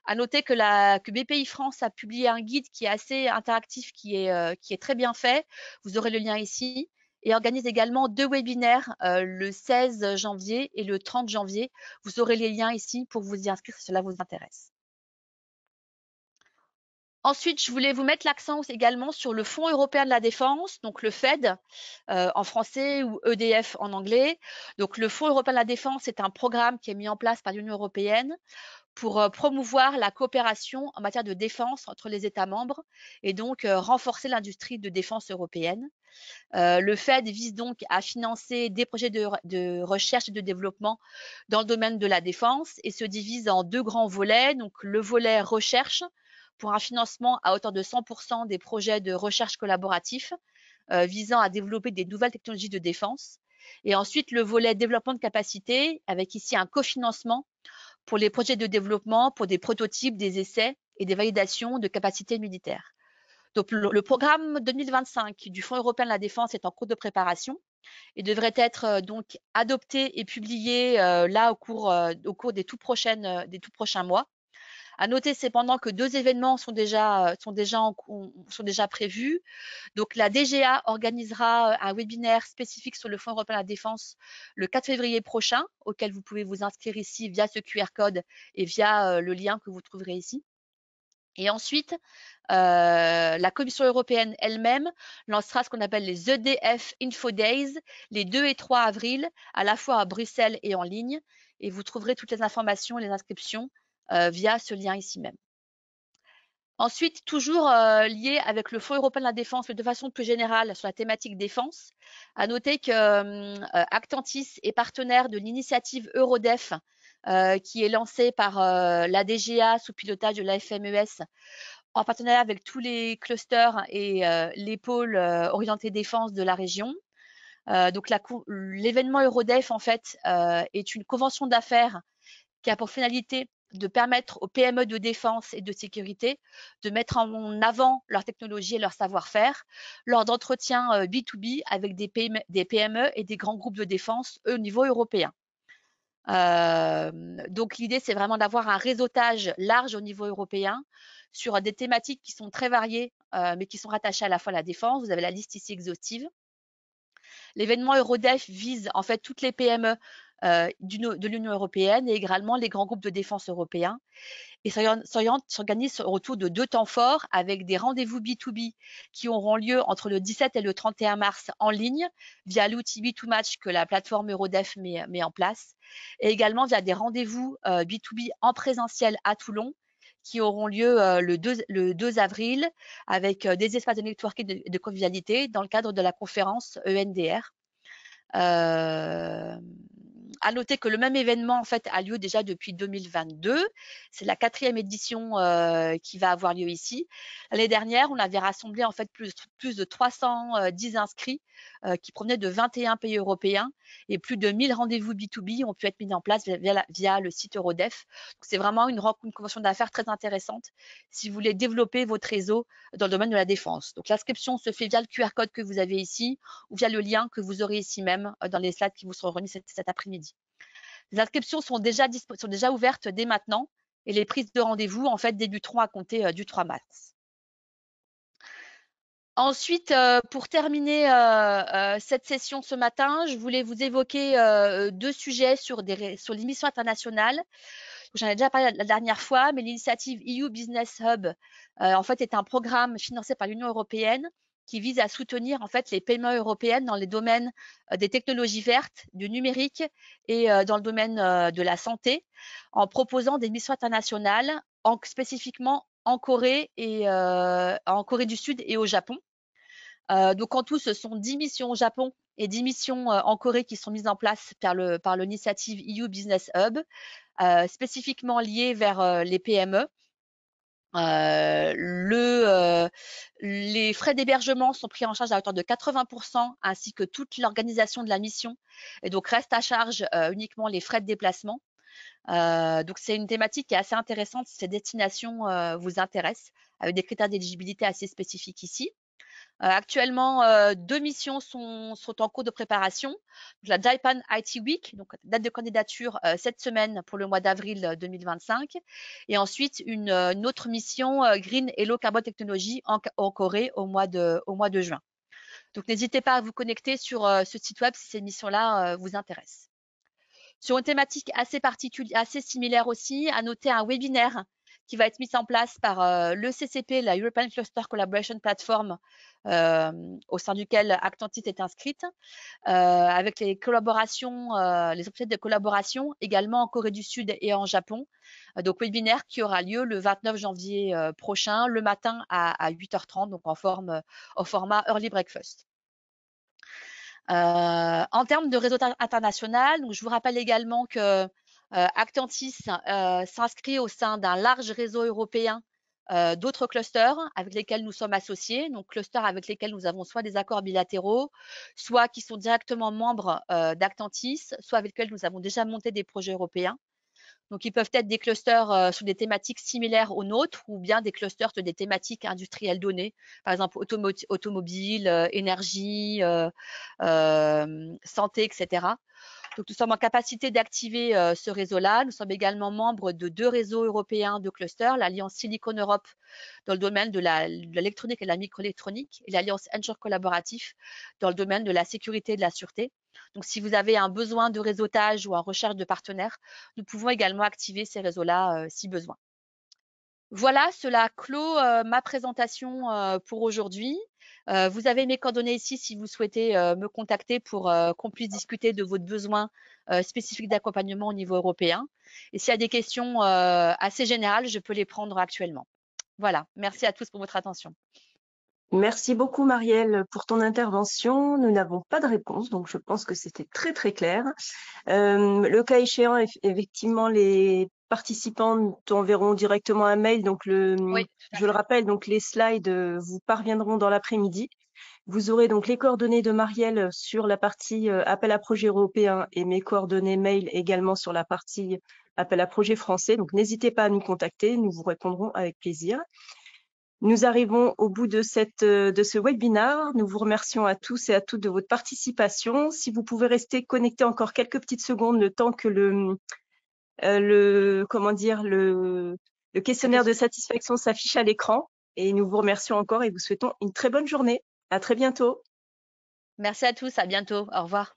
À noter que BPI France a publié un guide qui est assez interactif, qui est très bien fait. Vous aurez le lien ici. Et organise également 2 webinaires le 16 janvier et le 30 janvier. Vous aurez les liens ici pour vous y inscrire si cela vous intéresse. Ensuite, je voulais vous mettre l'accent également sur le Fonds européen de la défense, donc le FED en français ou EDF en anglais. Donc le Fonds européen de la défense est un programme qui est mis en place par l'Union européenne pour promouvoir la coopération en matière de défense entre les États membres et donc renforcer l'industrie de défense européenne. Le FED vise donc à financer des projets de recherche et de développement dans le domaine de la défense et se divise en 2 grands volets. Donc le volet recherche pour un financement à hauteur de 100% des projets de recherche collaboratifs visant à développer des nouvelles technologies de défense. Et ensuite, le volet développement de capacité avec ici un cofinancement pour les projets de développement, pour des prototypes, des essais et des validations de capacités militaires. Donc, le programme 2025 du Fonds européen de la défense est en cours de préparation et devrait être donc adopté et publié là au cours des tout prochains mois. À noter cependant que 2 événements sont déjà prévus. Donc, la DGA organisera un webinaire spécifique sur le Fonds européen de la défense le 4 février prochain, auquel vous pouvez vous inscrire ici via ce QR code et via le lien que vous trouverez ici. Et ensuite, la Commission européenne elle-même lancera ce qu'on appelle les EDF Info Days les 2 et 3 avril, à la fois à Bruxelles et en ligne. Et vous trouverez toutes les informations et les inscriptions via ce lien ici même. Ensuite, toujours lié avec le Fonds européen de la défense, mais de façon plus générale sur la thématique défense, à noter que Actantis est partenaire de l'initiative Eurodef, qui est lancée par la DGA sous pilotage de la FMES, en partenariat avec tous les clusters et les pôles orientés défense de la région. Donc l'événement Eurodef, en fait, est une convention d'affaires qui a pour finalité de permettre aux PME de défense et de sécurité de mettre en avant leur technologie et leur savoir-faire lors d'entretiens B2B avec des PME et des grands groupes de défense au niveau européen. Donc l'idée, c'est vraiment d'avoir un réseautage large au niveau européen sur des thématiques qui sont très variées, mais qui sont rattachées à la fois à la défense. Vous avez la liste ici exhaustive. L'événement Eurodef vise en fait toutes les PME de l'Union européenne et également les grands groupes de défense européens et s'organise autour de 2 temps forts avec des rendez-vous B2B qui auront lieu entre le 17 et le 31 mars en ligne via l'outil B2Match que la plateforme Eurodef met en place et également via des rendez-vous B2B en présentiel à Toulon qui auront lieu le 2 avril avec des espaces de networking et de convivialité dans le cadre de la conférence ENDR. À noter que le même événement en fait a lieu déjà depuis 2022. C'est la 4e édition qui va avoir lieu ici. L'année dernière, on avait rassemblé en fait plus de 310 inscrits qui provenaient de 21 pays européens et plus de 1000 rendez-vous B2B ont pu être mis en place via le site Eurodef. C'est vraiment une convention d'affaires très intéressante si vous voulez développer votre réseau dans le domaine de la défense. Donc l'inscription se fait via le QR code que vous avez ici ou via le lien que vous aurez ici même dans les slides qui vous seront remis cet après-midi. Les inscriptions sont déjà ouvertes dès maintenant et les prises de rendez-vous en fait débuteront à compter du 3 mars. Ensuite, pour terminer cette session ce matin, je voulais vous évoquer 2 sujets sur les missions internationales. J'en ai déjà parlé la dernière fois, mais l'initiative EU Business Hub en fait est un programme financé par l'Union européenne qui vise à soutenir en fait les PME européennes dans les domaines des technologies vertes, du numérique et dans le domaine de la santé, en proposant des missions internationales, spécifiquement en Corée du Sud et au Japon. Donc en tout, ce sont 10 missions au Japon et 10 missions en Corée qui sont mises en place par l'initiative EU Business Hub, spécifiquement liées vers les PME. Les frais d'hébergement sont pris en charge à hauteur de 80% ainsi que toute l'organisation de la mission. Et donc, reste à charge uniquement les frais de déplacement. Donc, c'est une thématique qui est assez intéressante si ces destinations vous intéressent, avec des critères d'éligibilité assez spécifiques ici. Actuellement, 2 missions sont en cours de préparation. La Japan IT Week, donc date de candidature cette semaine pour le mois d'avril 2025. Et ensuite, une autre mission Green et Low Carbon Technology en Corée au mois de juin. Donc, n'hésitez pas à vous connecter sur ce site web si ces missions-là vous intéressent. Sur une thématique assez similaire aussi, à noter un webinaire qui va être mis en place par le CCP, la European Cluster Collaboration Platform, au sein duquel Actantis est inscrite, avec les collaborations, les options de collaboration également en Corée du Sud et en Japon. Donc, webinaire qui aura lieu le 29 janvier prochain, le matin à 8h30, donc au format Early Breakfast. En termes de réseau international, donc je vous rappelle également que Actantis s'inscrit au sein d'un large réseau européen d'autres clusters avec lesquels nous sommes associés, donc clusters avec lesquels nous avons soit des accords bilatéraux, soit qui sont directement membres d'Actantis, soit avec lesquels nous avons déjà monté des projets européens. Donc, ils peuvent être des clusters sur des thématiques similaires aux nôtres ou bien des clusters sur des thématiques industrielles données, par exemple automobile, énergie, santé, etc. Donc, nous sommes en capacité d'activer ce réseau-là. Nous sommes également membres de 2 réseaux européens de clusters, l'Alliance Silicon Europe dans le domaine de l'électronique et de la microélectronique et l'Alliance Ensure Collaboratif dans le domaine de la sécurité et de la sûreté. Donc, si vous avez un besoin de réseautage ou en recherche de partenaires, nous pouvons également activer ces réseaux-là si besoin. Voilà, cela clôt ma présentation pour aujourd'hui. Vous avez mes coordonnées ici si vous souhaitez me contacter pour qu'on puisse discuter de votre besoin spécifique d'accompagnement au niveau européen. Et s'il y a des questions assez générales, je peux les prendre actuellement. Voilà, merci à tous pour votre attention. Merci beaucoup, Marielle, pour ton intervention. Nous n'avons pas de réponse, donc je pense que c'était très, très clair. Le cas échéant, effectivement, les participants t'enverront directement un mail. Donc, Oui, je le rappelle, donc les slides vous parviendront dans l'après-midi. Vous aurez donc les coordonnées de Marielle sur la partie appel à projet européen et mes coordonnées mail également sur la partie appel à projet français. Donc, n'hésitez pas à nous contacter, nous vous répondrons avec plaisir. Nous arrivons au bout de ce webinaire. Nous vous remercions à tous et à toutes de votre participation. Si vous pouvez rester connectés encore quelques petites secondes, le temps que le questionnaire de satisfaction s'affiche à l'écran. Et nous vous remercions encore et vous souhaitons une très bonne journée. À très bientôt. Merci à tous, à bientôt. Au revoir.